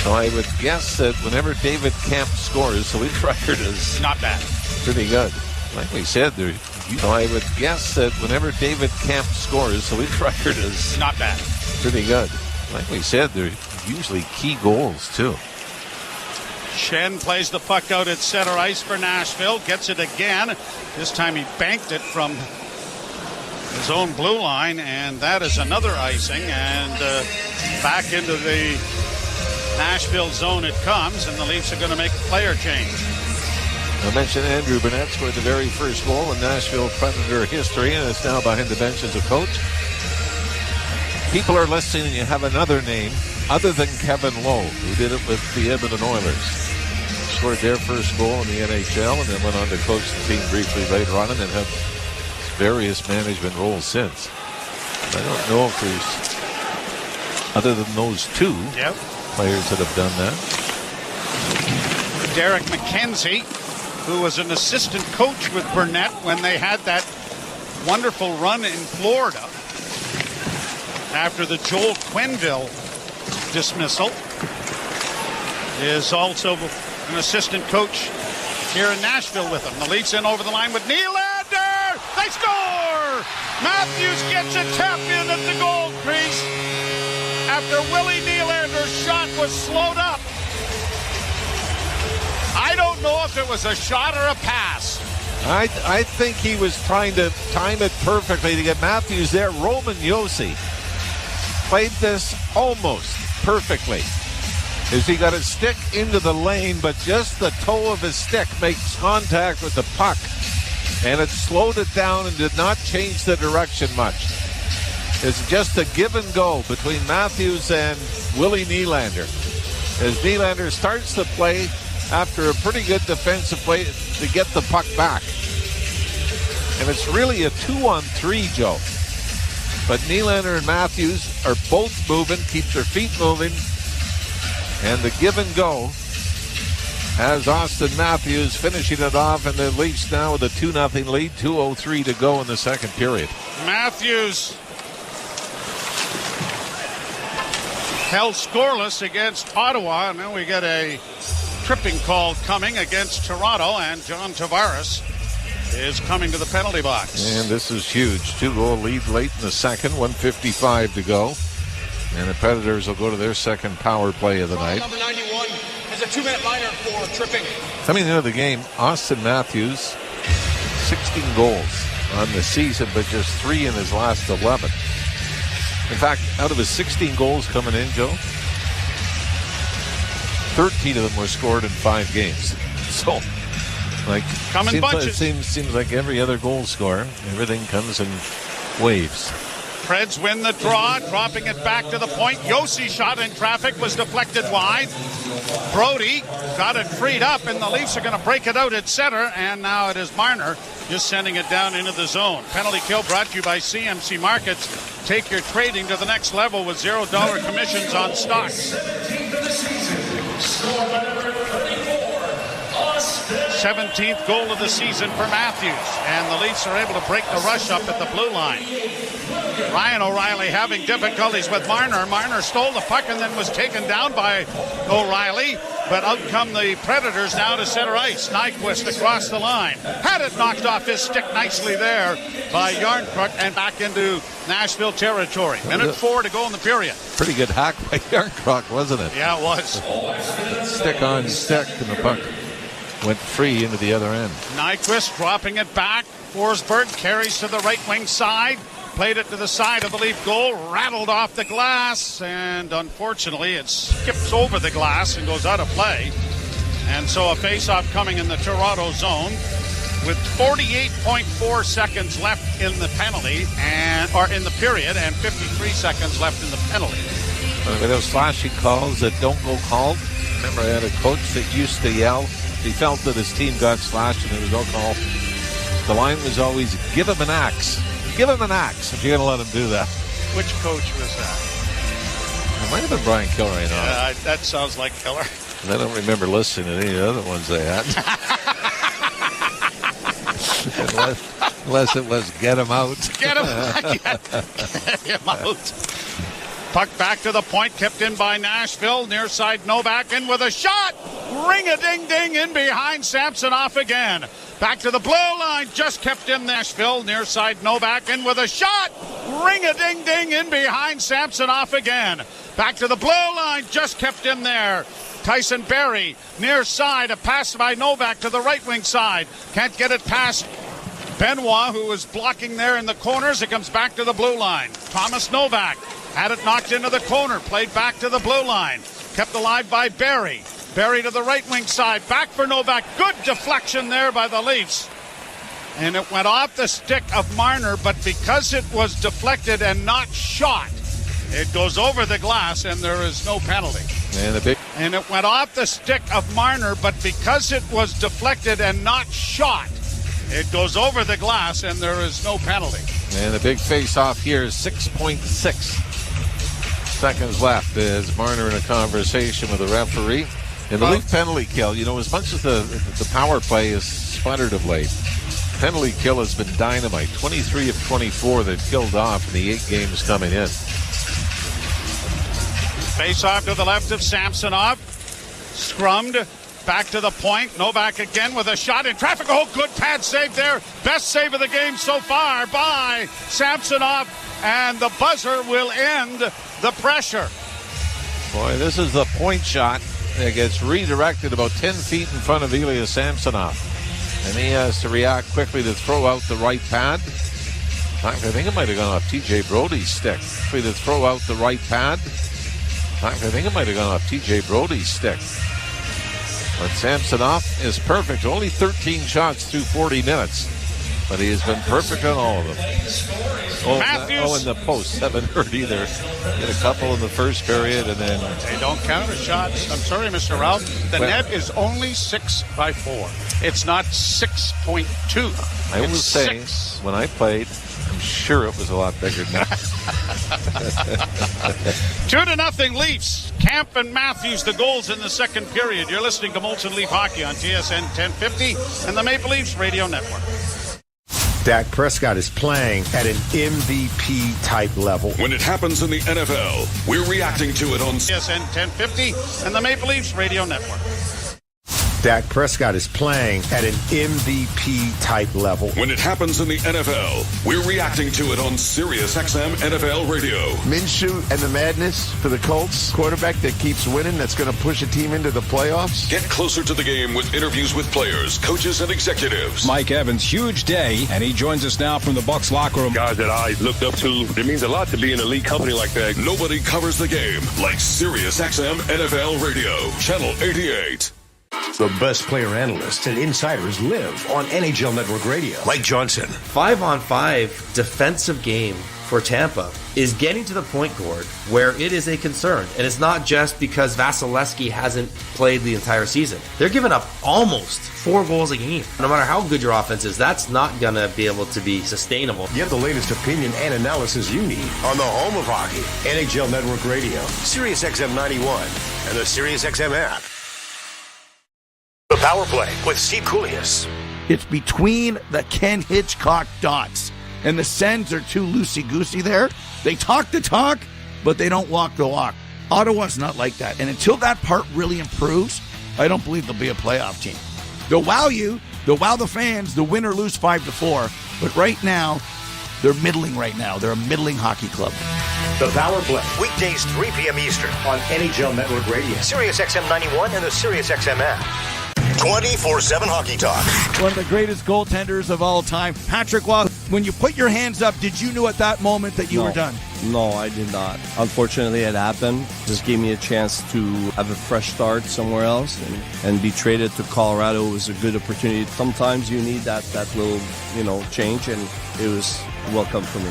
So I would guess that whenever David Kampf scores, the Leafs record is not bad. Pretty good. Like we said, so I would guess that whenever David Kampf scores, the Leafs record is not bad. Pretty good. Like we said, they're usually key goals too. Shen plays the puck out at center ice for Nashville. Gets it again. This time he banked it from his own blue line, and that is another icing. And back into the Nashville zone it comes, and the Leafs are going to make a player change. I mentioned Andrew Burnett scored the very first goal in Nashville Predator history, and is now behind the bench as a coach. People are listening, and you have another name other than Kevin Lowe, who did it with the Edmonton Oilers. Scored their first goal in the NHL, and then went on to coach the team briefly later on, and then had various management roles since. I don't know if there's, other than those 2 players that have done that. Derek McKenzie, who was an assistant coach with Burnett when they had that wonderful run in Florida after the Joel Quenneville dismissal, is also an assistant coach here in Nashville with them. The Leafs in over the line with Nylander. They score! Matthews gets a tap in at the goal crease after Willie Nylander's shot was slowed up. I don't know if it was a shot or a pass. I think he was trying to time it perfectly to get Matthews there. Roman Josi played this almost perfectly. As he got his stick into the lane, but just the toe of his stick makes contact with the puck, and it slowed it down and did not change the direction much. It's just a give and go between Matthews and Willie Nylander. As Nylander starts the play after a pretty good defensive play to get the puck back. And it's really a 2-on-3, Joe. But Nylander and Matthews are both moving, keep their feet moving, and the give and go Has Austin Matthews finishing it off, and the Leafs now with a 2-0 lead. 2:03 to go in the second period. Matthews held scoreless against Ottawa. Now we get a tripping call coming against Toronto, and John Tavares is coming to the penalty box. And this is huge. 2-goal lead late in the second. 1:55 to go. And the Predators will go to their second power play of the night. Number 91 has a 2-minute minor for tripping. Coming into the game, Austin Matthews, 16 goals on the season, but just 3 in his last 11. In fact, out of his 16 goals coming in, Joe, 13 of them were scored in 5 games. So, seems like every other goal scorer, everything comes in waves. Preds win the draw, dropping it back to the point. Yossi shot in traffic, was deflected wide. Brody got it freed up, and the Leafs are going to break it out at center, and now it is Marner just sending it down into the zone. Penalty kill brought to you by CMC Markets. Take your trading to the next level with $0 commissions on stocks. 17th goal of the season for Matthews, and the Leafs are able to break the rush up at the blue line. Ryan O'Reilly having difficulties with Marner. Marner stole the puck and then was taken down by O'Reilly, but out come the Predators now to center ice. Nyquist across the line. Had it knocked off his stick nicely there by Yarncrook and back into Nashville territory. Minute 4 to go in the period. Pretty good hack by Yarncrook, wasn't it? Yeah, it was. Stick on stick, and the puck went free into the other end. Nyquist dropping it back. Forsberg carries to the right wing side. Played it to the side of the Leaf goal. Rattled off the glass. And unfortunately, it skips over the glass and goes out of play. And so a face-off coming in the Toronto zone with 48.4 seconds left in the penalty, or in the period, and 53 seconds left in the penalty. Those flashing calls that don't go called. Remember, I had a coach that used to yell. He felt that his team got slashed and there was no call. The line was always, give him an axe. Give him an axe if you're going to let him do that. Which coach was that? It might have been Brian Kilrain. Yeah, that sounds like Killer. And I don't remember listening to any of the other ones they had. unless it was get him out. Get him out. Puck back to the point, kept in by Nashville. Near side Novak in with a shot. Ring-a-ding-ding in behind. Samsonov again. Back to the blue line, just kept in Nashville. Near side Novak in with a shot. Ring-a-ding-ding in behind. Samsonov again. Back to the blue line, just kept in there. Tyson Barrie near side, a pass by Novak to the right wing side. Can't get it past Benoit, who is blocking there in the corners. It comes back to the blue line. Thomas Novak had it knocked into the corner, played back to the blue line. Kept alive by Barrie. Barrie to the right wing side, back for Novak. Good deflection there by the Leafs. And it went off the stick of Marner, but because it was deflected and not shot, it goes over the glass and there is no penalty. And it went off the stick of Marner, but because it was deflected and not shot, it goes over the glass and there is no penalty. And the big face-off here is 6.6 seconds left as Marner in a conversation with the referee. And the Leaf penalty kill, as much as the power play is sputtered of late, penalty kill has been dynamite. 23 of 24 they've killed off in the 8 games coming in. Face off to the left of Samsonov. Scrummed. Back to the point. Novak again with a shot in traffic. Oh, good pad save there. Best save of the game so far by Samsonov. And the buzzer will end the pressure. Boy, this is the point shot. It gets redirected about 10 feet in front of Ilya Samsonov. And he has to react quickly to throw out the right pad. In fact, I think it might have gone off T.J. Brody's stick. Quickly to throw out the right pad. In fact, I think it might have gone off T.J. Brody's stick. But Samsonov is perfect. Only 13 shots through 40 minutes. But he has been perfect on all of them. In the post. Haven't hurt either. Hit a couple in the first period and then... They don't count as shots. I'm sorry, Mr. Ralph. The net is only 6x4. It's not 6.2. I will say, when I played, I'm sure it was a lot bigger than that. 2-0 Leafs. Camp and Matthews, the goals in the second period. You're listening to Molson Leaf Hockey on TSN 1050 and the Maple Leafs Radio Network. Dak Prescott is playing at an MVP-type level. When it happens in the NFL, we're reacting to it on TSN 1050 and the Maple Leafs Radio Network. Dak Prescott is playing at an MVP-type level. When it happens in the NFL, we're reacting to it on SiriusXM NFL Radio. Minshew and the madness for the Colts, quarterback that keeps winning, that's going to push a team into the playoffs. Get closer to the game with interviews with players, coaches, and executives. Mike Evans, huge day, and he joins us now from the Bucs locker room. Guys that I looked up to, it means a lot to be in an elite company like that. Nobody covers the game like SiriusXM NFL Radio, Channel 88. The best player analysts and insiders live on NHL Network Radio. Mike Johnson. 5-on-5 defensive game for Tampa is getting to the point, Gord, where it is a concern. And it's not just because Vasilevsky hasn't played the entire season. They're giving up almost 4 goals a game. No matter how good your offense is, that's not going to be able to be sustainable. Get the latest opinion and analysis you need on the home of hockey, NHL Network Radio, SiriusXM 91, and the SiriusXM app. The Power Play with Steve Koulias. It's between the Ken Hitchcock dots. And the Sens are too loosey-goosey there. They talk the talk, but they don't walk the walk. Ottawa's not like that. And until that part really improves, I don't believe they'll be a playoff team. They'll wow you. They'll wow the fans. They'll win or lose 5-4. But right now, they're middling right now. They're a middling hockey club. The Power Play, weekdays 3 p.m. Eastern on NHL Network Radio, SiriusXM 91, and the SiriusXM app. 24/7 hockey talk. One of the greatest goaltenders of all time, Patrick Waugh. When you put your hands up, did you know at that moment that you were done? No, I did not. Unfortunately, it happened. Just gave me a chance to have a fresh start somewhere else and be traded to Colorado was a good opportunity. Sometimes you need that little, change, and it was welcome for me.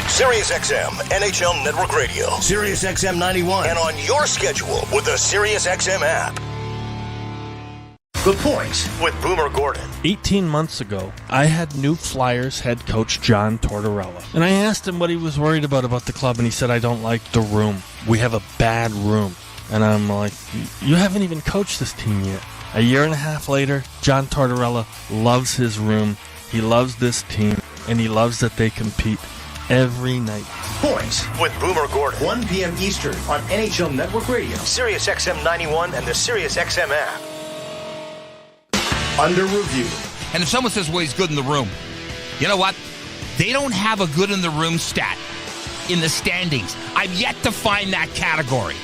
SiriusXM, NHL Network Radio, SiriusXM 91, and on your schedule with the SiriusXM app. The Point with Boomer Gordon. 18 months ago, I had new Flyers head coach John Tortorella. And I asked him what he was worried about the club, and he said, I don't like the room. We have a bad room. And I'm like, you haven't even coached this team yet. A year and a half later, John Tortorella loves his room. He loves this team, and he loves that they compete every night. Point with Boomer Gordon. 1 p.m. Eastern on NHL Network Radio, SiriusXM 91, and the SiriusXM app. Under review. And if someone says, well, he's good in the room, you know what? They don't have a good in the room stat in the standings. I've yet to find that category.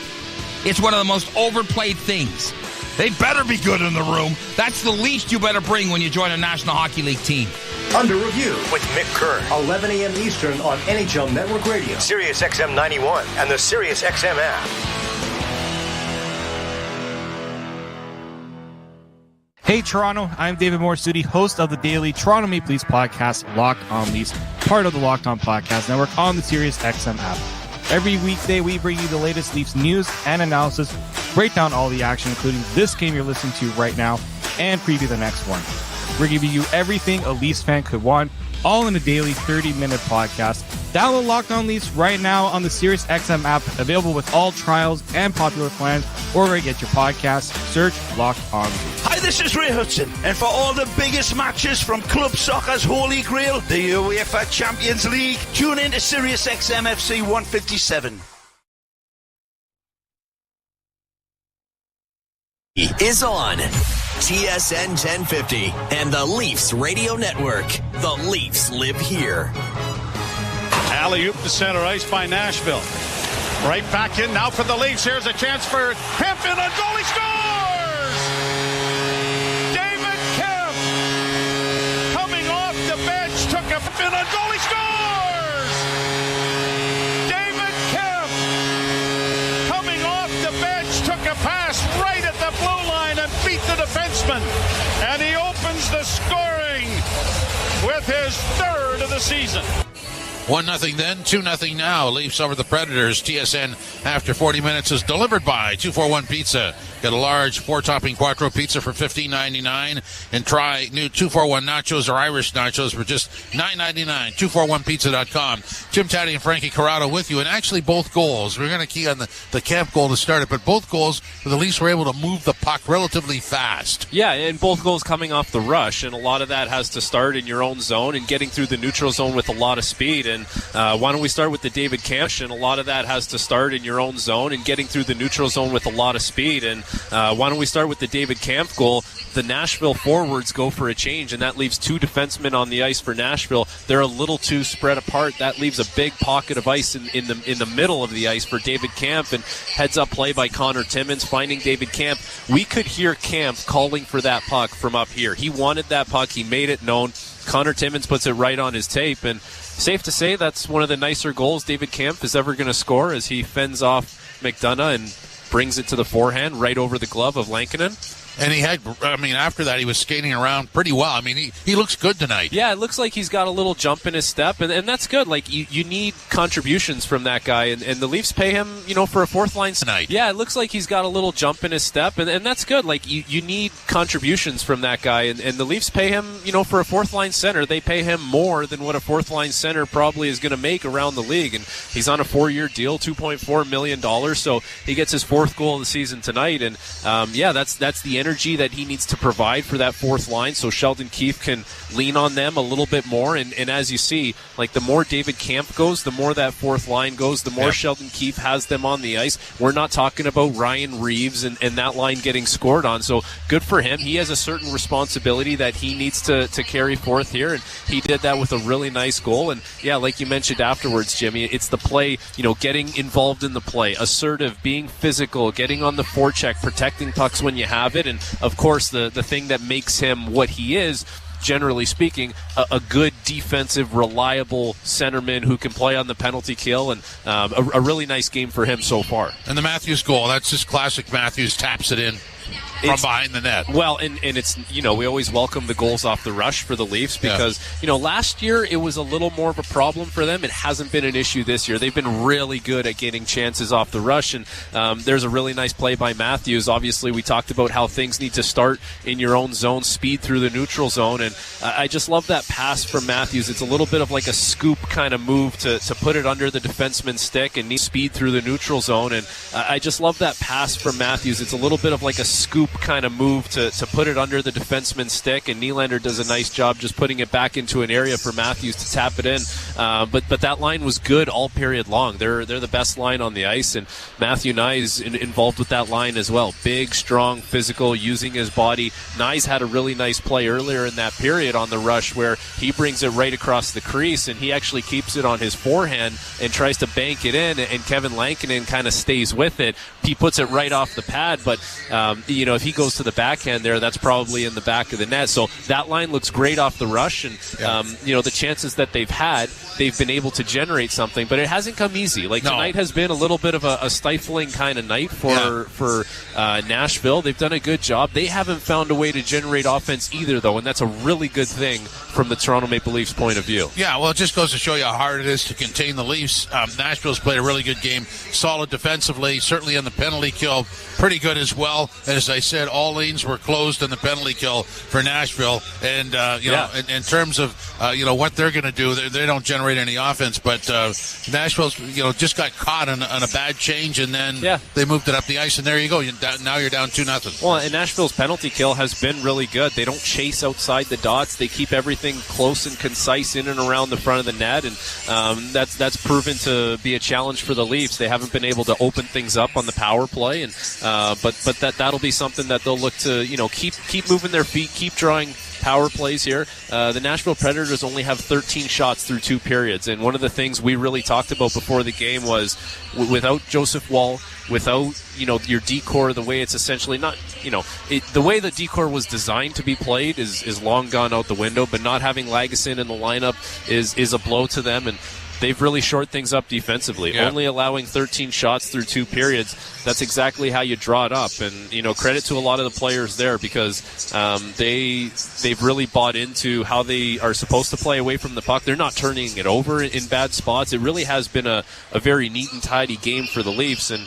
It's one of the most overplayed things. They better be good in the room. That's the least you better bring when you join a National Hockey League team. Under review with Mick Kerr. 11 a.m. Eastern on NHL Network Radio, SiriusXM 91, and the SiriusXM app. Hey Toronto, I'm David Morsuti, host of the daily Toronto Maple Leafs podcast, Locked On Leafs, part of the Locked On Podcast Network on the SiriusXM app. Every weekday, we bring you the latest Leafs news and analysis, break down all the action, including this game you're listening to right now, and preview the next one. We're giving you everything a Leafs fan could want, all in a daily 30-minute podcast. Download Locked On Leafs right now on the SiriusXM app, available with all trials and popular plans, or where you get your podcasts. Search Locked On Leafs. Hi, this is Ray Hudson, and for all the biggest matches from club soccer's holy grail, the UEFA Champions League, tune in to SiriusXM FC 157. Is on TSN 1050 and the Leafs Radio Network. The Leafs live here. Alley-oop to center ice by Nashville. Right back in now for the Leafs. Here's a chance for Kemp, and a goal. He scores! David Kemp, coming off the bench, took a and a goal. He scores! David Kemp, coming off the bench, took a pass right at the blue line and beat the defenseman. And he opens the scoring with his third of the season. 1-0 then, 2-0 now. Leafs over the Predators. TSN after 40 minutes is delivered by 241 Pizza. Get a large 4-topping Quattro pizza for $15.99 and try new 241 nachos or Irish nachos for just $9.99. 241pizza.com. Jim Taddy and Frankie Corrado with you. And actually both goals, we're going to key on the camp goal to start it, but both goals, the Leafs were able to move the puck relatively fast. Yeah, and both goals coming off the rush, and a lot of that has to start in your own zone and getting through the neutral zone with a lot of speed. And why don't we start with the David Camp? And a lot of that has to start in your own zone and getting through the neutral zone with a lot of speed. And why don't we start with the David Camp goal? The Nashville forwards go for a change, and that leaves two defensemen on the ice for Nashville. They're a little too spread apart. That leaves a big pocket of ice in the middle of the ice for David Camp, and heads-up play by Connor Timmins finding David Camp. We could hear Camp calling for that puck from up here. He wanted that puck. He made it known. Connor Timmins puts it right on his tape, and safe to say that's one of the nicer goals David Camp is ever going to score as he fends off McDonough and brings it to the forehand right over the glove of Lankinen. And he had, after that, he was skating around pretty well. He looks good tonight. Yeah, it looks like he's got a little jump in his step, and that's good. Like, you need contributions from that guy, and the Leafs pay him, for a fourth line tonight. Yeah, it looks like he's got a little jump in his step, and that's good. Like, you need contributions from that guy, and the Leafs pay him, for a fourth line center. They pay him more than what a fourth line center probably is going to make around the league, and he's on a 4-year deal, $2.4 million, so he gets his fourth goal of the season tonight, and that's the energy that he needs to provide for that fourth line so Sheldon Keefe can lean on them a little bit more. And as you see, like, the more David Camp goes, the more that fourth line goes, the more Sheldon Keefe has them on the ice. We're not talking about Ryan Reeves and that line getting scored on. So good for him. He has a certain responsibility that he needs to carry forth here, and he did that with a really nice goal. And yeah, like you mentioned afterwards, Jimmy, it's the play, getting involved in the play, assertive, being physical, getting on the forecheck, protecting pucks when you have it, and of course the thing that makes him what he is, generally speaking, a good defensive, reliable centerman who can play on the penalty kill, and a really nice game for him so far. And the Matthews goal, that's just classic Matthews, taps it in from behind the net. Well, and it's, we always welcome the goals off the rush for the Leafs because, last year it was a little more of a problem for them. It hasn't been an issue this year. They've been really good at getting chances off the rush, and there's a really nice play by Matthews. Obviously, we talked about how things need to start in your own zone, speed through the neutral zone, and I just love that pass from Matthews. It's a little bit of like a scoop kind of move to put it under the defenseman's stick and speed through the neutral zone, and I just love that pass from Matthews. It's a little bit of like a scoop kind of move to put it under the defenseman's stick, and Nylander does a nice job just putting it back into an area for Matthews to tap it in. But that line was good all period long. They're the best line on the ice, and Matthew Nye is involved with that line as well. Big, strong, physical, using his body. Nye's had a really nice play earlier in that period on the rush where he brings it right across the crease, and he actually keeps it on his forehand and tries to bank it in, and Kevin Lankinen kind of stays with it. He puts it right off the pad, but if he goes to the backhand there, that's probably in the back of the net. So that line looks great off the rush, and the chances that they've had, they've been able to generate something, but it hasn't come easy. Tonight has been a little bit of a stifling kind of night for Nashville. They've done a good job. They haven't found a way to generate offense either, though, and that's a really good thing from the Toronto Maple Leafs point of view. Yeah, well, it just goes to show you how hard it is to contain the Leafs. Nashville's played a really good game, solid defensively, certainly on the penalty kill, pretty good as well. And as I said, all lanes were closed on the penalty kill for Nashville. And, in terms of, what they're going to do, they don't generate any offense. But Nashville's, just got caught on a bad change, and then they moved it up the ice. And there you go. Now you're down 2-0. Well, and Nashville's penalty kill has been really good. They don't chase outside the dots. They keep everything close and concise in and around the front of the net. And that's proven to be a challenge for the Leafs. They haven't been able to open things up on the power play. And but that'll be something that they'll look to, keep moving their feet, keep drawing power plays here. The Nashville Predators only have 13 shots through 2 periods, and one of the things we really talked about before the game was without Joseph Woll, without your decor, the way it's essentially not, the way the decor was designed to be played is long gone out the window, but not having Lagesson in the lineup is a blow to them, and they've really shored things up defensively. Only allowing 13 shots through 2 periods. That's exactly how you draw it up. And, credit to a lot of the players there because they've really bought into how they are supposed to play away from the puck. They're not turning it over in bad spots. It really has been a very neat and tidy game for the Leafs. And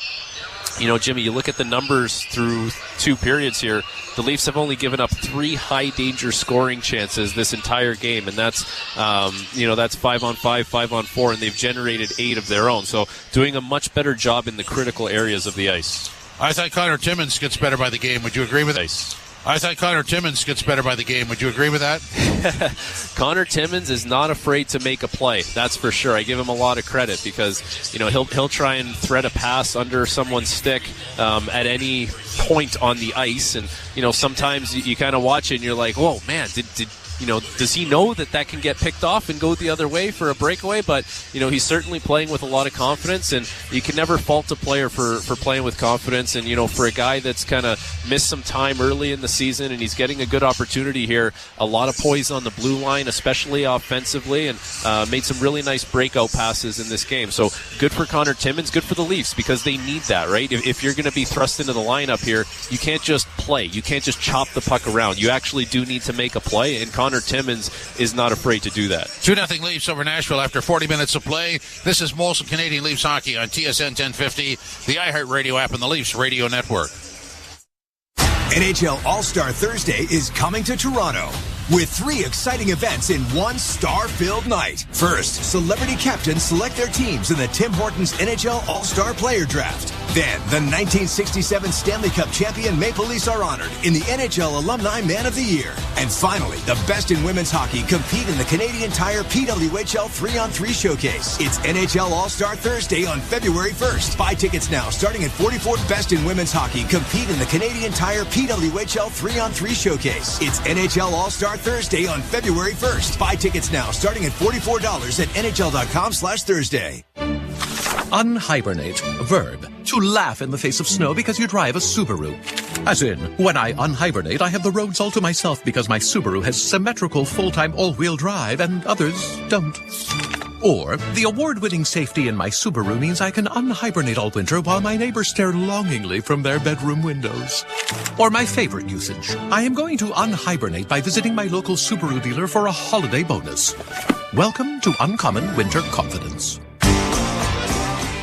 Jimmy, you look at the numbers through 2 periods here. The Leafs have only given up 3 high-danger scoring chances this entire game, and that's 5-on-5, 5-on-4, and they've generated 8 of their own. So doing a much better job in the critical areas of the ice. I thought Connor Timmins gets better by the game. Would you agree with that? I thought Connor Timmins gets better by the game. Would you agree with that? Connor Timmins is not afraid to make a play. That's for sure. I give him a lot of credit because he'll try and thread a pass under someone's stick at any point on the ice, and sometimes you kind of watch it and you're like, whoa, man, does he know that can get picked off and go the other way for a breakaway? But he's certainly playing with a lot of confidence, and you can never fault a player for playing with confidence. And for a guy that's kind of missed some time early in the season, and he's getting a good opportunity here, a lot of poise on the blue line, especially offensively, and made some really nice breakout passes in this game. So good for Connor Timmins, good for the Leafs, because they need that, right? If you're going to be thrust into the lineup here, you can't just play, you can't just chop the puck around. You actually do need to make a play, and Connor Timmins is not afraid to do that. 2-0 Leafs over Nashville after 40 minutes of play. This is Molson Canadian Leafs Hockey on TSN 1050, the iHeartRadio app, and the Leafs Radio Network. NHL All-Star Thursday is coming to Toronto with 3 exciting events in one star-filled night. First, celebrity captains select their teams in the Tim Hortons NHL All-Star Player Draft. Then, the 1967 Stanley Cup champion Maple Leafs are honored in the NHL Alumni Man of the Year. And finally, the best in women's hockey compete in the Canadian Tire PWHL 3-on-3 Showcase. It's NHL All-Star Thursday on February 1st. Buy tickets now starting at $44. Best in women's hockey compete in the Canadian Tire PWHL 3-on-3 Showcase. It's NHL All-Star Thursday on February 1st. Buy tickets now starting at $44 at NHL.com/Thursday. Unhibernate. Verb. To laugh in the face of snow because you drive a Subaru. As in, when I unhibernate, I have the roads all to myself because my Subaru has symmetrical full-time all-wheel drive and others don't. Or, the award-winning safety in my Subaru means I can unhibernate all winter while my neighbors stare longingly from their bedroom windows. Or my favorite usage. I am going to unhibernate by visiting my local Subaru dealer for a holiday bonus. Welcome to Uncommon Winter Confidence.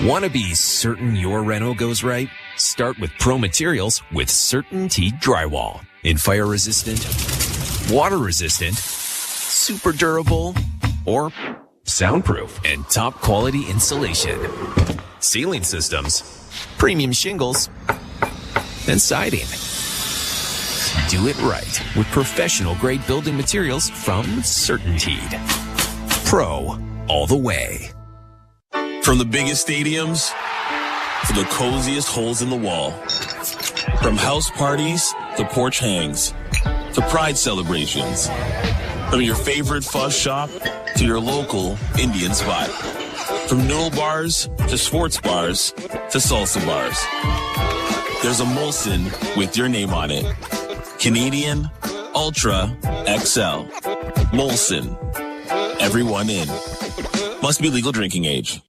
Want to be certain your reno goes right? Start with Pro Materials with CertainTeed Drywall. In fire-resistant, water-resistant, super durable, or soundproof and top-quality insulation. Ceiling systems, premium shingles, and siding. Do it right with professional-grade building materials from CertainTeed. Pro, all the way. From the biggest stadiums to the coziest holes in the wall. From house parties to porch hangs to pride celebrations. From your favorite fuzz shop to your local Indian spot. From noodle bars to sports bars to salsa bars. There's a Molson with your name on it. Canadian Ultra XL. Molson. Everyone in. Must be legal drinking age.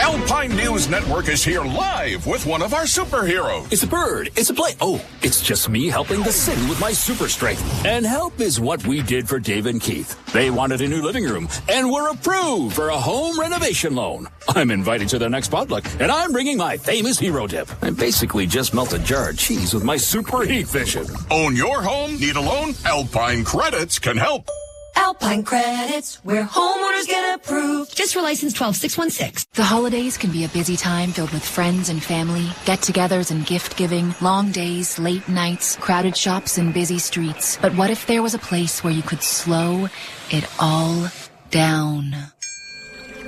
Alpine News Network is here live with one of our superheroes. It's a bird. It's a plane. Oh, it's just me helping the city with my super strength. And help is what we did for Dave and Keith. They wanted a new living room and were approved for a home renovation loan. I'm invited to their next potluck, and I'm bringing my famous hero dip. I basically just melt a jar of cheese with my super heat vision. Own your home? Need a loan? Alpine Credits can help. Alpine Credits, where homeowners get approved. Just for license 12616. The holidays can be a busy time filled with friends and family, get-togethers and gift-giving, long days, late nights, crowded shops and busy streets. But what if there was a place where you could slow it all down?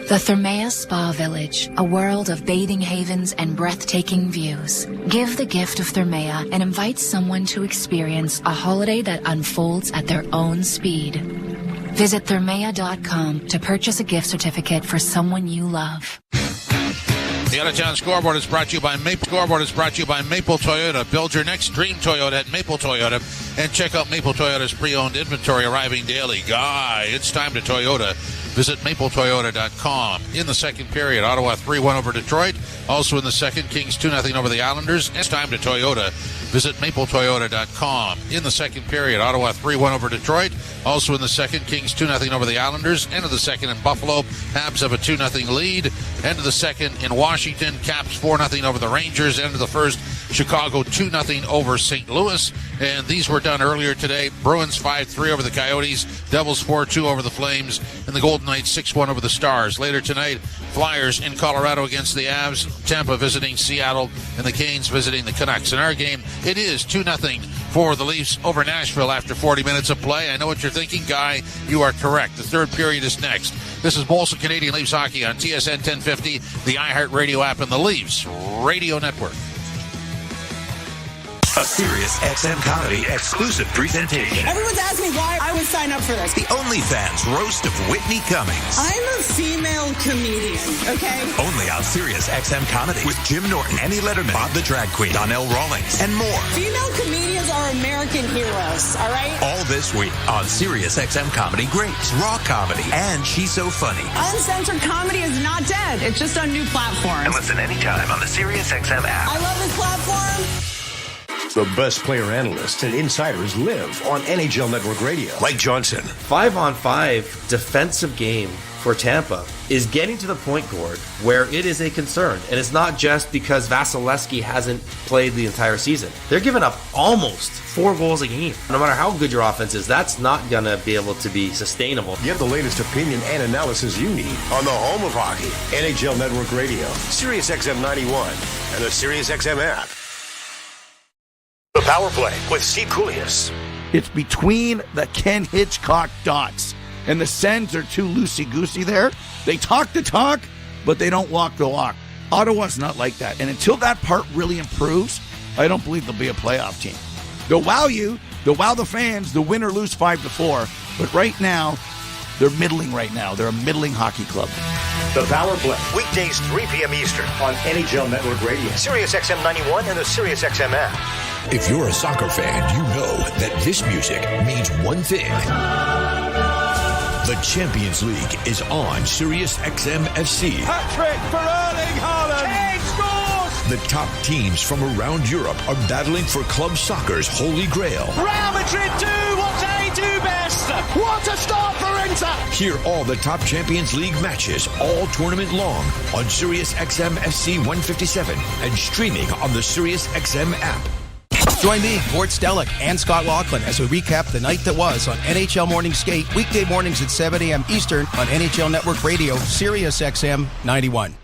The Thermea Spa Village, a world of bathing havens and breathtaking views. Give the gift of Thermea and invite someone to experience a holiday that unfolds at their own speed. Visit Thermea.com to purchase a gift certificate for someone you love. The Out-of-Town Scoreboard is brought to you by Maple. Maple Toyota. Build your next dream Toyota at Maple Toyota. And check out Maple Toyota's pre-owned inventory arriving daily. Guy, it's time to Toyota. Visit mapletoyota.com. In the second period, Ottawa 3-1 over Detroit. Also in the second, Kings 2-0 over the Islanders. It's time to Toyota. Visit mapletoyota.com. In the second period, Ottawa 3-1 over Detroit. Also in the second, Kings 2-0 over the Islanders. End of the second in Buffalo, Habs have a 2-0 lead. End of the second in Washington, Caps 4-0 over the Rangers. End of the first, Chicago 2-0 over St. Louis. And these were done earlier today. Bruins 5-3 over the Coyotes, Devils 4-2 over the Flames, and the Golden Knights 6-1 over the Stars. Later tonight, Flyers in Colorado against the Avs, Tampa visiting Seattle, and the Canes visiting the Canucks. In our game, it is 2-0 for the Leafs over Nashville after 40 minutes of play. I know what you're thinking, Guy. You are correct. The third period is next. This is Molson Canadian Leafs Hockey on TSN 1050, the iHeartRadio app, and the Leafs Radio Network. A Sirius XM Comedy exclusive presentation. Everyone's asking me why I would sign up for this. The OnlyFans roast of Whitney Cummings. I'm a female comedian, okay? Only on Sirius XM Comedy with Jim Norton, Annie Letterman, Bob the Drag Queen, Donnell Rawlings, and more. Female comedians are American heroes, all right? All this week on Sirius XM Comedy Greats, Raw Comedy, and She's So Funny. Uncensored comedy is not dead. It's just on new platforms. And listen anytime on the Sirius XM app. I love this platform. The best player analysts and insiders live on NHL Network Radio. Mike Johnson. 5-on-5 defensive game for Tampa is getting to the point, Gord, where it is a concern. And it's not just because Vasilevsky hasn't played the entire season. They're giving up almost 4 goals a game. No matter how good your offense is, that's not going to be able to be sustainable. Get the latest opinion and analysis you need on the home of hockey, NHL Network Radio, Sirius XM 91, and the Sirius XM app. The Power Play with Steve Koulias. It's between the Ken Hitchcock dots. And the Sens are too loosey-goosey there. They talk the talk, but they don't walk the walk. Ottawa's not like that. And until that part really improves, I don't believe they'll be a playoff team. They'll wow you. They'll wow the fans. They'll win or lose 5-4. But right now, they're middling right now. They're a middling hockey club. The Power Play, weekdays 3 p.m. Eastern on NHL Network Radio, Sirius XM 91, and the Sirius XM app. If you're a soccer fan, you know that this music means one thing. The Champions League is on Sirius XM FC. Hat-trick for Erling Haaland. Kane scores! The top teams from around Europe are battling for club soccer's holy grail. Real Madrid do what they do best. What a start for Inter. Hear all the top Champions League matches all tournament long on Sirius XM FC 157 and streaming on the Sirius XM app. Join me, Gord Stellick, and Scott Laughlin as we recap the night that was on NHL Morning Skate, weekday mornings at 7 a.m. Eastern on NHL Network Radio, Sirius XM 91.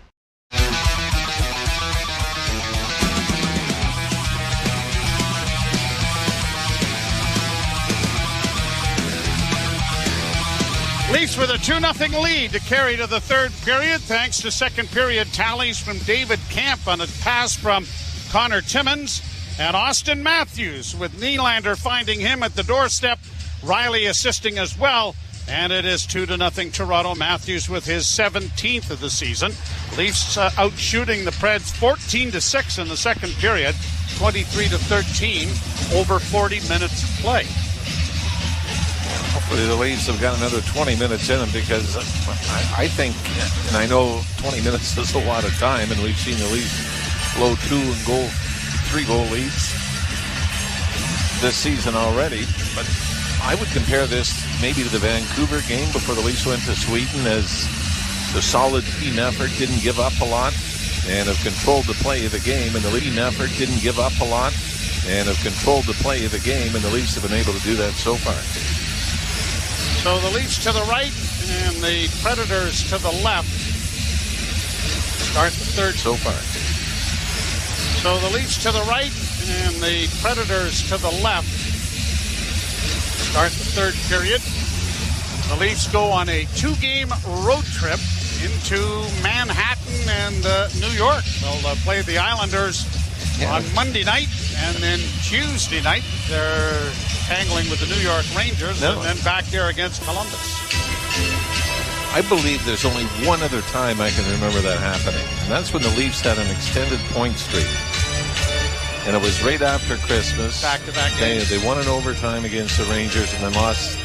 Leafs with a 2-0 lead to carry to the third period, thanks to second period tallies from David Camp on a pass from Connor Timmins. And Austin Matthews with Nylander finding him at the doorstep. Riley assisting as well. And it is 2-0 Toronto. Matthews with his 17th of the season. Leafs out shooting the Preds 14-6 in the second period. 23-13 over 40 minutes of play. Hopefully the Leafs have got another 20 minutes in them because I think, and I know 20 minutes is a lot of time, and we've seen the Leafs blow 2 and 3-goal leads this season already, but I would compare this maybe to the Vancouver game before the Leafs went to Sweden as the solid team effort didn't give up a lot and have controlled the play of the game, and the leading effort didn't give up a lot and have controlled the play of the game, and the Leafs have been able to do that so far. So the Leafs to the right and the Predators to the left start the third so far. So the Leafs to the right and the Predators to the left start the third period. The Leafs go on a 2-game road trip into Manhattan and New York. They'll play the Islanders on Monday night, and then Tuesday night they're tangling with the New York Rangers, and then back there against Columbus. I believe there's only one other time I can remember that happening, and that's when the Leafs had an extended point streak. And it was right after Christmas. Back-to-back games. They won in overtime against the Rangers and then lost.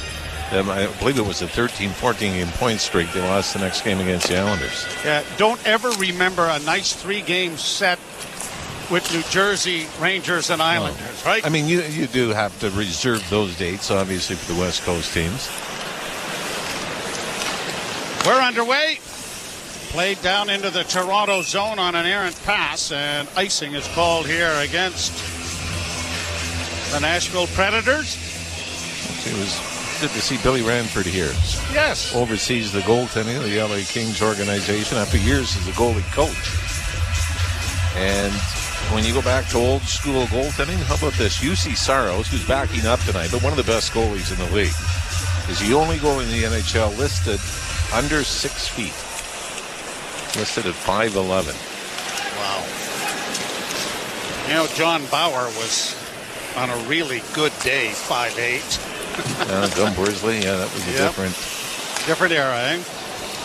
I believe it was a 13-14 game point streak. They lost the next game against the Islanders. Yeah, don't ever remember a nice 3-game set with New Jersey Rangers and Islanders, right? I mean, you do have to reserve those dates, obviously, for the West Coast teams. We're underway. Played down into the Toronto zone on an errant pass, and icing is called here against the Nashville Predators. It was good to see Billy Ranford here. Yes. Oversees the goaltending of the LA Kings organization after years as a goalie coach. And when you go back to old school goaltending, how about this? UC Saros, who's backing up tonight, but one of the best goalies in the league, is the only goalie in the NHL listed under 6 feet. Listed at 5'11". Wow. You know, John Bauer was on a really good day, 5'8". John Worsley, yeah, that was a different era, eh?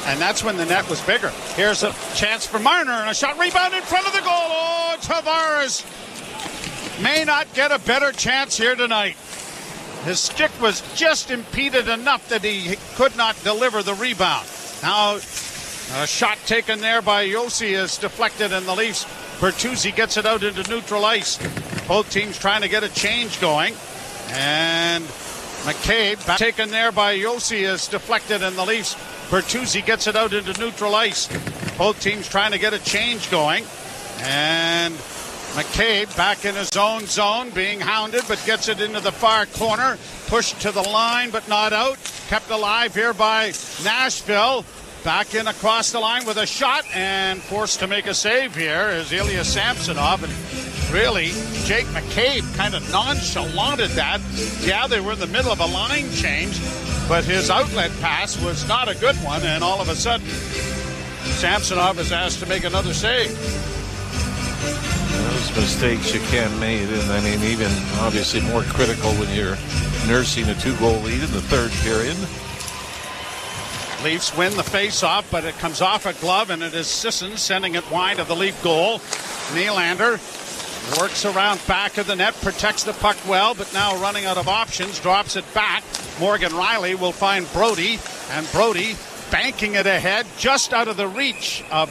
And that's when the net was bigger. Here's a chance for Marner, and a shot rebound in front of the goal. Oh, Tavares may not get a better chance here tonight. His stick was just impeded enough that he could not deliver the rebound. Now, a shot taken there by Yossi is deflected, and the Leafs, Bertuzzi gets it out into neutral ice. Both teams trying to get a change going. And McCabe, taken there by Yossi, is deflected, and the Leafs, Bertuzzi gets it out into neutral ice. Both teams trying to get a change going. And McCabe back in his own zone, being hounded, but gets it into the far corner. Pushed to the line, but not out. Kept alive here by Nashville. Back in across the line with a shot, and forced to make a save here is Ilya Samsonov. And really, Jake McCabe kind of nonchalanted that. Yeah, they were in the middle of a line change, but his outlet pass was not a good one, and all of a sudden, Samsonov is asked to make another save. Those mistakes you can't make, and I mean, even obviously more critical when you're nursing a 2-goal lead in the third period. Leafs win the face-off, but it comes off a glove, and it is Sisson sending it wide of the Leaf goal. Nylander works around back of the net, protects the puck well, but now running out of options, drops it back. Morgan Rielly will find Brody, and Brody banking it ahead, just out of the reach of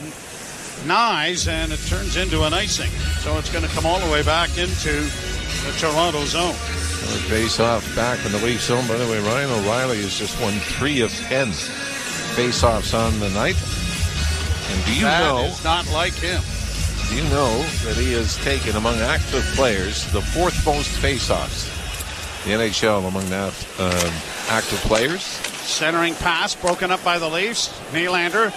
Nyes, and it turns into an icing. So it's going to come all the way back into the Toronto zone. Face-off back in the Leaf zone. By the way, Ryan O'Reilly has just won 3 of 10 face-offs on the night. And do you know... That is not like him. Do you know that he has taken, among active players, the 4th most face-offs in the NHL among active players? Centering pass broken up by the Leafs. Nylander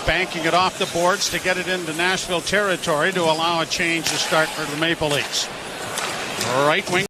banking it off the boards to get it into Nashville territory to allow a change to start for the Maple Leafs. Right wing.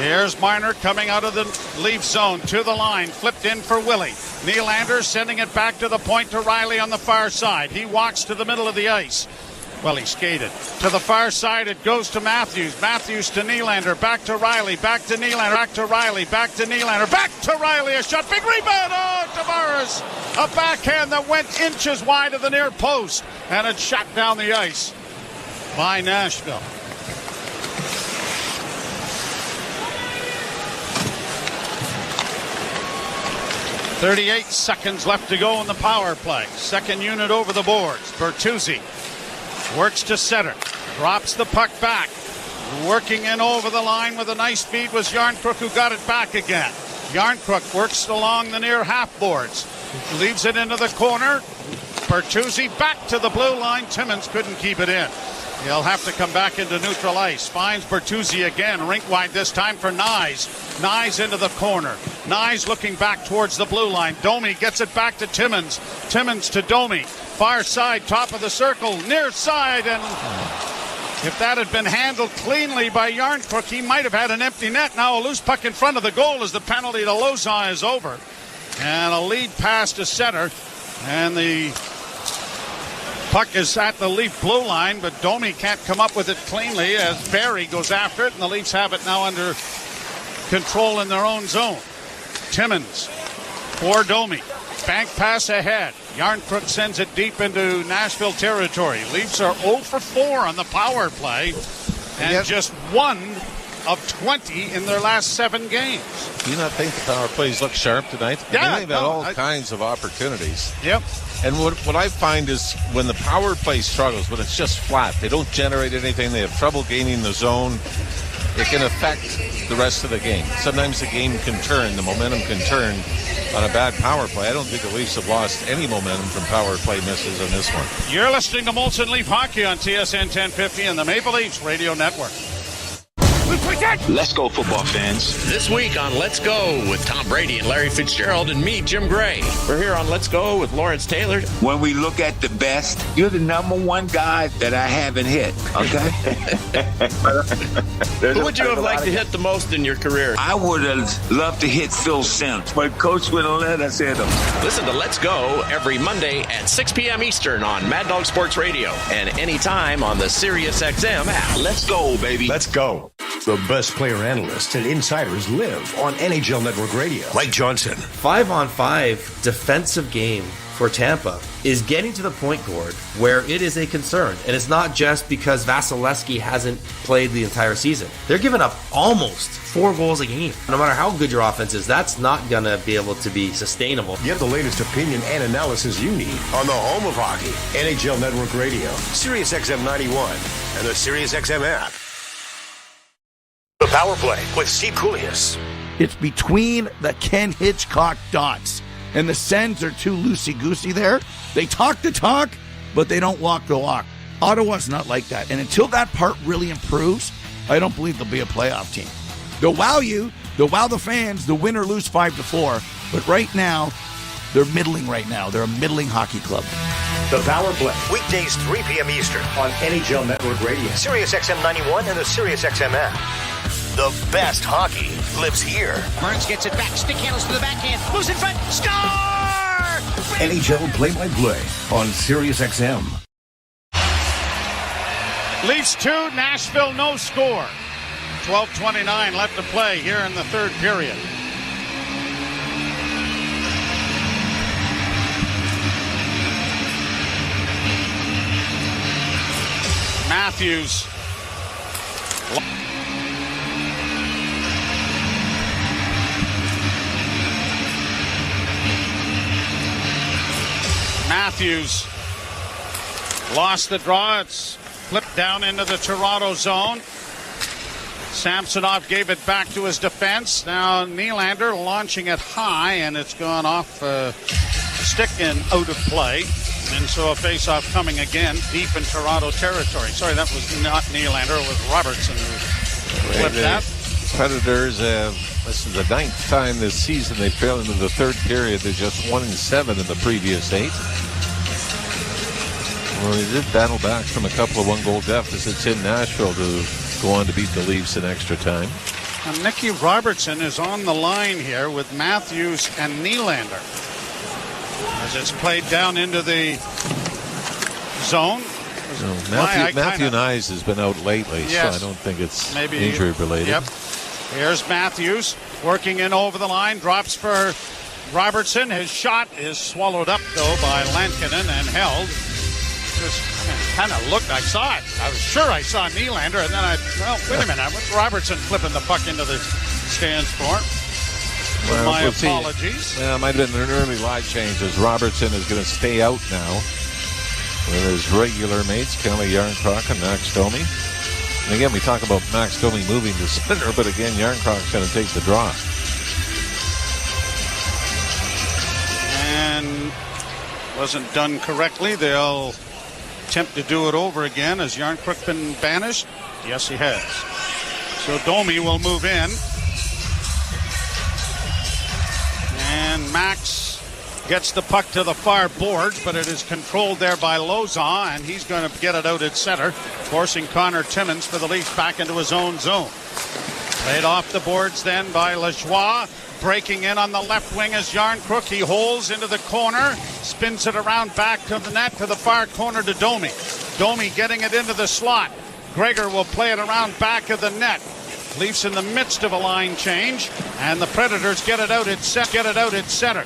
Here's Marner coming out of the Leaf zone to the line. Flipped in for Willie. Nylander sending it back to the point to Riley on the far side. He walks to the middle of the ice. Well, he skated. To the far side, it goes to Matthews. Matthews to Nylander. Back to Riley. Back to Nylander. Back to Riley. Back to Nylander. Back to Riley. A shot. Big rebound. Oh, Tavares. A backhand that went inches wide of the near post. And it shot down the ice by Nashville. .38 seconds left to go in the power play. Second unit over the boards. Bertuzzi works to center. Drops the puck back. Working in over the line with a nice feed was Yarncrook, who got it back again. Yarncrook works along the near half boards. Leaves it into the corner. Bertuzzi back to the blue line. Timmins couldn't keep it in. He'll have to come back into neutral ice. Finds Bertuzzi again. Rink wide this time for Nyes. Nyes into the corner. Nyes looking back towards the blue line. Domi gets it back to Timmins. Timmins to Domi. Far side, top of the circle, near side. And if that had been handled cleanly by Yarncrook, he might have had an empty net. Now a loose puck in front of the goal as the penalty to Lauzon is over. And a lead pass to center. And the puck is at the Leaf blue line, but Domi can't come up with it cleanly as Barry goes after it, and the Leafs have it now under control in their own zone. Timmins for Domi. Bank pass ahead. Yarncrook sends it deep into Nashville territory. Leafs are 0 for 4 on the power play, and just 1 of 20 in their last 7 games. Do you not think the power plays look sharp tonight? Yeah, they've had all kinds of opportunities. Yep. And what I find is when the power play struggles, when it's just flat, they don't generate anything, they have trouble gaining the zone, it can affect the rest of the game. Sometimes the game can turn, the momentum can turn on a bad power play. I don't think the Leafs have lost any momentum from power play misses on this one. You're listening to Molson Leaf Hockey on TSN 1050 and the Maple Leafs Radio Network. Let's go, football fans. This week on Let's Go with Tom Brady and Larry Fitzgerald and me, Jim Gray. We're here on Let's Go with Lawrence Taylor. When we look at the best, you're the number one guy that I haven't hit, okay? Who would you have liked to hit the most in your career? I would have loved to hit Phil Simms, but Coach wouldn't let us hit him. Listen to Let's Go every Monday at 6 p.m. Eastern on Mad Dog Sports Radio and anytime on the SiriusXM app. Let's go, baby. Let's go. The best player analysts and insiders live on NHL Network Radio. Mike Johnson. 5-on-5 defensive game for Tampa is getting to the point, Gord, where it is a concern. And it's not just because Vasilevsky hasn't played the entire season. They're giving up almost 4 goals a game. No matter how good your offense is, that's not going to be able to be sustainable. You have the latest opinion and analysis you need on the home of hockey, NHL Network Radio, SiriusXM 91, and the SiriusXM app. The Power Play with Steve Koulias. It's between the Ken Hitchcock dots. And the Sens are too loosey-goosey there. They talk the talk, but they don't walk the walk. Ottawa's not like that. And until that part really improves, I don't believe they'll be a playoff team. They'll wow you. They'll wow the fans. They'll win or lose 5-4. But right now, they're middling right now. They're a middling hockey club. The Power Play. Weekdays 3 p.m. Eastern on NHL Network Radio, SiriusXM 91, and the SiriusXM app. The best hockey lives here. Burns gets it back. Stick handles to the backhand. Moves in front. Score! NHL play-by-play on SiriusXM. Leafs 2, Nashville no score. 12:29 left to play here in the third period. Matthews. Matthews lost the draw. It's flipped down into the Toronto zone. Samsonov gave it back to his defense. Now Nylander launching it high, and it's gone off stick and out of play. And so a face-off coming again deep in Toronto territory. Sorry, that was not Nylander. It was Robertson who flipped that. Predators, this is the 9th time this season they failed into the third period. They're just 1-7 in the previous 8. Well, they did battle back from a couple of one-goal deficits in Nashville to go on to beat the Leafs in extra time. And Nicky Robertson is on the line here with Matthews and Nylander. As it's played down into the zone. Matthew Nyes has been out lately, yes. So I don't think it's maybe injury related. Yep. Here's Matthews working in over the line. Drops for Robertson. His shot is swallowed up, though, by Lankinen and held. Just kind of looked. I saw it. I was sure I saw Nylander, and then wait a minute. What's Robertson flipping the puck into the stands for? Well, my apologies. Well, it might have been an early line change, as Robertson is going to stay out now with his regular mates, Kelly Yarncroc and Max Domi. And again, we talk about Max Domi moving to center, but again, Yarncroc's going to take the draw. And wasn't done correctly. They'll attempt to do it over again. Has Yarncroc been banished? Yes, he has. So Domi will move in. And Max gets the puck to the far boards, but it is controlled there by Lauzon, and he's going to get it out at center, forcing Connor Timmins for the Leafs back into his own zone. Played off the boards then by Lajoie. Breaking in on the left wing is Yarncroc. He holds into the corner, spins it around back to the net to the far corner to Domi. Domi getting it into the slot. Gregor will play it around back of the net. Leafs in the midst of a line change, and the Predators get it out at center.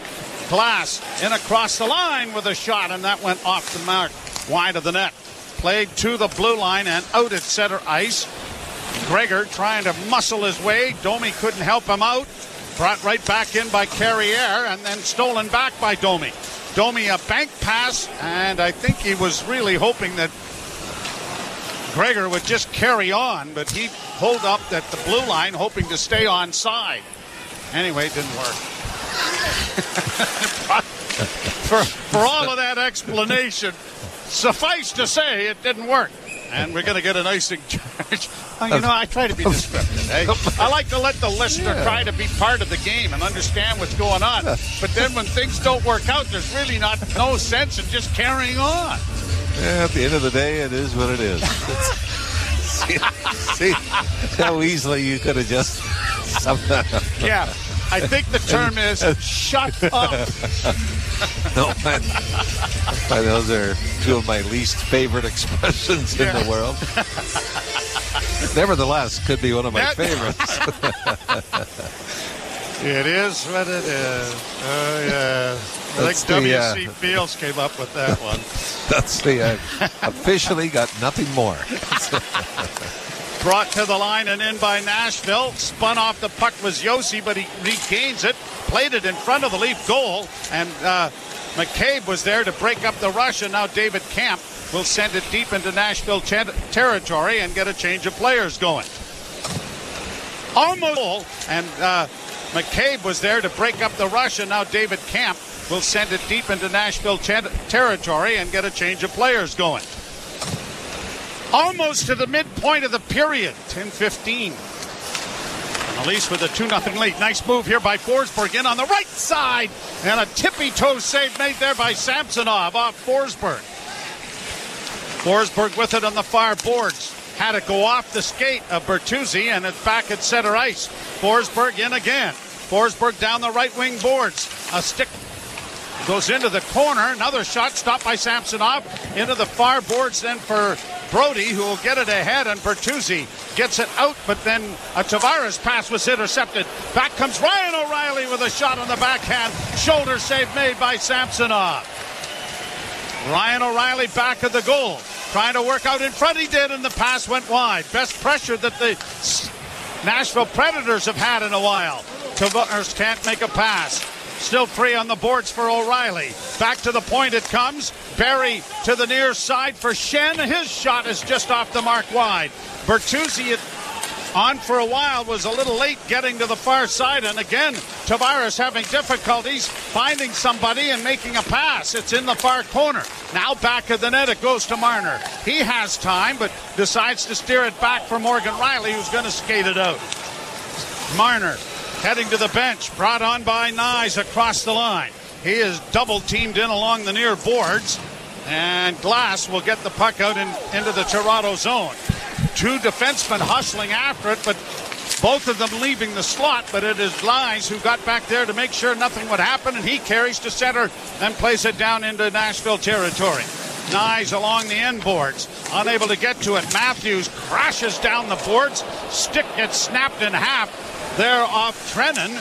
Glass in across the line with a shot, and that went off the mark, wide of the net. Played to the blue line and out at center ice. Gregor trying to muscle his way. Domi couldn't help him out. Brought right back in by Carriere, and then stolen back by Domi. Domi a bank pass, and I think he was really hoping that Gregor would just carry on, but he pulled up at the blue line hoping to stay onside. Anyway, it didn't work. for all of that explanation, suffice to say it didn't work. And we're going to get an icing charge. I try to be descriptive. Eh? I like to let the listener try to be part of the game and understand what's going on. But then when things don't work out, there's really no sense in just carrying on. Yeah, at the end of the day, it is what it is. See how easily you could have just... Yeah, I think the term is shut up. No, those are two of my least favorite expressions in the world. Nevertheless, could be one of my favorites. It is what it is. Oh, yeah. I think W.C. Fields came up with that one. That's the officially got nothing more. Brought to the line and in by Nashville. Spun off the puck was Yossi, but he regains it. Played it in front of the Leaf goal. And McCabe was there to break up the rush. And now David Camp will send it deep into Nashville territory and get a change of players going. Almost. And McCabe was there to break up the rush. And now David Camp will send it deep into Nashville territory and get a change of players going. Almost to the midpoint of the period, 10-15. And the Leafs with a 2-0 lead. Nice move here by Forsberg in on the right side. And a tippy-toe save made there by Samsonov off Forsberg. Forsberg with it on the far boards. Had it go off the skate of Bertuzzi, and it's back at center ice. Forsberg in again. Forsberg down the right wing boards. A stick goes into the corner. Another shot stopped by Samsonov. Into the far boards then for Brody, who will get it ahead, and Bertuzzi gets it out, but then a Tavares pass was intercepted. Back comes Ryan O'Reilly with a shot on the backhand. Shoulder save made by Samsonov. Ryan O'Reilly back at the goal. Trying to work out in front, he did, and the pass went wide. Best pressure that the Nashville Predators have had in a while. Tavares can't make a pass. Still free on the boards for O'Reilly. Back to the point it comes. Barry to the near side for Shen. His shot is just off the mark wide. Bertuzzi on for a while, was a little late getting to the far side. And again, Tavares having difficulties finding somebody and making a pass. It's in the far corner. Now back of the net, it goes to Marner. He has time, but decides to steer it back for Morgan Riley, who's going to skate it out. Marner heading to the bench, brought on by Nyes across the line. He is double teamed in along the near boards, and Glass will get the puck out into the Toronto zone. Two defensemen hustling after it, but Both of them leaving the slot, but it is Lies who got back there to make sure nothing would happen, and he carries to center and plays it down into Nashville territory. Nyes along the end boards, unable to get to it. Matthews crashes down the boards. Stick gets snapped in half there off Trennan,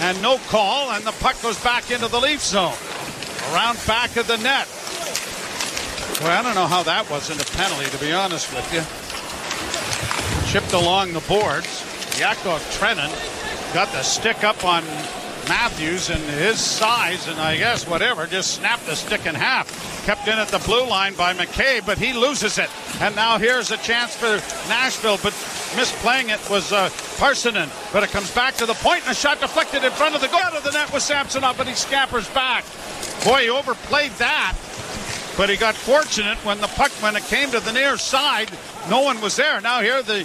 and no call, and the puck goes back into the Leaf zone. Around back of the net. Well, I don't know how that wasn't a penalty, to be honest with you. Chipped along the boards. Yakov Trennan got the stick up on Matthews, and his size, and I guess whatever, just snapped the stick in half. Kept in at the blue line by McKay, but he loses it. And now here's a chance for Nashville, but misplaying it was Parsonen. But it comes back to the point, and a shot deflected in front of the goal. Out of the net with Samsonov, but he scampers back. Boy, he overplayed that. But he got fortunate when it came to the near side, no one was there. Now here the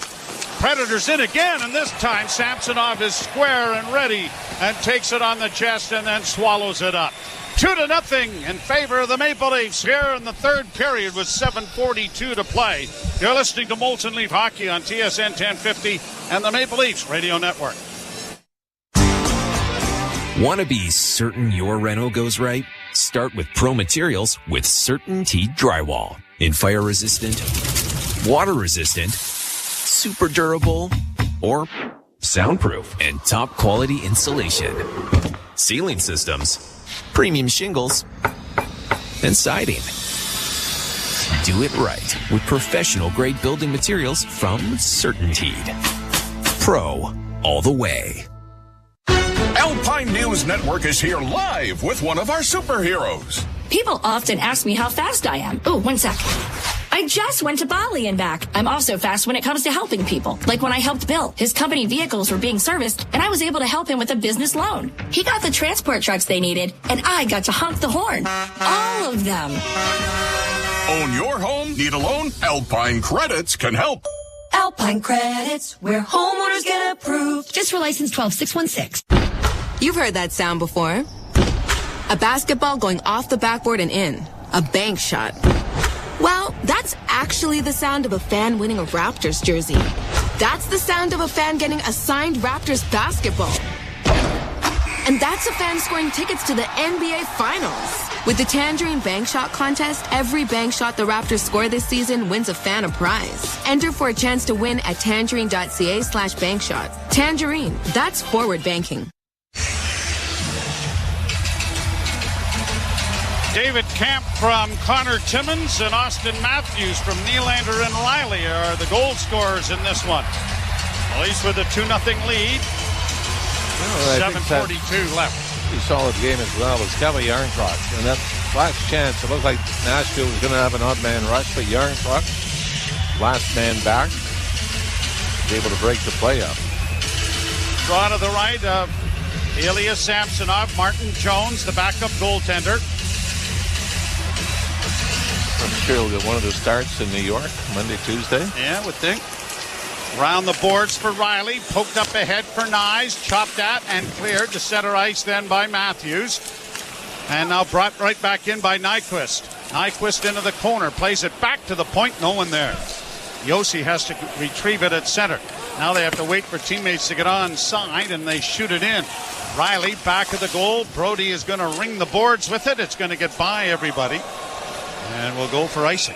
Predators in again, and this time Samsonov is square and ready and takes it on the chest and then swallows it up. 2-0 in favor of the Maple Leafs here in the third period with 7:42 to play. You're listening to Molson Leaf Hockey on TSN 1050 and the Maple Leafs Radio Network. Want to be certain your reno goes right? Start with Pro Materials with CertainTeed Drywall. In fire-resistant, water-resistant, super durable, or soundproof and top-quality insulation. Ceiling systems, premium shingles, and siding. Do it right with professional-grade building materials from CertainTeed. Pro all the way. Alpine News Network is here live with one of our superheroes. People often ask me how fast I am. Oh, 1 sec. I just went to Bali and back. I'm also fast when it comes to helping people. Like when I helped Bill. His company vehicles were being serviced, and I was able to help him with a business loan. He got the transport trucks they needed, and I got to honk the horn. All of them. Own your home? Need a loan? Alpine Credits can help. Alpine Credits, where homeowners get approved. Just for license 12616. You've heard that sound before. A basketball going off the backboard and in. A bank shot. Well, that's actually the sound of a fan winning a Raptors jersey. That's the sound of a fan getting a signed Raptors basketball. And that's a fan scoring tickets to the NBA Finals. With the Tangerine Bank Shot contest, every bank shot the Raptors score this season wins a fan a prize. Enter for a chance to win at tangerine.ca/bankshot. Tangerine, that's forward banking. David Camp from Connor Timmins and Austin Matthews from Nylander and Riley are the goal scorers in this one. At least with a 2-0 lead. 7:42 left. Pretty solid game as well as Kelly Yarncroc. And that last chance, it looked like Nashville was going to have an odd man rush, but Yarncroc, last man back, was able to break the play up. Draw to the right of Ilya Samsonov, Martin Jones, the backup goaltender. I'm sure he'll get one of the starts in New York, Monday, Tuesday. Yeah, would think. Round the boards for Riley, poked up ahead for Nyes, chopped at and cleared to center ice then by Matthews. And now brought right back in by Nyquist. Nyquist into the corner, plays it back to the point, no one there. Yossi has to retrieve it at center. Now they have to wait for teammates to get on side, and they shoot it in. Riley back of the goal. Brody is going to ring the boards with it. It's going to get by everybody. And we'll go for icing.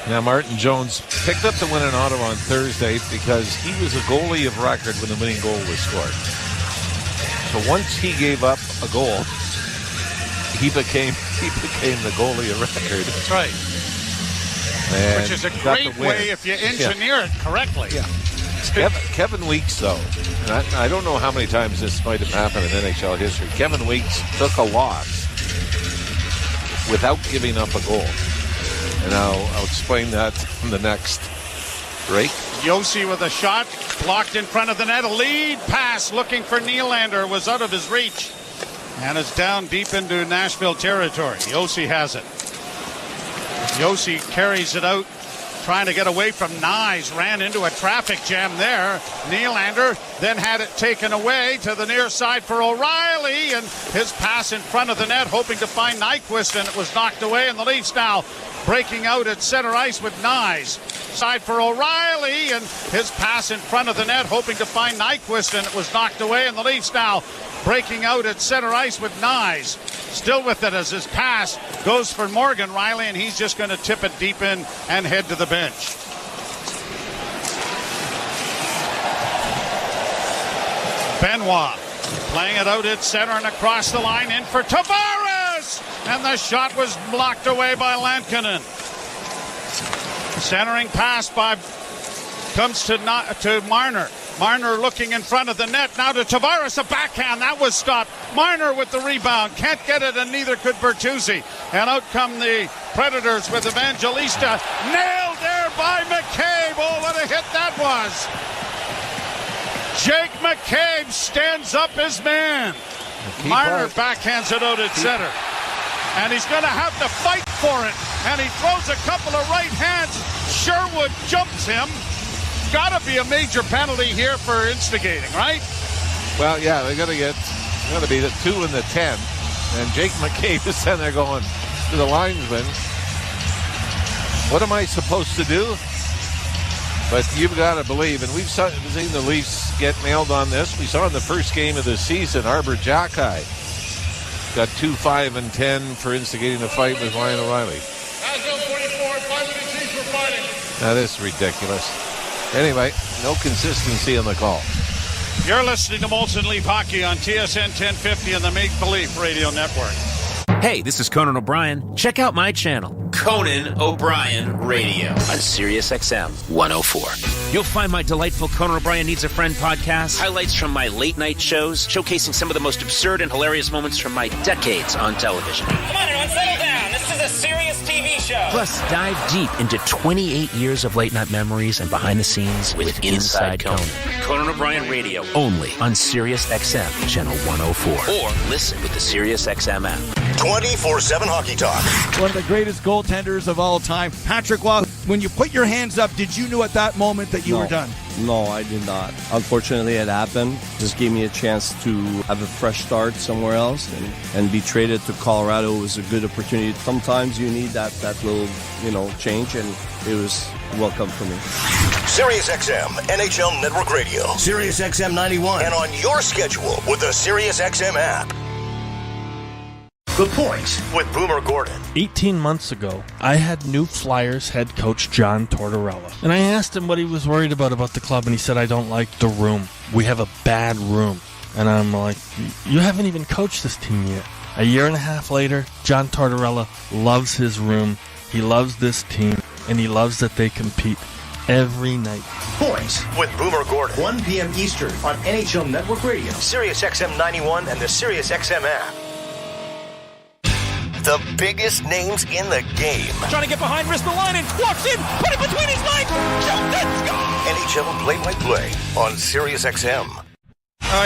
Now, Martin Jones picked up the win in Ottawa on Thursday because he was a goalie of record when the winning goal was scored. So once he gave up a goal, he became the goalie of record. That's right. And which is a great way if you engineer it correctly. Yeah. Kevin Weeks, though, and I don't know how many times this might have happened in NHL history. Kevin Weeks took a loss without giving up a goal. And I'll explain that in the next break. Yossi with a shot, blocked in front of the net. A lead pass looking for Nylander was out of his reach. And it's down deep into Nashville territory. Yossi has it. Yossi carries it out, trying to get away from Nyes. Ran into a traffic jam there. Nylander then had it taken away to the near side for O'Reilly, and his pass in front of the net, hoping to find Nyquist, and it was knocked away, and the Leafs now breaking out at center ice with Nyes. Side for O'Reilly, and his pass in front of the net, hoping to find Nyquist, and it was knocked away, and the Leafs now breaking out at center ice with Nyes. Still with it as his pass goes for Morgan Rielly, and he's just going to tip it deep in and head to the bench. Benoit playing it out at center and across the line in for Tavares, and the shot was blocked away by Lankinen. Centering pass comes to Marner. Marner looking in front of the net. Now to Tavares, a backhand. That was stopped. Marner with the rebound. Can't get it, and neither could Bertuzzi. And out come the Predators with Evangelista. Nailed there by McCabe. Oh, what a hit that was. Jake McCabe stands up his man. Marner backhands it out at center. And he's going to have to fight for it. And he throws a couple of right hands. Sherwood jumps him. Got to be a major penalty here for instigating, right? Well, yeah, they're going to be the 2 and the 10. And Jake McCabe is sitting there going to the linesman, what am I supposed to do? But you've got to believe, and we've seen the Leafs get nailed on this. We saw in the first game of the season, Arbor Jacki got 2, 5, and 10 for instigating the fight with Ryan O'Reilly. Now this is ridiculous. Anyway, no consistency in the call. You're listening to Molson Leaf Hockey on TSN 1050 and the Make Believe Radio Network. Hey, this is Conan O'Brien. Check out my channel, Conan O'Brien Radio, on Sirius XM 104. You'll find my delightful Conan O'Brien Needs a Friend podcast, highlights from my late night shows, showcasing some of the most absurd and hilarious moments from my decades on television. Come on, everyone, settle down. This is a serious TV show. Plus, dive deep into 28 years of late night memories and behind the scenes with Inside Conan. Conan O'Brien Radio, only on Sirius XM Channel 104. Or listen with the Sirius XM app. 24/7 Hockey Talk. One of the greatest goaltenders of all time. Patrick Waugh, when you put your hands up, did you know at that moment that you were done? No, I did not. Unfortunately, it happened. Just gave me a chance to have a fresh start somewhere else and be traded to Colorado was a good opportunity. Sometimes you need that little, change, and it was welcome for me. Sirius XM, NHL Network Radio. Sirius XM 91. And on your schedule with the Sirius XM app. The Point with Boomer Gordon. 18 months ago, I had New Flyers head coach John Tortorella. And I asked him what he was worried about the club, and he said, I don't like the room. We have a bad room. And I'm like, you haven't even coached this team yet. A year and a half later, John Tortorella loves his room. He loves this team, and he loves that they compete every night. Point with Boomer Gordon. 1 p.m. Eastern on NHL Network Radio. Sirius XM 91 and the Sirius XM app. The biggest names in the game. Trying to get behind Ristolainen, walks in, put it between his legs, shoots it, score! NHL play-by-play on Sirius XM.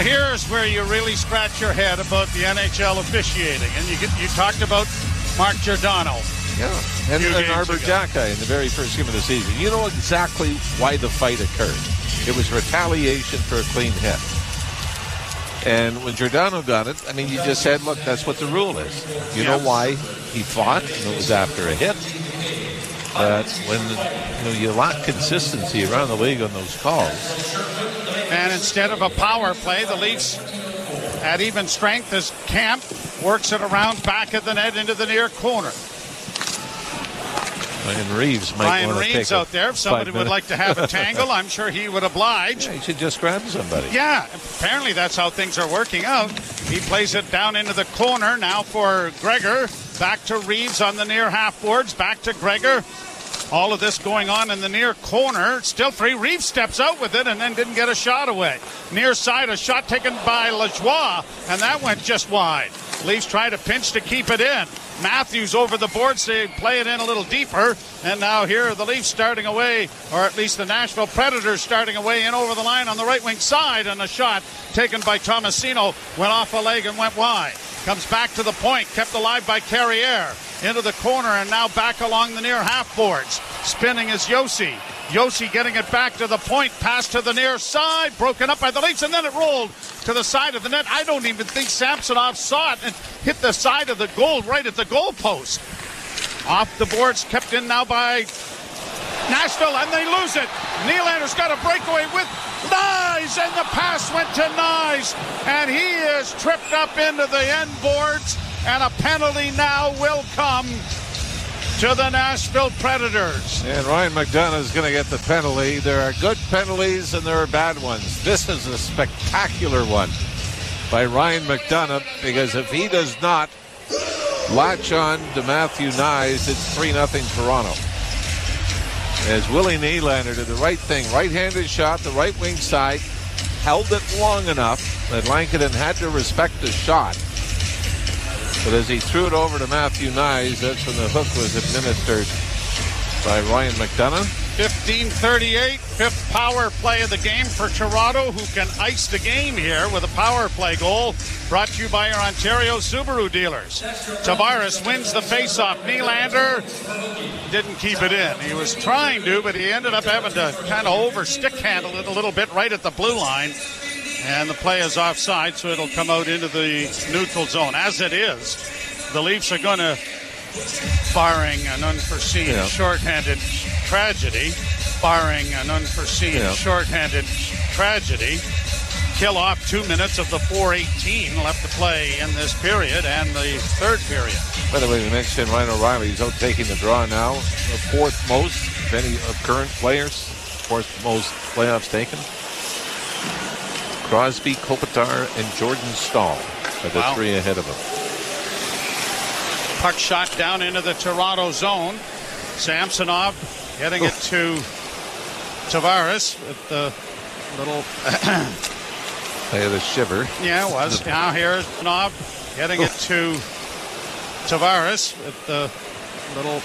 Here's where you really scratch your head about the NHL officiating, and you talked about Mark Giordano. Yeah, and Arbor Jacki in the very first game of the season. You know exactly why the fight occurred. It was retaliation for a clean hit. And when Giordano got it, you just said, look, that's what the rule is. You know why he fought, and it was after a hit. But when you lack consistency around the league on those calls. And instead of a power play, the Leafs at even strength as Camp works it around back of the net into the near corner. Ryan Reeves might want to take out there. If somebody would like to have a tangle, I'm sure he would oblige. Yeah, he should just grab somebody. Yeah, apparently that's how things are working out. He plays it down into the corner now for Gregor. Back to Reeves on the near half boards. Back to Gregor. All of this going on in the near corner. Still free. Reeves steps out with it and then didn't get a shot away. Near side, a shot taken by Lajoie, and that went just wide. Leafs try to pinch to keep it in. Matthews over the boards to play it in a little deeper. And now here are the Leafs starting away, or at least the Nashville Predators starting away in over the line on the right wing side. And a shot taken by Tomasino went off a leg and went wide. Comes back to the point, kept alive by Carrier. Into the corner and now back along the near half boards. Spinning is Yossi. Yossi getting it back to the point. Pass to the near side. Broken up by the Leafs, and then it rolled to the side of the net. I don't even think Samsonov saw it and hit the side of the goal right at the goal post. Off the boards, kept in now by Nashville, and they lose it. Nylander's got a breakaway with Nyes, and the pass went to Nyes, and he is tripped up into the end boards, and a penalty now will come to the Nashville Predators. And Ryan McDonough is going to get the penalty. There are good penalties and there are bad ones. This is a spectacular one by Ryan McDonough, because if he does not latch on to Matthew Nyes, it's 3-0 Toronto. As Willie Nylander did the right thing, right-handed shot, the right wing side, held it long enough that Lankinen had to respect the shot. But as he threw it over to Matthew Nyes, that's when the hook was administered by Ryan McDonough. 15:38, fifth power play of the game for Toronto, who can ice the game here with a power play goal. Brought to you by your Ontario Subaru dealers. Tavares wins the faceoff. Nylander didn't keep it in. He was trying to, but he ended up having to kind of over stick handle it a little bit right at the blue line. And the play is offside, so it'll come out into the neutral zone. As it is, the Leafs are going to, barring an unforeseen shorthanded tragedy, shorthanded tragedy, kill off 2 minutes of the 4:18 left to play in this period and the third period. By the way, we mentioned Ryan O'Reilly. He's out taking the draw now. The fourth most of any of current players. Fourth most playoffs taken. Crosby, Kopitar, and Jordan Staal are the three ahead of him. Puck shot down into the Toronto zone. Samsonov getting it to Tavares with the little... They had a shiver. Yeah, it was. Now here's Nob getting it to Tavares with the little...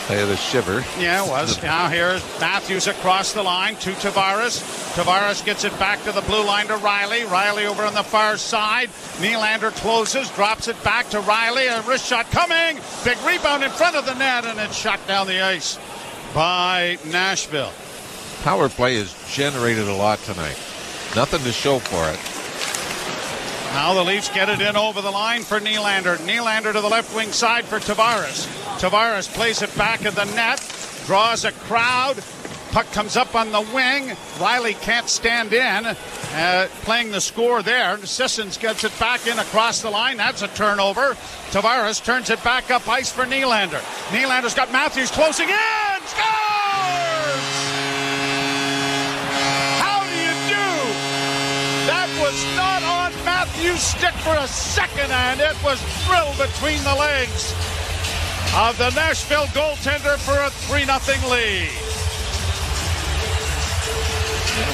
They had a shiver. Yeah, it was. Now here's Matthews across the line to Tavares. Tavares gets it back to the blue line to Riley. Riley over on the far side. Nylander closes, drops it back to Riley. A wrist shot coming. Big rebound in front of the net, and it's shot down the ice by Nashville. Power play has generated a lot tonight. Nothing to show for it. Now the Leafs get it in over the line for Nylander. Nylander to the left wing side for Tavares. Tavares plays it back at the net, draws a crowd. Puck comes up on the wing. Riley can't stand in. Playing the score there. Sissons gets it back in across the line. That's a turnover. Tavares turns it back up ice for Nylander. Nylander's got Matthews closing in. Scores! How do you do? That was not on Matthews' stick for a second, and it was drilled between the legs of the Nashville goaltender for a 3-0 lead.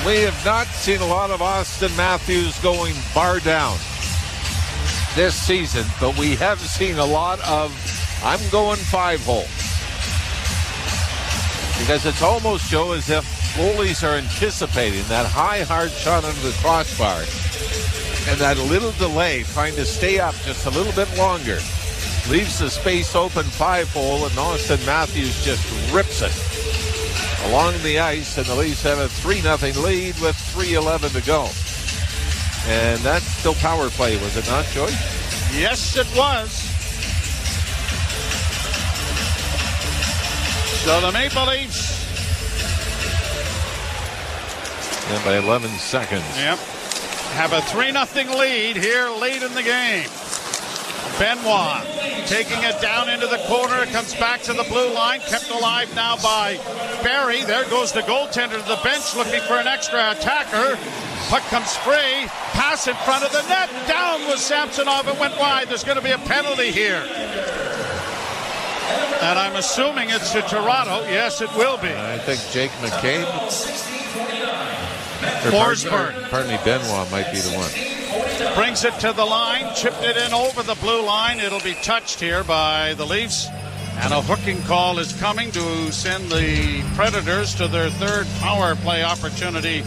We have not seen a lot of Austin Matthews going bar down this season, but we have seen a lot of I'm going 5-hole. Because it's almost, Joe, as if goalies are anticipating that high, hard shot under the crossbar and that little delay, trying to stay up just a little bit longer. Leaves the space open 5-hole, and Austin Matthews just rips it along the ice, and the Leafs have a 3-0 lead with 3:11 to go. And that's still power play, was it not, Joy? Yes, it was. So the Maple Leafs. And by 11 seconds. Yep. Have a 3-0 lead here late in the game. Benoit taking it down into the corner. It comes back to the blue line. Kept alive now by Barry. There goes the goaltender to the bench looking for an extra attacker. Puck comes free. Pass in front of the net. Down was Samsonov. It went wide. There's going to be a penalty here. And I'm assuming it's to Toronto. Yes, it will be. I think Jake McCabe. Forsberg. Pardon me, Benoit might be the one. Brings it to the line, chipped it in over the blue line. It'll be touched here by the Leafs. And a hooking call is coming to send the Predators to their third power play opportunity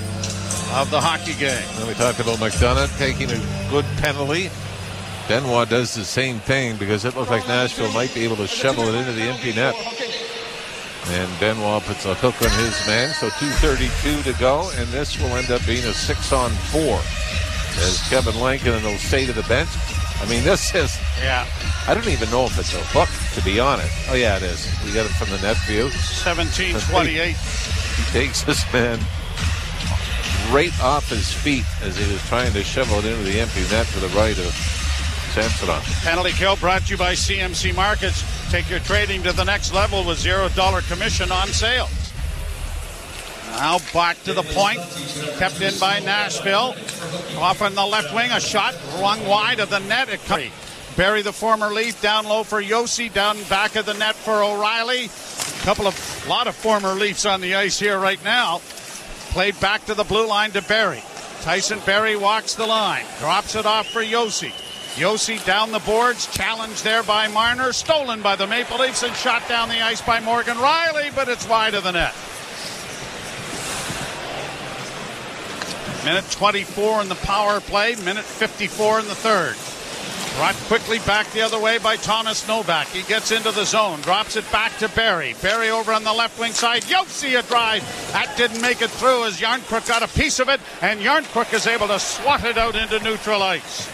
of the hockey game. And we talked about McDonough taking a good penalty. Benoit does the same thing because it looked like Nashville might be able to shovel it into the empty net. And Benoit puts a hook on his man, so 2:32 to go, and this will end up being a 6-on-4 as Kevin Lankinen will stay to the bench. I mean, this is... Yeah. I don't even know if it's a hook, to be honest. Oh, yeah, it is. We got it from the net view. 17-28. He takes this man right off his feet as he was trying to shovel it into the empty net to the right of Samsonov. Penalty kill brought to you by CMC Markets. Take your trading to the next level with $0 commission on sales. Now back to the point. Kept in by Nashville. Off on the left wing, a shot rung wide of the net. It comes. Barry, the former Leaf, down low for Yossi. Down back of the net for O'Reilly. A lot of former Leafs on the ice here right now. Played back to the blue line to Barry. Tyson Barry walks the line. Drops it off for Yossi. Yossi down the boards. Challenged there by Marner. Stolen by the Maple Leafs and shot down the ice by Morgan Rielly, but it's wide of the net. Minute 24 in the power play. Minute 54 in the third. Brought quickly back the other way by Thomas Novak. He gets into the zone. Drops it back to Barry. Barry over on the left wing side. Yossi a drive. That didn't make it through as Yarncrook got a piece of it. And Yarncrook is able to swat it out into neutral ice.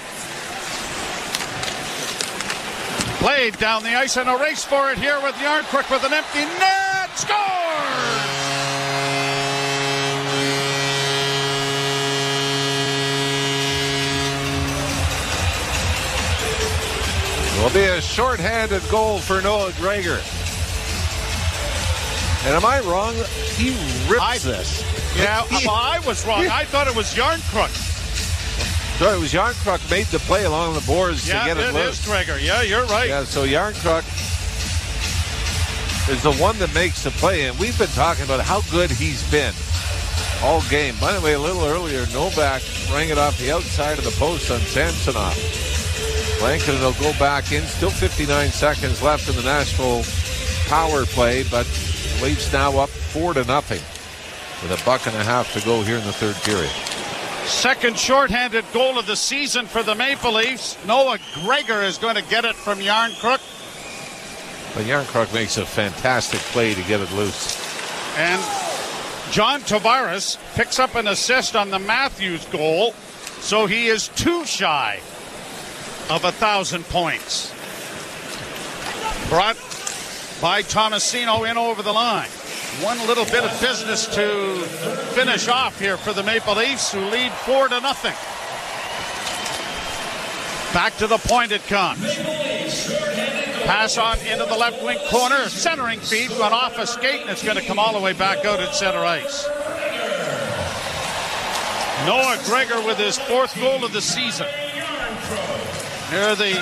Played down the ice and a race for it here with Yarncrook with an empty net. Scores! Will be a shorthanded goal for Noah Gregor. And am I wrong? He rips this. Yeah, well, I was wrong. I thought it was Yarncrook. So it was Yarncrook made the play along the boards to get it loose. Yeah, it is Gregor. Yeah, you're right. Yeah, so Yarncrook is the one that makes the play. And we've been talking about how good he's been all game. By the way, a little earlier, Novak rang it off the outside of the post on Samsonov. Lankinen will go back in. Still 59 seconds left in the Nashville power play, but Leafs now up 4-0 with $1.50 to go here in the third period. Second shorthanded goal of the season for the Maple Leafs. Noah Gregor is going to get it from Yarncrook. But Yarncrook makes a fantastic play to get it loose. And John Tavares picks up an assist on the Matthews goal, so he is 2 shy of 1,000 points. Brought by Tomasino in over the line. One little bit of business to finish off here for the Maple Leafs, who lead 4-0. Back to the point it comes. Pass on into the left wing corner. Centering feed went off a skate, and it's going to come all the way back out at center ice. Noah Gregor with his 4th goal of the season. Here the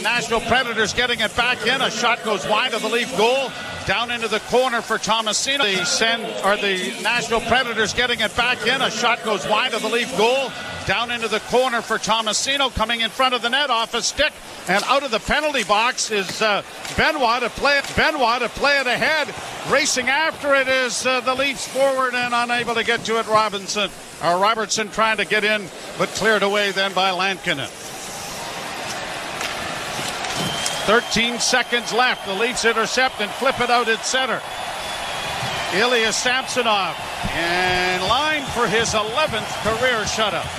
Nashville Predators getting it back in. A shot goes wide of the Leaf goal. Down into the corner for Tomasino. The Nashville Predators getting it back in. A shot goes wide of the Leaf goal. Down into the corner for Tomasino. Coming in front of the net off a stick. And out of the penalty box is Benoit to play it ahead. Racing after it is the Leafs forward and unable to get to it. Robertson trying to get in, but cleared away then by Lankinen. 13 seconds left. The Leafs intercept and flip it out at center. Ilya Samsonov in line for his 11th career shutout.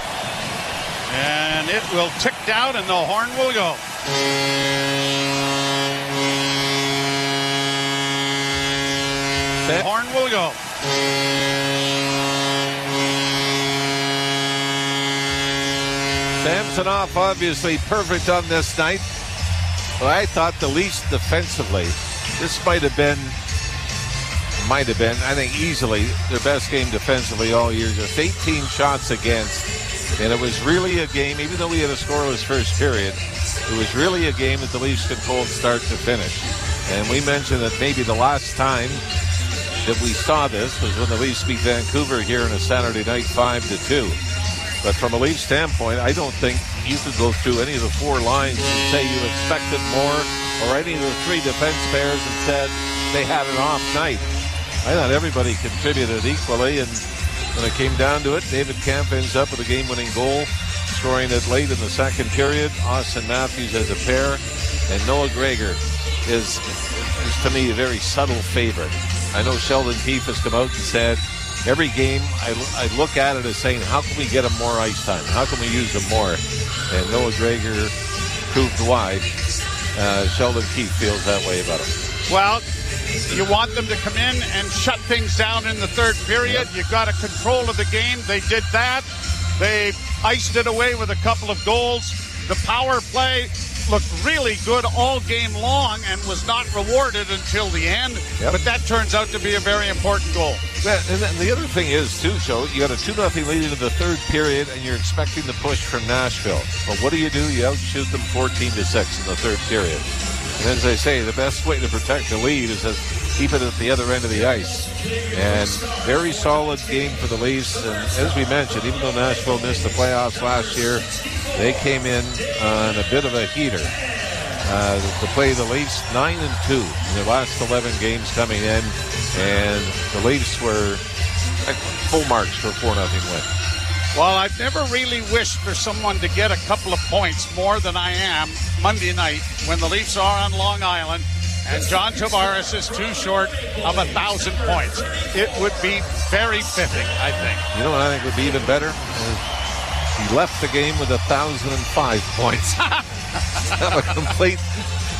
And it will tick down and the horn will go. The horn will go. Samsonov obviously perfect on this night. But I thought the Leafs defensively, this might have been, I think easily their best game defensively all year. Just 18 shots against. And it was really a game, even though we had a scoreless first period, it was really a game that the Leafs controlled start to finish. And we mentioned that maybe the last time that we saw this was when the Leafs beat Vancouver here on a Saturday night 5-2. But from a Leafs standpoint, I don't think you could go through any of the 4 lines and say you expected more, or any of the 3 defense pairs and said they had an off night. I thought everybody contributed equally, and when it came down to it, David Kampf ends up with a game-winning goal, scoring it late in the second period. Austin Matthews as a pair, and Noah Gregor is to me a very subtle favorite. I know Sheldon Keefe has come out and said every game I look at it as saying, how can we get him more ice time? How can we use him more? And Noah Gregor proved why. Sheldon Keefe feels that way about him. Well, you want them to come in and shut things down in the third period. You got a control of the game. They did that. They iced it away with a couple of goals. The power play looked really good all game long and was not rewarded until the end. Yep. But that turns out to be a very important goal. Yeah, and the other thing is, too, Joe, you got a 2-0 lead into the third period, and you're expecting the push from Nashville. But what do? You outshoot them 14-6 in the third period. And as I say, the best way to protect the lead is to keep it at the other end of the ice. And very solid game for the Leafs. And as we mentioned, even though Nashville missed the playoffs last year, they came in on a bit of a heater to play the Leafs 9-2 in their last 11 games coming in. And the Leafs were full marks for a 4-0 win. Well, I've never really wished for someone to get a couple of points more than I am Monday night when the Leafs are on Long Island and John Tavares is too short of 1,000 points. It would be very fitting, I think. You know what I think would be even better? He left the game with 1,005 points. Have a complete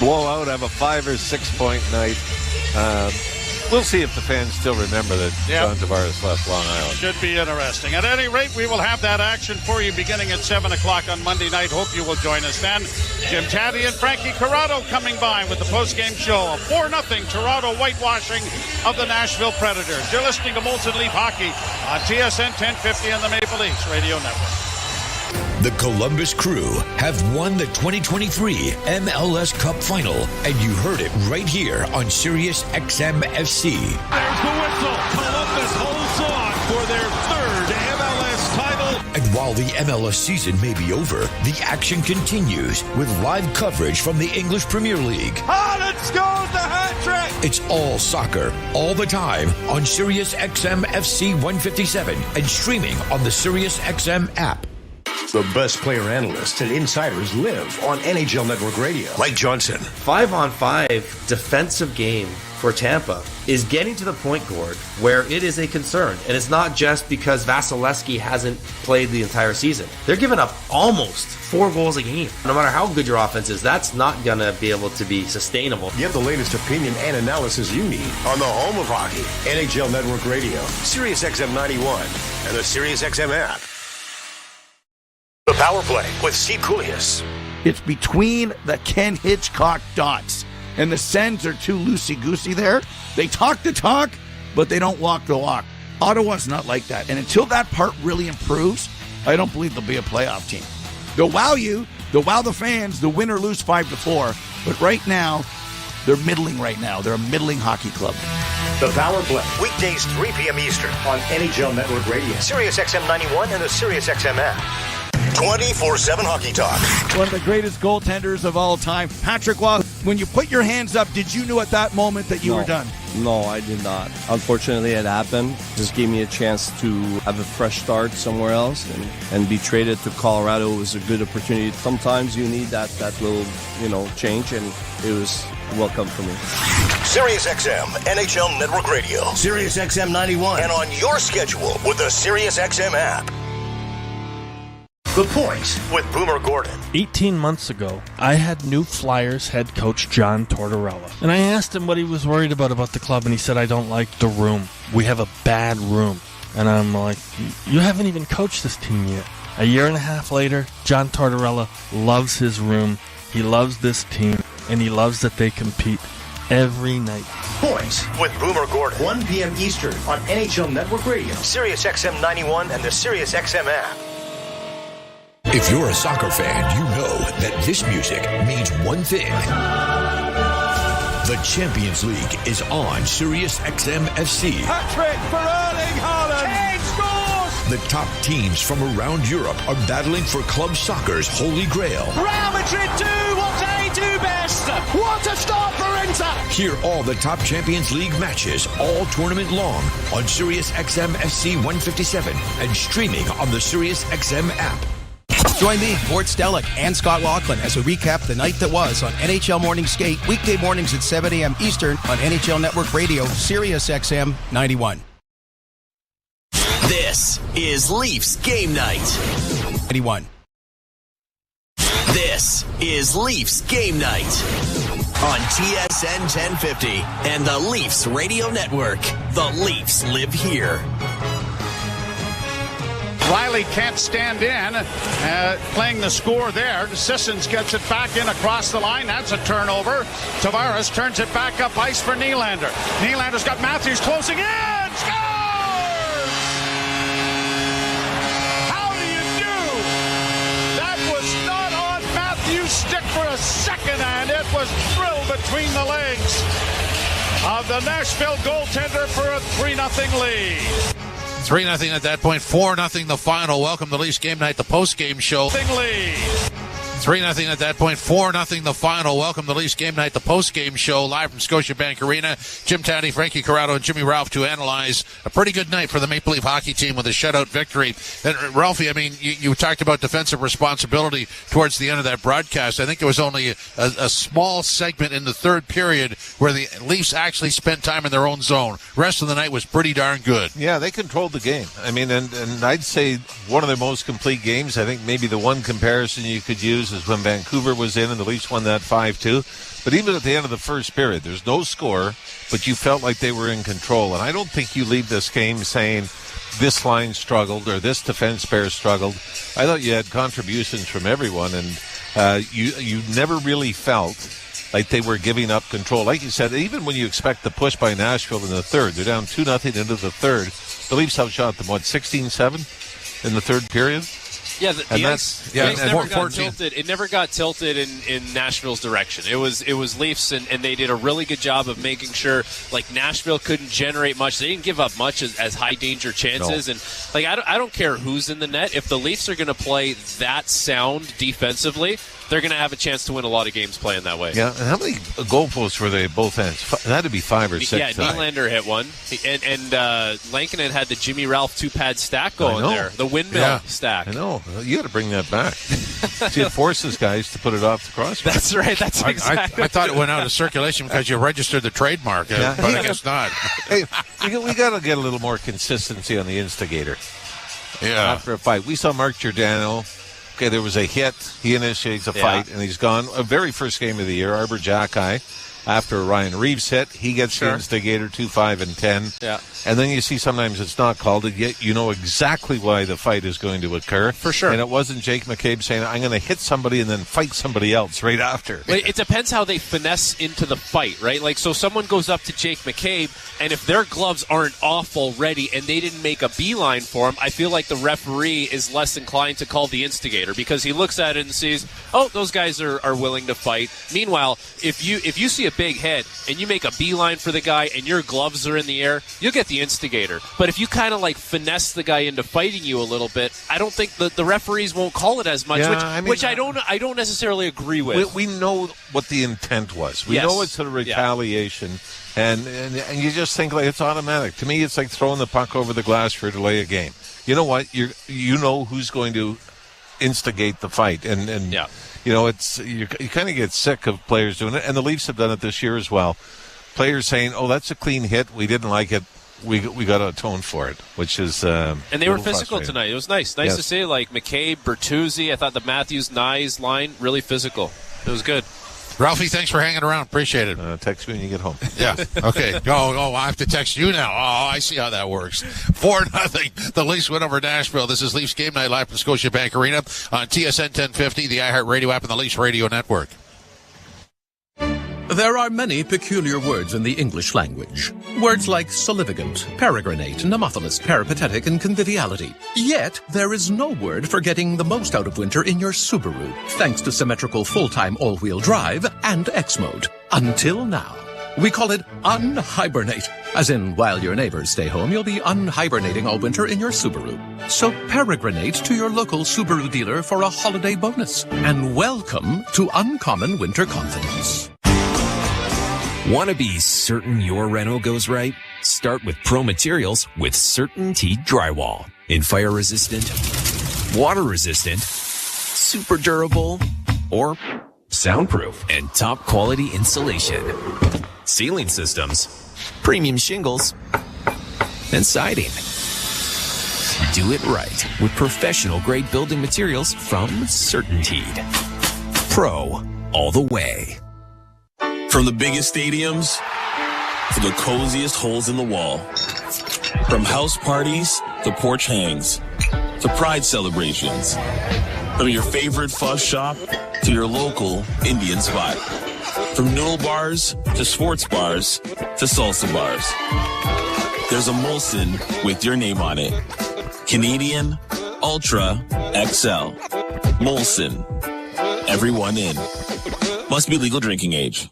blowout, have a 5 or 6 point night. We'll see if the fans still remember that John Tavares left Long Island. Should be interesting. At any rate, we will have that action for you beginning at 7 o'clock on Monday night. Hope you will join us then. Jim Taddy and Frankie Corrado coming by with the postgame show. A 4-0 Toronto whitewashing of the Nashville Predators. You're listening to Molson Leaf Hockey on TSN 1050 and the Maple Leafs Radio Network. The Columbus Crew have won the 2023 MLS Cup Final, and you heard it right here on Sirius XM FC. There's the whistle. Columbus holds on for their third MLS title. And while the MLS season may be over, the action continues with live coverage from the English Premier League. Haaland scores the hat-trick! It's all soccer, all the time on Sirius XM FC 157 and streaming on the Sirius XM app. The best player analysts and insiders live on NHL Network Radio. Mike Johnson. 5-on-5 defensive game for Tampa is getting to the point, Gord, where it is a concern. And it's not just because Vasilevsky hasn't played the entire season. They're giving up almost 4 goals a game. No matter how good your offense is, that's not going to be able to be sustainable. Get the latest opinion and analysis you need on the home of hockey, NHL Network Radio, Sirius XM 91, and the Sirius XM app. The Power Play with Steve Koulias. It's between the Ken Hitchcock dots. And the Sens are too loosey-goosey there. They talk the talk, but they don't walk the walk. Ottawa's not like that. And until that part really improves, I don't believe they'll be a playoff team. They'll wow you. They'll wow the fans. They'll win or lose 5-4. But right now, they're middling right now. They're a middling hockey club. The Power Play, weekdays 3 p.m. Eastern on NHL Network Radio, Sirius XM 91, and the Sirius XM app. 24/7 hockey talk. One of the greatest goaltenders of all time, Patrick Waugh. When you put your hands up, did you know at that moment that you were done? No, I did not. Unfortunately, it happened. Just gave me a chance to have a fresh start somewhere else and be traded to Colorado was a good opportunity. Sometimes you need that little, change, and it was welcome for me. Sirius XM, NHL Network Radio. Sirius XM 91. And on your schedule with the Sirius XM app. The Point with Boomer Gordon. 18 months ago, I had new Flyers head coach John Tortorella. And I asked him what he was worried about the club, and he said, I don't like the room. We have a bad room. And I'm like, you haven't even coached this team yet. A year and a half later, John Tortorella loves his room. He loves this team, and he loves that they compete every night. Point with Boomer Gordon. 1 p.m. Eastern on NHL Network Radio, Sirius XM 91, and the Sirius XM app. If you're a soccer fan, you know that this music means one thing. The Champions League is on Sirius XM FC. Hat-trick for Erling Haaland. Kane scores! The top teams from around Europe are battling for club soccer's holy grail. Real Madrid do what they do best. What a start for Inter! Hear all the top Champions League matches all tournament long on Sirius XM FC 157 and streaming on the Sirius XM app. Join me, Gord Stellick, and Scott Laughlin as we recap the night that was on NHL Morning Skate, weekday mornings at 7 a.m. Eastern on NHL Network Radio, Sirius XM 91. This is Leafs Game Night. 91. This is Leafs Game Night on TSN 1050 and the Leafs Radio Network. The Leafs live here. Riley can't stand in, playing the score there. Sissons gets it back in across the line. That's a turnover. Tavares turns it back up ice for Nylander. Nylander's got Matthews closing in. Scores! How do you do? That was not on Matthews' stick for a second, and it was drilled between the legs of the Nashville goaltender for a 3-0 lead. 3-0 at that point, 4-0 the final. Welcome to Leafs Game Night, the post-game show. 3-0 at that point, 4-0 the final. Welcome to Leafs Game Night, the post-game show, live from Scotiabank Arena. Jim Taddy, Frankie Corrado, and Jimmy Ralph to analyze a pretty good night for the Maple Leaf hockey team with a shutout victory. And Ralphie, I mean, you talked about defensive responsibility towards the end of that broadcast. I think there was only a small segment in the third period where the Leafs actually spent time in their own zone. Rest of the night was pretty darn good. Yeah, they controlled the game. I mean, and I'd say one of their most complete games. I think maybe the one comparison you could use is when Vancouver was in and the Leafs won that 5-2. But even at the end of the first period, there's no score, but you felt like they were in control. And I don't think you leave this game saying this line struggled or this defense pair struggled. I thought you had contributions from everyone, and you never really felt like they were giving up control. Like you said, even when you expect the push by Nashville in the third, they're down 2-0 into the third. The Leafs outshot them, 16-7 in the third period? Yeah, the ice never got tilted. It never got tilted in Nashville's direction. It was Leafs, and they did a really good job of making sure like Nashville couldn't generate much. They didn't give up much as high danger chances, and like I don't care who's in the net. If the Leafs are going to play that sound defensively, they're going to have a chance to win a lot of games playing that way. Yeah, and how many goalposts were they at both ends? It had to be 5 or 6. Yeah, Nylander hit one, and Lankinen had the Jimmy Ralph 2-pad stack going there, the windmill stack. I know. You got to bring that back. See, it forces guys to put it off the crossbar. That's right. That's exactly. I thought it went out of circulation because you registered the trademark, but I guess not. Hey, we got to get a little more consistency on the instigator. Yeah. After a fight, we saw Mark Giordano. Okay, there was a hit. He initiates a fight, and he's gone. A very first game of the year, Arbor Jacki. After Ryan Reeves hit, he gets the instigator, 2, 5, and 10. Yeah. And then you see sometimes it's not called, and yet you know exactly why the fight is going to occur. For sure. And it wasn't Jake McCabe saying, I'm going to hit somebody and then fight somebody else right after. It depends how they finesse into the fight, right? Like, so someone goes up to Jake McCabe, and if their gloves aren't off already and they didn't make a beeline for him, I feel like the referee is less inclined to call the instigator because he looks at it and sees, oh, those guys are willing to fight. Meanwhile, if you see a big hit and you make a beeline for the guy and your gloves are in the air, you'll get the instigator. But if you kind of like finesse the guy into fighting you a little bit, I don't think the referees won't call it as much, which I don't necessarily agree with. We know what the intent was. We know it's a retaliation, and you just think like it's automatic. To me, it's like throwing the puck over the glass for a delay of game. You know what? You know who's going to instigate the fight, and you know you kind of get sick of players doing it, and the Leafs have done it this year as well. Players saying, "Oh, that's a clean hit. We didn't like it. We got to atone for it," which is and they were physical tonight. It was nice to see like McCabe, Bertuzzi. I thought the Matthews-Nyes line really physical. It was good. Ralphie, thanks for hanging around. Appreciate it. Text me when you get home. Yeah. Okay. Oh, I have to text you now. Oh, I see how that works. 4-0. The Leafs win over Nashville. This is Leafs Game Night live from Scotiabank Arena on TSN 1050, the iHeartRadio app, and the Leafs Radio Network. There are many peculiar words in the English language. Words like salivigant, peregrinate, nemophilus, peripatetic, and conviviality. Yet, there is no word for getting the most out of winter in your Subaru, thanks to symmetrical full-time all-wheel drive and X-Mode. Until now. We call it unhibernate. As in, while your neighbors stay home, you'll be unhibernating all winter in your Subaru. So peregrinate to your local Subaru dealer for a holiday bonus. And welcome to Uncommon Winter Confidence. Want to be certain your reno goes right? Start with Pro Materials with CertainTeed Drywall. In fire resistant, water resistant, super durable, or soundproof and top quality insulation. Ceiling systems, premium shingles, and siding. Do it right with professional grade building materials from CertainTeed. Pro all the way. From the biggest stadiums to the coziest holes in the wall. From house parties to porch hangs to pride celebrations. From your favorite fuzz shop to your local Indian spot. From noodle bars to sports bars to salsa bars. There's a Molson with your name on it. Canadian Ultra XL. Molson. Everyone in. Must be legal drinking age.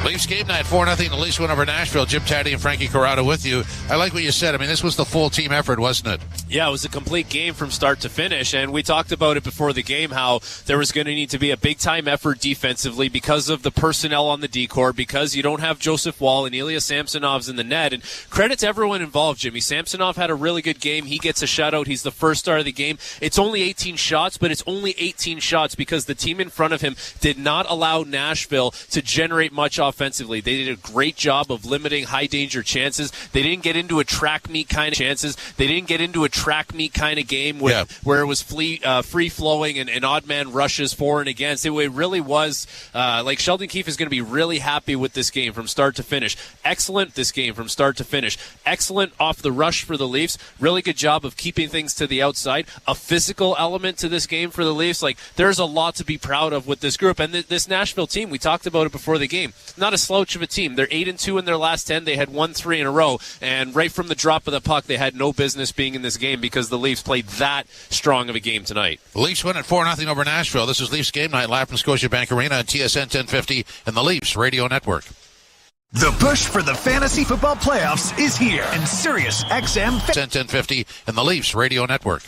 Leafs game night, 4-0. The Leafs win over Nashville. Jim Taddy and Frankie Corrado with you. I like what you said. I mean, this was the full team effort, wasn't it? Yeah, it was a complete game from start to finish, and we talked about it before the game, how there was going to need to be a big-time effort defensively because of the personnel on the D-corps, because you don't have Joseph Woll and Ilya Samsonov's in the net, and credit to everyone involved, Jimmy. Samsonov had a really good game. He gets a shutout. He's the first star of the game. It's only 18 shots, but it's only 18 shots because the team in front of him did not allow Nashville to generate much offensively. They did a great job of limiting high-danger chances. They didn't get into a track meet kind of chances. They didn't get into a track meet kind of game where it was free-flowing and odd-man rushes for and against. It really was like Sheldon Keefe is going to be really happy with this game from start to finish. Excellent this game from start to finish. Excellent off the rush for the Leafs. Really good job of keeping things to the outside. A physical element to this game for the Leafs. Like, there's a lot to be proud of with this group. And this Nashville team, we talked about it before the game. Not a slouch of a team. They're 8-2 in their last 10. They had won 3 in a row. And right from the drop of the puck, they had no business being in this game because the Leafs played that strong of a game tonight. The Leafs win at 4-0 over Nashville. This is Leafs game night live from Scotiabank Arena on TSN 1050 and the Leafs Radio Network. The push for the fantasy football playoffs is here, and Sirius XM 1050 and the Leafs Radio Network.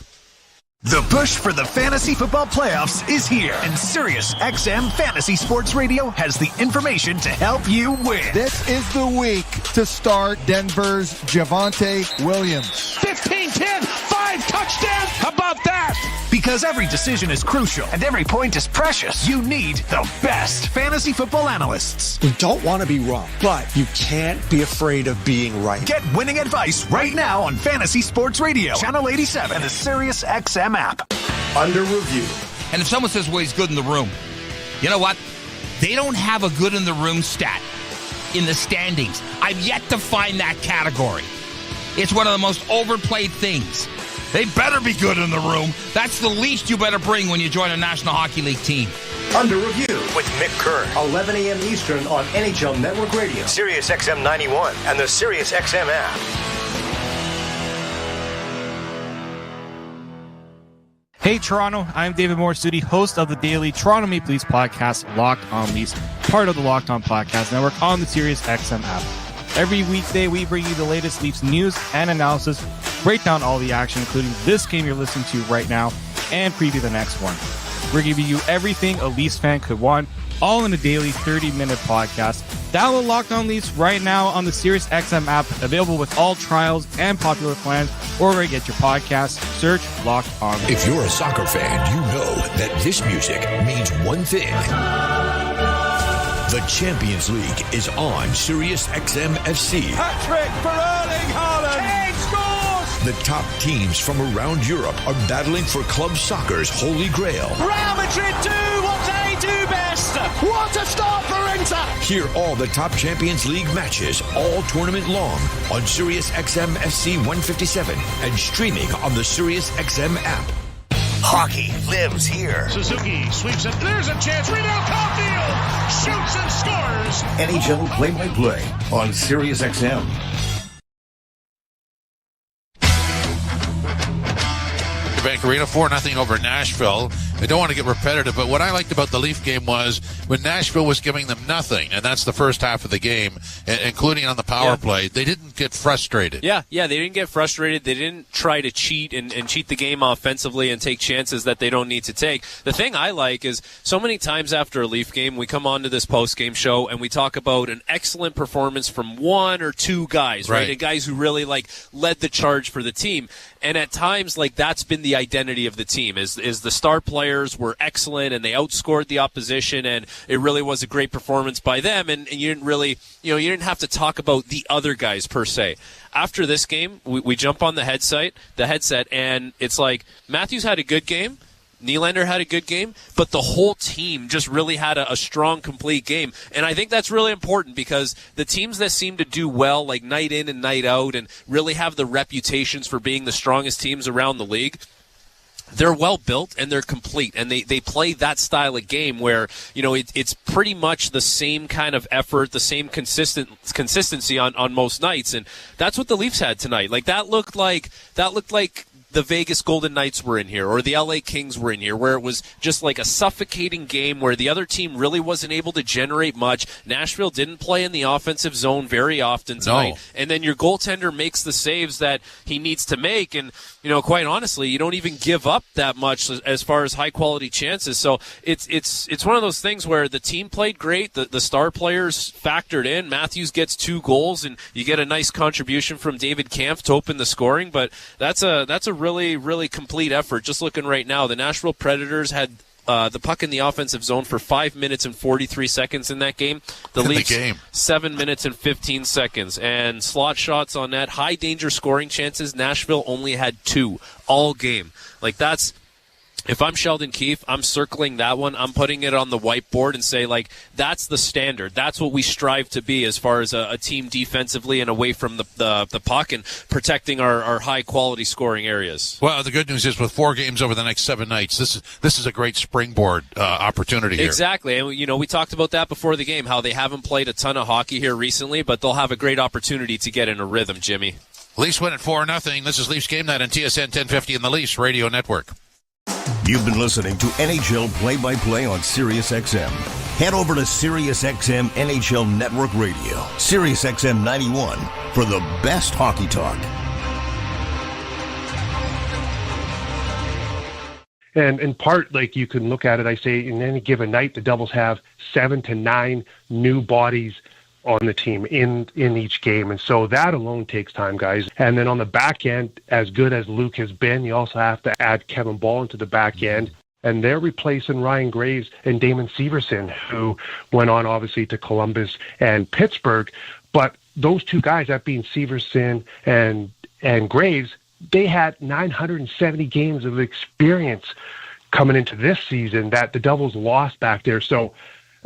The push for the fantasy football playoffs is here, and Sirius XM Fantasy Sports Radio has the information to help you win. This is the week to start Denver's Javonte Williams. 15-10, 5 touchdowns. How about that? Because every decision is crucial and every point is precious, you need the best fantasy football analysts. We don't want to be wrong, but you can't be afraid of being right. Get winning advice right now on Fantasy Sports Radio, Channel 87, and the Sirius XM app. Under review. And if someone says, well, he's good in the room, you know what? They don't have a good in the room stat in the standings. I've yet to find that category. It's one of the most overplayed things. They better be good in the room. That's the least you better bring when you join a National Hockey League team. Under review with Mick Kerr, 11 a.m. Eastern on NHL Network Radio, Sirius XM 91, and the Sirius XM app. Hey Toronto, I'm David Morisuti, host of the daily Toronto Maple Leafs podcast, Locked On Leafs, part of the Locked On Podcast Network on the Sirius XM app. Every weekday, we bring you the latest Leafs news and analysis, break down all the action, including this game you're listening to right now, and preview the next one. We're giving you everything a Leafs fan could want, all in a daily 30-minute podcast. Download Locked On Leafs right now on the Sirius XM app, available with all trials and popular plans, or where you get your podcasts. Search Locked On Leafs. If you're a soccer fan, you know that this music means one thing. The Champions League is on Sirius XM FC. Hat-trick for Erling Haaland. Kane scores! The top teams from around Europe are battling for club soccer's holy grail. Real Madrid do what they do best. What a start for Inter! Hear all the top Champions League matches all tournament long on Sirius XM FC 157 and streaming on the Sirius XM app. Hockey lives here. Suzuki sweeps it. There's a chance. Rebound, Caulfield shoots and scores. NHL play-by-play on Sirius XM. Bank Arena, 4-0 over Nashville. I don't want to get repetitive, but what I liked about the Leaf game was when Nashville was giving them nothing, and that's the first half of the game, including on the power play, they didn't get frustrated. Yeah, they didn't get frustrated. They didn't try to cheat and cheat the game offensively and take chances that they don't need to take. The thing I like is so many times after a Leaf game, we come on to this post-game show and we talk about an excellent performance from one or two guys, right? And guys who really led the charge for the team. And at times, that's been the identity of the team is the star players were excellent and they outscored the opposition, and it really was a great performance by them. And you didn't really, you didn't have to talk about the other guys per se. After this game, we jump on the headset, and it's like Matthews had a good game. Nylander had a good game, but the whole team just really had a strong, complete game. And I think that's really important because the teams that seem to do well, like night in and night out, and really have the reputations for being the strongest teams around the league, they're well built and they're complete, and they play that style of game where it's pretty much the same kind of effort, the same consistency on most nights, and that's what the Leafs had tonight. That looked like the Vegas Golden Knights were in here, or the LA Kings were in here, where it was just like a suffocating game where the other team really wasn't able to generate much. Nashville didn't play in the offensive zone very often tonight. No. And then your goaltender makes the saves that he needs to make. And, quite honestly, you don't even give up that much as far as high-quality chances. So it's one of those things where the team played great. The star players factored in. Matthews gets 2 goals, and you get a nice contribution from David Kampf to open the scoring. But that's a really, really complete effort. Just looking right now, the Nashville Predators had the puck in the offensive zone for 5 minutes and 43 seconds in that game. The Leafs, 7 minutes and 15 seconds. And slot shots on net, high danger scoring chances, Nashville only had 2 all game. If I'm Sheldon Keefe, I'm circling that one. I'm putting it on the whiteboard and say, that's the standard. That's what we strive to be as far as a team defensively and away from the puck and protecting our high-quality scoring areas. Well, the good news is with 4 games over the next 7 nights, this is a great springboard opportunity here. Exactly. And, we talked about that before the game, how they haven't played a ton of hockey here recently, but they'll have a great opportunity to get in a rhythm, Jimmy. Leafs win at 4-0. This is Leafs Game Night on TSN 1050 and the Leafs Radio Network. You've been listening to NHL Play-by-Play on SiriusXM. Head over to SiriusXM NHL Network Radio, SiriusXM 91, for the best hockey talk. And in part, you can look at it, I say, in any given night, the Devils have 7 to 9 new bodies on the team in each game. And so that alone takes time, guys. And then on the back end, as good as Luke has been, you also have to add Kevin Ball into the back end. And they're replacing Ryan Graves and Damon Severson, who went on, obviously, to Columbus and Pittsburgh. But those 2 guys, that being Severson and Graves, they had 970 games of experience coming into this season that the Devils lost back there. So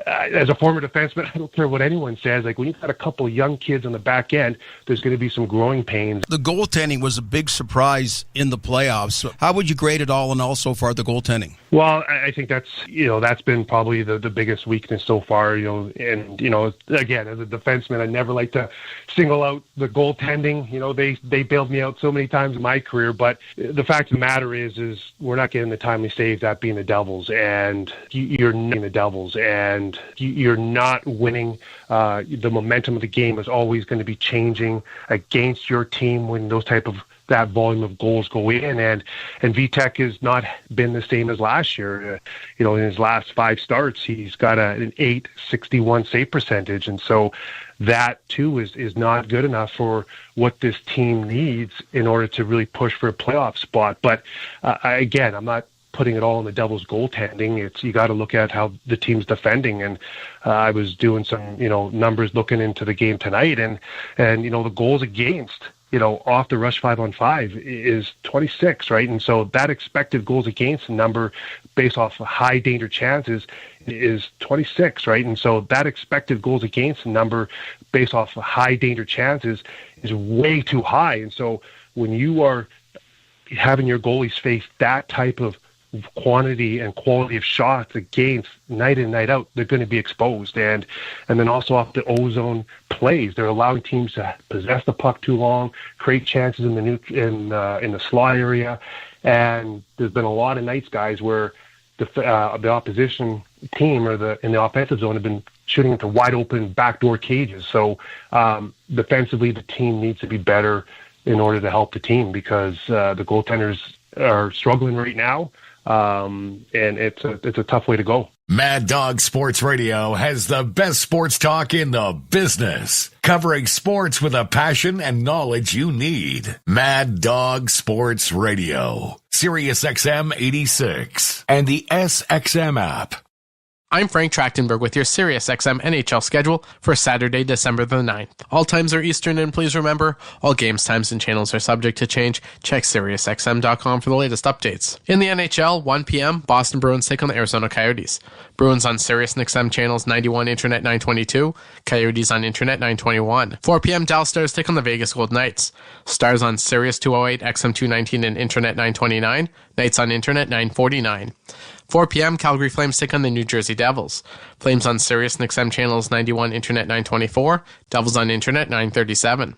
as a former defenseman, I don't care what anyone says. When you've got a couple of young kids on the back end, there's going to be some growing pains. The goaltending was a big surprise in the playoffs. How would you grade it all in all so far, the goaltending? Well, I think that's been probably the biggest weakness so far. And again, as a defenseman, I never like to single out the goaltending. They bailed me out so many times in my career. But the fact of the matter is we're not getting the timely save, that being the Devils, and you're not the Devils, and you're not winning. The momentum of the game is always going to be changing against your team when that volume of goals go in, and Vitek has not been the same as last year. In his last 5 starts, he's got an .861 save percentage, and so that too is not good enough for what this team needs in order to really push for a playoff spot. But again, I'm not putting it all on the Devils' goaltending. You got to look at how the team's defending, and I was doing some numbers looking into the game tonight, and the goals against off the rush 5-on-5 is 26, right? And so that expected goals against number based off of high danger chances is 26, right? And so that expected goals against number based off of high danger chances is way too high. And so when you are having your goalies face that type of quantity and quality of shots against night in, night out, they're going to be exposed. And then also off the ozone plays, they're allowing teams to possess the puck too long, create chances in the slot area. And there's been a lot of nights, guys, where the opposition team or in the offensive zone have been shooting into wide open backdoor cages. So defensively, the team needs to be better in order to help the team, because the goaltenders are struggling right now, and it's a tough way to go. Mad Dog Sports Radio has the best sports talk in the business, covering sports with a passion and knowledge you need. Mad Dog Sports Radio, Sirius XM 86, and the SXM app. I'm Frank Trachtenberg with your SiriusXM NHL schedule for Saturday, December the 9th. All times are Eastern, and please remember, all games, times, and channels are subject to change. Check SiriusXM.com for the latest updates. In the NHL, 1 p.m., Boston Bruins take on the Arizona Coyotes. Bruins on SiriusXM channels 91, Internet 922, Coyotes on Internet 921. 4 p.m., Dallas Stars take on the Vegas Golden Knights. Stars on Sirius 208, XM 219, and Internet 929, Knights on Internet 949. 4 p.m., Calgary Flames take on the New Jersey Devils. Flames on Sirius and XM channels 91, Internet 924, Devils on Internet 937.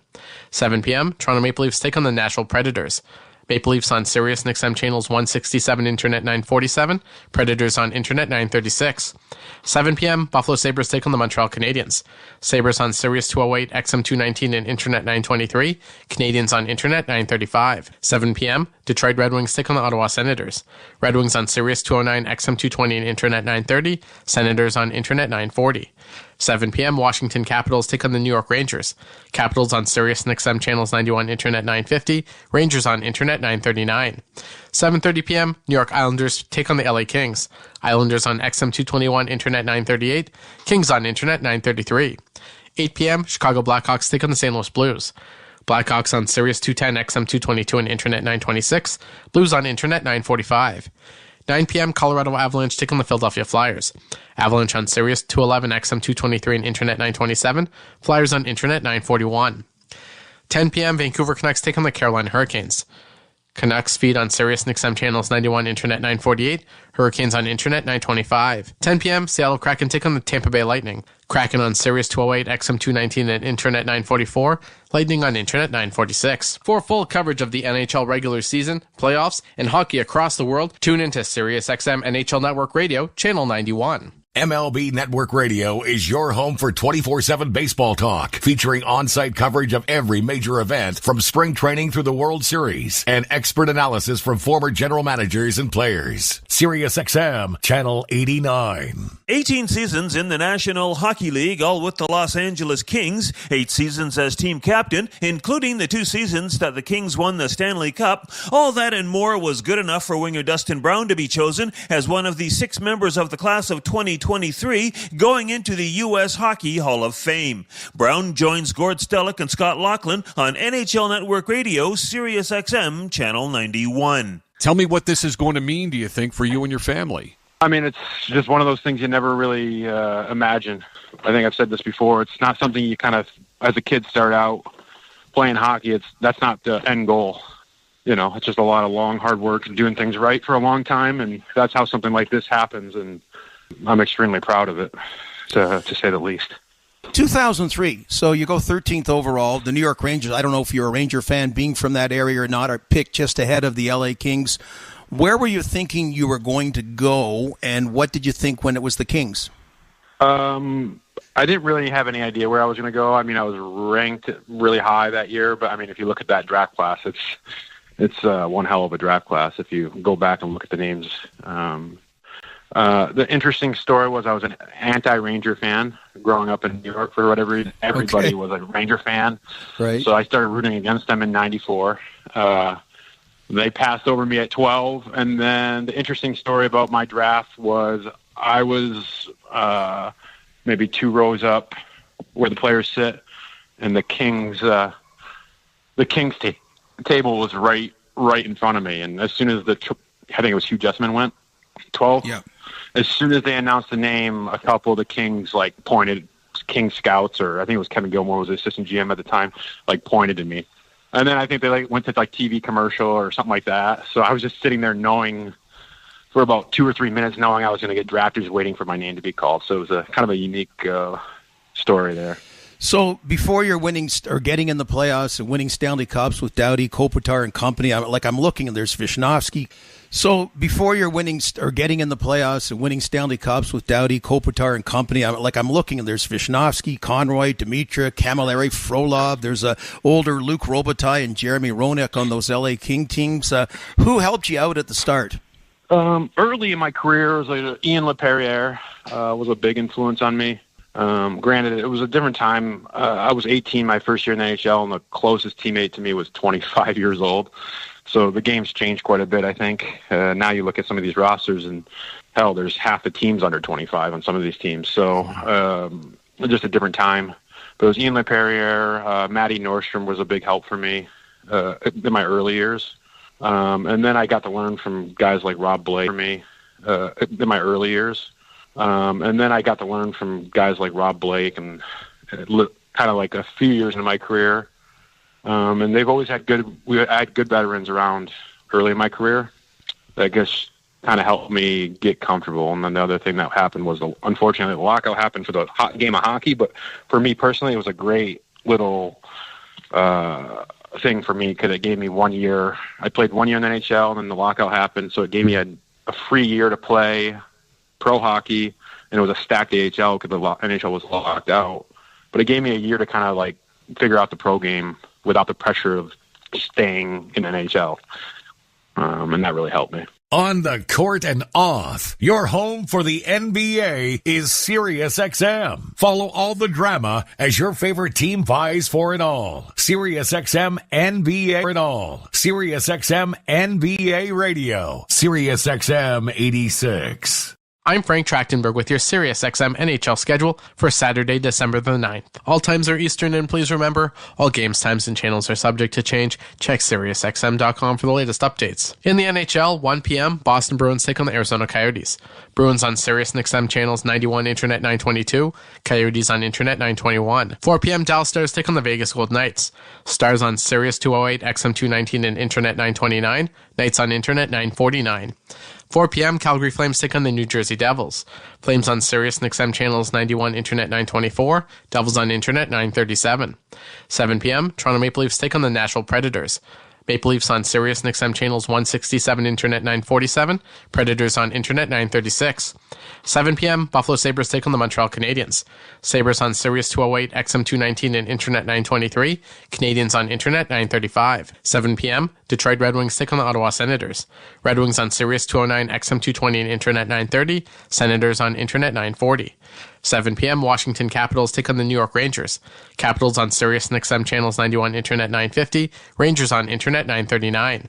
7 p.m., Toronto Maple Leafs take on the Nashville Predators. Maple Leafs on Sirius and XM channels 167, Internet 947, Predators on Internet 936. 7 p.m., Buffalo Sabres take on the Montreal Canadiens. Sabres on Sirius 208, XM 219, and Internet 923, Canadiens on Internet 935. 7 p.m., Detroit Red Wings take on the Ottawa Senators. Red Wings on Sirius 209, XM 220, and Internet 930, Senators on Internet 940. 7 p.m., Washington Capitals take on the New York Rangers. Capitals on Sirius and XM channels 91, Internet 950, Rangers on Internet 939. 7:30 p.m., New York Islanders take on the LA Kings. Islanders on XM 221, Internet 938, Kings on Internet 933. 8 p.m., Chicago Blackhawks take on the St. Louis Blues. Blackhawks on Sirius 210, XM 222, and Internet 926, Blues on Internet 945. 9 p.m., Colorado Avalanche take on the Philadelphia Flyers. Avalanche on Sirius 211, XM 223, and Internet 927, Flyers on Internet 941. 10 p.m., Vancouver Canucks take on the Carolina Hurricanes. Canucks feed on Sirius and XM channels 91, Internet 948, Hurricanes on Internet 925. 10 p.m., Seattle Kraken take on the Tampa Bay Lightning. Kraken on Sirius 208, XM 219, and Internet 944, Lightning on Internet 946. For full coverage of the NHL regular season, playoffs, and hockey across the world, tune into Sirius XM NHL Network Radio, Channel 91. MLB Network Radio is your home for 24/7 baseball talk, featuring on-site coverage of every major event from spring training through the World Series and expert analysis from former general managers and players. SiriusXM, Channel 89. 18 seasons in the National Hockey League, all with the Los Angeles Kings. 8 seasons as team captain, including the 2 seasons that the Kings won the Stanley Cup. All that and more was good enough for winger Dustin Brown to be chosen as one of the 6 members of the class of 2023 going into the U.S. Hockey Hall of Fame. Brown joins Gord Stellick and Scott Laughlin on NHL Network Radio, Sirius XM, Channel 91. Tell me what this is going to mean, do you think, for you and your family? I mean, it's just one of those things you never really imagine. I think I've said this before. It's not something you kind of, as a kid, start out playing hockey. That's not the end goal. You know, it's just a lot of long, hard work and doing things right for a long time, and that's how something like this happens, and I'm extremely proud of it, to say the least. 2003, so you go 13th overall. The New York Rangers, I don't know if you're a Ranger fan, being from that area or not, are picked just ahead of the LA Kings. Where were you thinking you were going to go, and what did you think when it was the Kings? I didn't really have any idea where I was going to go. I mean, I was ranked really high that year, but I mean, if you look at that draft class, it's one hell of a draft class if you go back and look at the names. The interesting story was I was an anti-Ranger fan growing up in New York for whatever reason. Everybody was a Ranger fan. Right. So I started rooting against them in 94. They passed over me at 12. And then the interesting story about my draft was I was maybe 2 rows up where the players sit, and the Kings table was right in front of me. And as soon as I think it was Hugh Jessman went, 12. Yeah. As soon as they announced the name, a couple of the Kings pointed, King scouts, or I think it was Kevin Gilmore was the assistant GM at the time, pointed to me. And then I think they went to TV commercial or something like that. So I was just sitting there knowing for about 2 or 3 minutes, knowing I was going to get drafted, just waiting for my name to be called. So it was a kind of a unique story there. So before you're winning or getting in the playoffs and winning Stanley Cups with Doughty, Kopitar, and company, I'm looking and there's Visnovsky. So before you're winning or getting in the playoffs and winning Stanley Cups with Doughty, Kopitar, and company, I'm looking and there's Visnovsky, Conroy, Dimitra, Camilleri, Frolov. There's older Luke Robitaille and Jeremy Roenick on those LA King teams. Who helped you out at the start? Early in my career, Ian LePerriere was a big influence on me. Granted, it was a different time. I was 18 my first year in the NHL, and the closest teammate to me was 25 years old. So the game's changed quite a bit, I think. Now you look at some of these rosters, and hell, there's half the teams under 25 on some of these teams. So just a different time. But it was Ian LePerriere. Matty Nordstrom was a big help for me in my early years. And then I got to learn from guys like Rob Blake for me in my early years. And then I got to learn from guys like Rob Blake and kind of like a few years in my career. And they've always had we had good veterans around early in my career that I guess kind of helped me get comfortable. And then the other thing that happened was, unfortunately, the lockout happened for the game of hockey. But for me personally, it was a great little thing for me because it gave me 1 year. I played 1 year in the NHL, and then the lockout happened. So it gave me a free year to play pro hockey, and it was a stacked AHL because the NHL was locked out. But it gave me a year to kind of like figure out the pro game without the pressure of staying in NHL, and that really helped me. On the court and off, your home for the NBA is SiriusXM. Follow all the drama as your favorite team vies for it all. SiriusXM NBA for it all. SiriusXM NBA Radio. SiriusXM 86. I'm Frank Trachtenberg with your SiriusXM NHL schedule for Saturday, December the 9th. All times are Eastern, and please remember, all games, times, and channels are subject to change. Check SiriusXM.com for the latest updates. In the NHL, 1 p.m., Boston Bruins take on the Arizona Coyotes. Bruins on SiriusXM channels 91, Internet 922, Coyotes on Internet 921. 4 p.m., Dallas Stars take on the Vegas Golden Knights. Stars on Sirius 208, XM 219, and Internet 929, Knights on Internet 949. 4 p.m., Calgary Flames take on the New Jersey Devils. Flames on Sirius and XM channels 91, Internet 924, Devils on Internet 937. 7 p.m., Toronto Maple Leafs take on the Nashville Predators. Maple Leafs on Sirius and XM channels 167, Internet 947, Predators on Internet 936. 7 p.m., Buffalo Sabres take on the Montreal Canadiens. Sabres on Sirius 208, XM 219, and Internet 923, Canadiens on Internet 935. 7 p.m., Detroit Red Wings take on the Ottawa Senators. Red Wings on Sirius 209, XM 220, and Internet 930, Senators on Internet 940. 7 p.m., Washington Capitals take on the New York Rangers. Capitals on Sirius and XM channels 91, Internet 950, Rangers on Internet 939.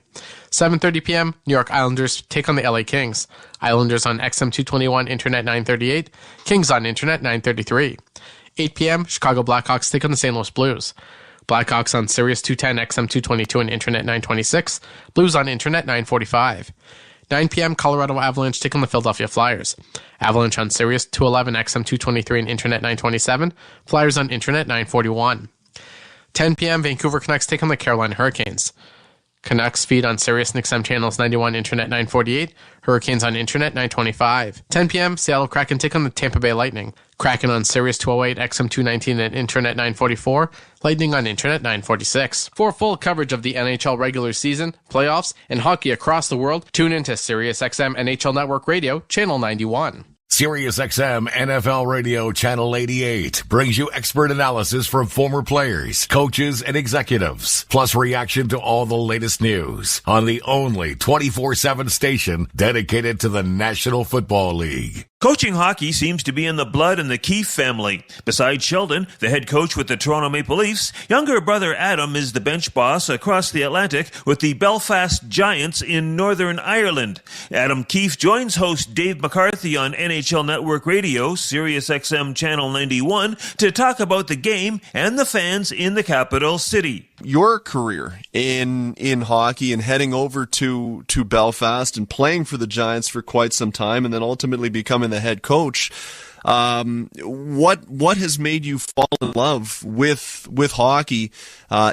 7:30 p.m., New York Islanders take on the LA Kings. Islanders on XM 221, Internet 938, Kings on Internet 933. 8 p.m., Chicago Blackhawks take on the St. Louis Blues. Blackhawks on Sirius 210, XM 222, and Internet 926, Blues on Internet 945. 9 p.m., Colorado Avalanche take on the Philadelphia Flyers. Avalanche on Sirius 211, XM 223, and Internet 927, Flyers on Internet 941. 10 p.m., Vancouver Canucks take on the Carolina Hurricanes. Canucks feed on Sirius and XM channels 91, Internet 948, Hurricanes on Internet 925. 10 p.m., Seattle Kraken take on the Tampa Bay Lightning. Kraken on Sirius 208, XM 219, and Internet 944, Lightning on Internet 946. For full coverage of the NHL regular season, playoffs, and hockey across the world, tune into SiriusXM NHL Network Radio, Channel 91. SiriusXM NFL Radio Channel 88 brings you expert analysis from former players, coaches, and executives, plus reaction to all the latest news on the only 24/7 station dedicated to the National Football League. Coaching hockey seems to be in the blood in the Keefe family. Besides Sheldon, the head coach with the Toronto Maple Leafs, younger brother Adam is the bench boss across the Atlantic with the Belfast Giants in Northern Ireland. Adam Keefe joins host Dave McCarthy on NHL Network Radio, SiriusXM Channel 91, to talk about the game and the fans in the capital city. Your career in hockey and heading over to Belfast and playing for the Giants for quite some time and then ultimately becoming the head coach, what has made you fall in love with hockey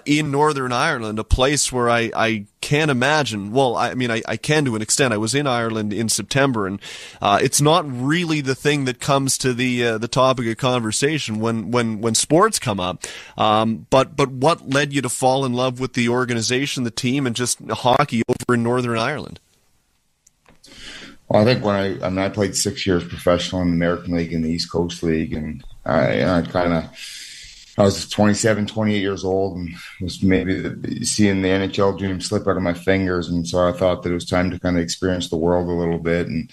in Northern Ireland, a place where I can't imagine. Well, I mean, I can to an extent. I was in Ireland in September, and it's not really the thing that comes to the topic of conversation when sports come up. But what led you to fall in love with the organization, the team, and just hockey over in Northern Ireland? Well, I think when I played 6 years professional in the American League and the East Coast League, and I was 27, 28 years old, and was maybe seeing the NHL dream slip out of my fingers, and so I thought that it was time to kind of experience the world a little bit. And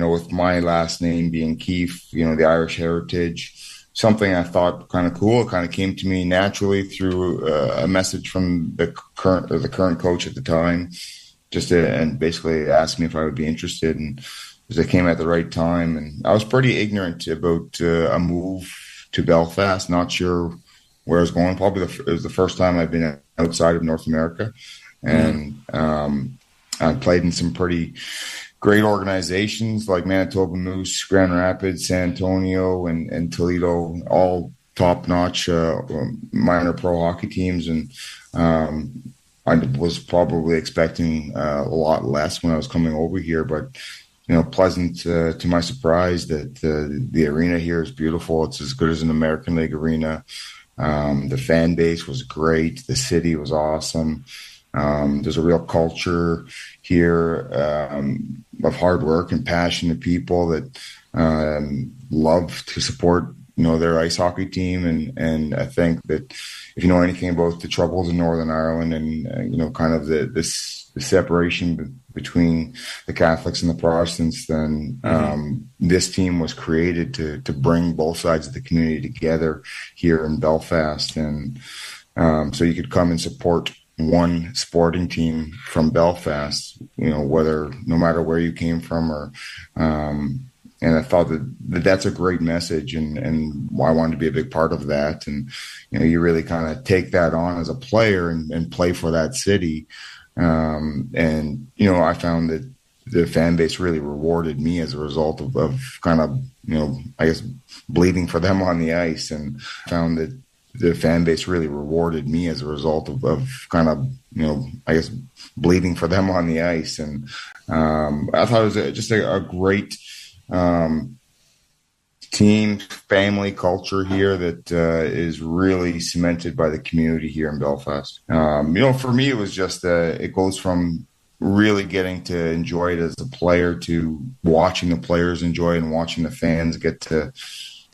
with my last name being Keefe, the Irish heritage, something I thought kind of cool. It kind of came to me naturally through a message from the current coach at the time. And basically asked me if I would be interested, and it came at the right time. And I was pretty ignorant about a move to Belfast, not sure where I was going. Probably it was the first time I've been outside of North America, and I played in some pretty great organizations like Manitoba Moose, Grand Rapids, San Antonio, and Toledo, all top-notch minor pro hockey teams, and I was probably expecting a lot less when I was coming over here, but pleasant to my surprise that the arena here is beautiful. It's as good as an American League arena. The fan base was great. The city was awesome. There's a real culture here of hard work and passionate people that love to support their ice hockey team, and I think that if you know anything about the troubles in Northern Ireland and kind of the separation between the Catholics and the Protestants, then this team was created to bring both sides of the community together here in Belfast, and so you could come and support one sporting team from Belfast, no matter where you came from, or and I thought that's a great message, and I wanted to be a big part of that. And, you really kind of take that on as a player and play for that city. And, I found that the fan base really rewarded me as a result of kind of, I guess, bleeding for them on the ice, and found that the fan base really rewarded me as a result of kind of, I guess, bleeding for them on the ice. And I thought it was just a great team, family culture here that is really cemented by the community here in Belfast. For me, it was just it goes from really getting to enjoy it as a player to watching the players enjoy it and watching the fans get to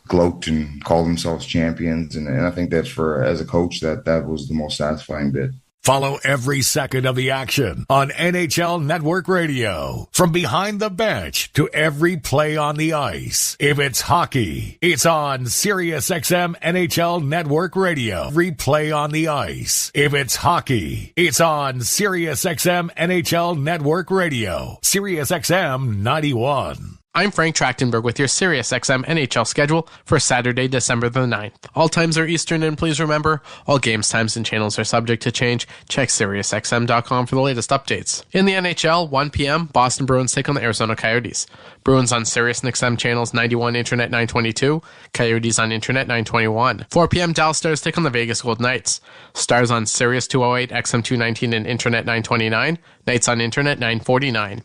gloat and call themselves champions. And I think that as a coach, that was the most satisfying bit. Follow every second of the action on NHL Network Radio. From behind the bench to every play on the ice. If it's hockey, it's on SiriusXM NHL Network Radio. Every play on the ice. If it's hockey, it's on SiriusXM NHL Network Radio. SiriusXM 91. I'm Frank Trachtenberg with your SiriusXM NHL schedule for Saturday, December the 9th. All times are Eastern, and please remember, all games, times, and channels are subject to change. Check SiriusXM.com for the latest updates. In the NHL, 1 p.m., Boston Bruins take on the Arizona Coyotes. Bruins on SiriusXM channels 91, Internet 922. Coyotes on Internet 921. 4 p.m., Dallas Stars take on the Vegas Golden Knights. Stars on Sirius 208, XM 219, and Internet 929. Knights on Internet 949.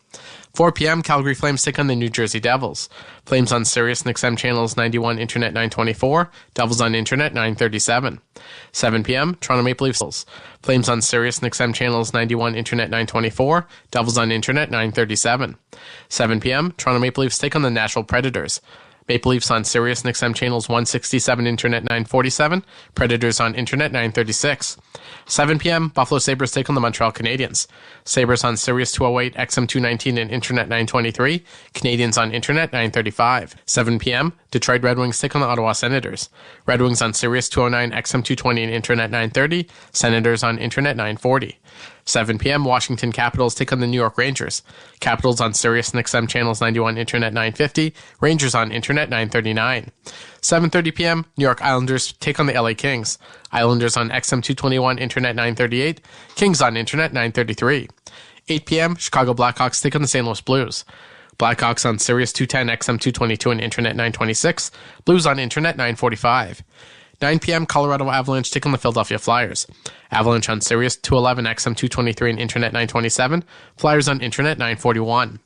4 p.m., Calgary Flames take on the New Jersey Devils. Flames on Sirius and XM channels 91, Internet 924. Devils on Internet 937. 7 p.m., Toronto Maple Leafs. Flames on Sirius and XM channels 91, Internet 924. Devils on Internet 937. 7 p.m., Toronto Maple Leafs take on the Nashville Predators. Maple Leafs on Sirius and XM channels 167, Internet 947. Predators on Internet 936. 7 p.m., Buffalo Sabres take on the Montreal Canadiens. Sabres on Sirius 208, XM 219, and Internet 923. Canadiens on Internet 935. 7 p.m., Detroit Red Wings take on the Ottawa Senators. Red Wings on Sirius 209, XM 220, and Internet 930. Senators on Internet 940. 7 p.m., Washington Capitals take on the New York Rangers. Capitals on Sirius and XM channels 91, Internet 950. Rangers on Internet 939. 7:30 p.m., New York Islanders take on the LA Kings. Islanders on XM 221, Internet 938. Kings on Internet 933. 8 p.m., Chicago Blackhawks take on the St. Louis Blues. Blackhawks on Sirius 210, XM 222, and Internet 926. Blues on Internet 945. 9 p.m., Colorado Avalanche take on the Philadelphia Flyers. Avalanche on Sirius 211, XM 223, and Internet 927. Flyers on Internet 941.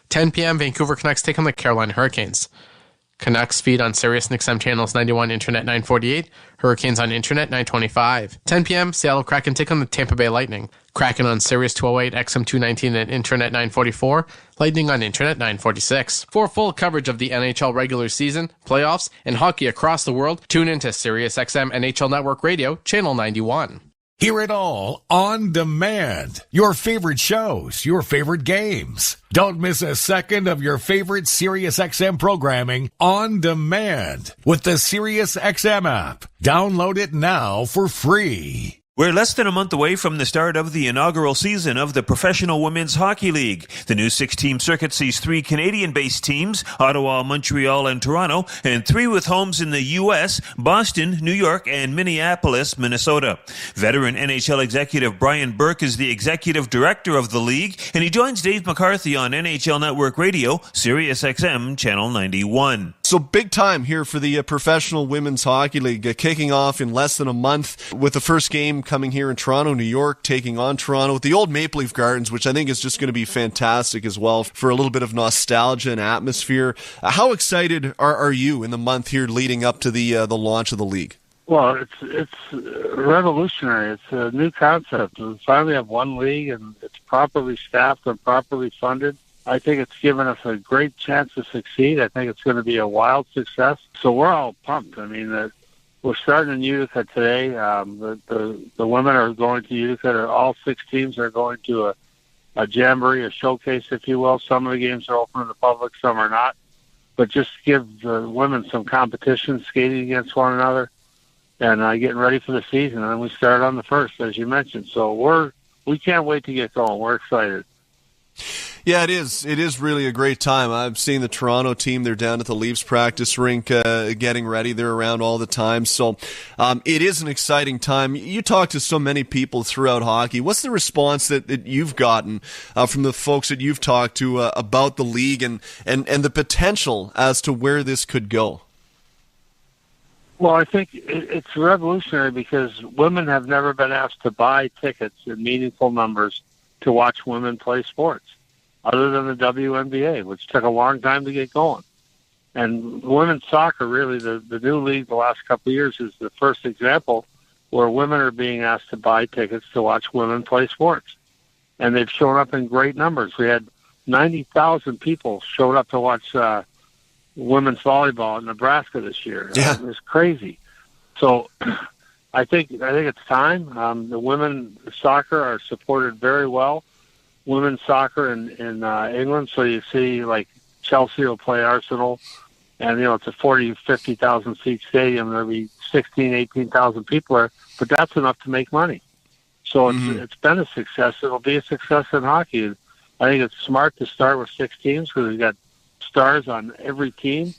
10 p.m., Vancouver Canucks take on the Carolina Hurricanes. Canucks feed on Sirius and XM channels 91, Internet 948. Hurricanes on Internet 925. 10 p.m., Seattle Kraken take on the Tampa Bay Lightning. Kraken on Sirius 208, XM 219, and Internet 944. Lightning on Internet 946. For full coverage of the NHL regular season, playoffs, and hockey across the world, tune into Sirius XM NHL Network Radio, Channel 91. Hear it all on demand. Your favorite shows, your favorite games. Don't miss a second of your favorite SiriusXM programming on demand with the SiriusXM app. Download it now for free. We're less than a month away from the start of the inaugural season of the Professional Women's Hockey League. The new 6-team circuit sees 3 Canadian-based teams, Ottawa, Montreal, and Toronto, and 3 with homes in the U.S., Boston, New York, and Minneapolis, Minnesota. Veteran NHL executive Brian Burke is the executive director of the league, and he joins Dave McCarthy on NHL Network Radio, SiriusXM, Channel 91. So big time here for the Professional Women's Hockey League, kicking off in less than a month with the first game coming here in Toronto, New York, taking on Toronto with the old Maple Leaf Gardens, which I think is just going to be fantastic as well for a little bit of nostalgia and atmosphere. How excited are you in the month here leading up to the launch of the league? Well, it's revolutionary. It's a new concept. We finally have one league, and it's properly staffed and properly funded. I think it's given us a great chance to succeed. I think it's going to be a wild success. So we're all pumped. I mean, we're starting in Utica today. The women are going to Utica. All 6 teams are going to a jamboree, a showcase, if you will. Some of the games are open to the public, some are not. But just give the women some competition, skating against one another, and getting ready for the season. And then we start on the 1st, as you mentioned. So we can't wait to get going. We're excited. Yeah, it is. It is really a great time. I've seen the Toronto team. They're down at the Leafs practice rink getting ready. They're around all the time. So it is an exciting time. You talk to so many people throughout hockey. What's the response that you've gotten from the folks that you've talked to about the league and the potential as to where this could go? Well, I think it's revolutionary because women have never been asked to buy tickets in meaningful numbers to watch women play sports, other than the WNBA, which took a long time to get going. And women's soccer, really, the new league the last couple of years is the first example where women are being asked to buy tickets to watch women play sports. And they've shown up in great numbers. We had 90,000 people showed up to watch women's volleyball in Nebraska this year. Yeah. It was crazy. So I think it's time. The women soccer are supported very well. Women's soccer in England, so you see like Chelsea will play Arsenal, and it's a 40,000, 50,000 seat stadium. There'll be 16,000, 18,000 people there, but that's enough to make money. So it's been a success. It'll be a success in hockey. I think it's smart to start with 6 teams because we've got stars on every team,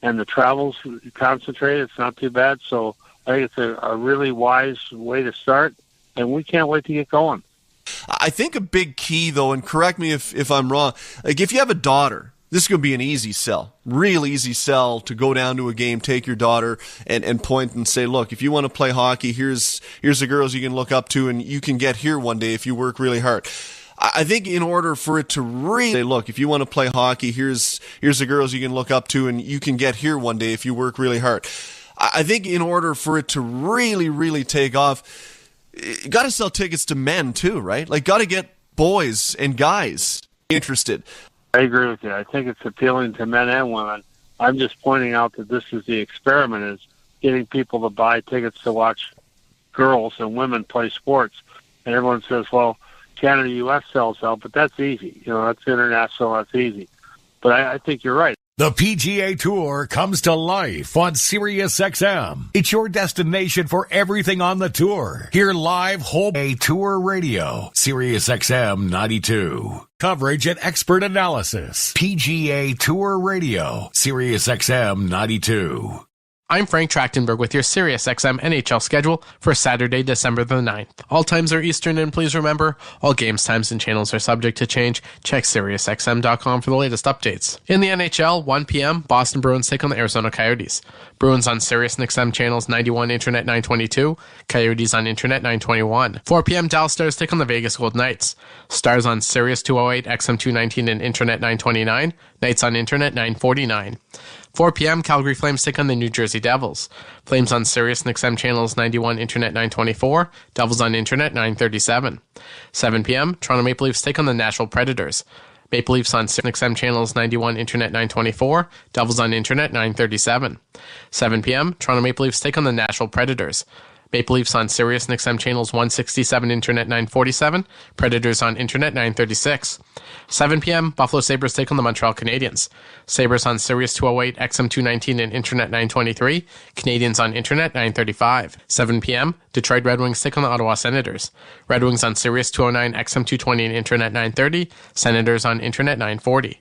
and the travel's concentrated. It's not too bad. So I think it's a really wise way to start, and we can't wait to get going. I think a big key, though, and correct me if I'm wrong, like if you have a daughter, this is going to be an easy sell, real easy sell to go down to a game, take your daughter and point and say, look, if you want to play hockey, here's the girls you can look up to, and you can get here one day if you work really hard. I think in order for it to really say, look, if you want to play hockey, here's the girls you can look up to, and you can get here one day if you work really hard. I think in order for it to really, really take off, you got to sell tickets to men too, right? Like, got to get boys and guys interested. I agree with you. I think it's appealing to men and women. I'm just pointing out that this is the experiment, is getting people to buy tickets to watch girls and women play sports. And everyone says, well, Canada, U.S. sells out, but that's easy. That's international, that's easy. But I think you're right. The PGA Tour comes to life on SiriusXM. It's your destination for everything on the tour. Hear live whole tour radio. SiriusXM 92. Coverage and expert analysis. PGA Tour Radio. SiriusXM 92. I'm Frank Trachtenberg with your SiriusXM NHL schedule for Saturday, December the 9th. All times are Eastern, and please remember, all games, times, and channels are subject to change. Check SiriusXM.com for the latest updates. In the NHL, 1 p.m., Boston Bruins take on the Arizona Coyotes. Bruins on SiriusXM channels 91, Internet 922, Coyotes on Internet 921. 4 p.m., Dallas Stars take on the Vegas Golden Knights. Stars on Sirius 208, XM 219, and Internet 929, Knights on Internet 949. 4 p.m., Calgary Flames take on the New Jersey Devils. Flames on Sirius and XM channels 91, Internet 924, Devils on Internet 937. 7 p.m., Toronto Maple Leafs take on the Nashville Predators. Maple Leafs on Sirius XM channels 91, Internet 924, Devils on Internet 937. 7 p.m., Toronto Maple Leafs take on the Nashville Predators. Maple Leafs on Sirius and XM channels 167, Internet 947, Predators on Internet 936. 7 p.m., Buffalo Sabres take on the Montreal Canadiens. Sabres on Sirius 208, XM 219, and Internet 923, Canadiens on Internet 935. 7 p.m., Detroit Red Wings take on the Ottawa Senators. Red Wings on Sirius 209, XM 220, and Internet 930, Senators on Internet 940.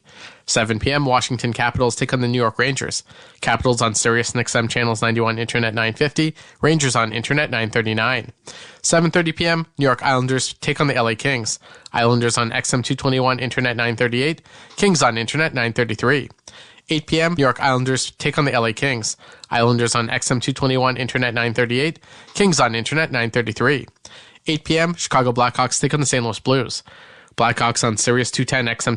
7 p.m., Washington Capitals take on the New York Rangers. Capitals on Sirius and XM channels 91, Internet 950, Rangers on Internet 939. 7:30 p.m., New York Islanders take on the LA Kings. Islanders on XM 221, Internet 938, Kings on Internet 933. 8 p.m., New York Islanders take on the LA Kings. Islanders on XM 221, Internet 938, Kings on Internet 933. 8 p.m., Chicago Blackhawks take on the St. Louis Blues. Blackhawks on Sirius 210, XM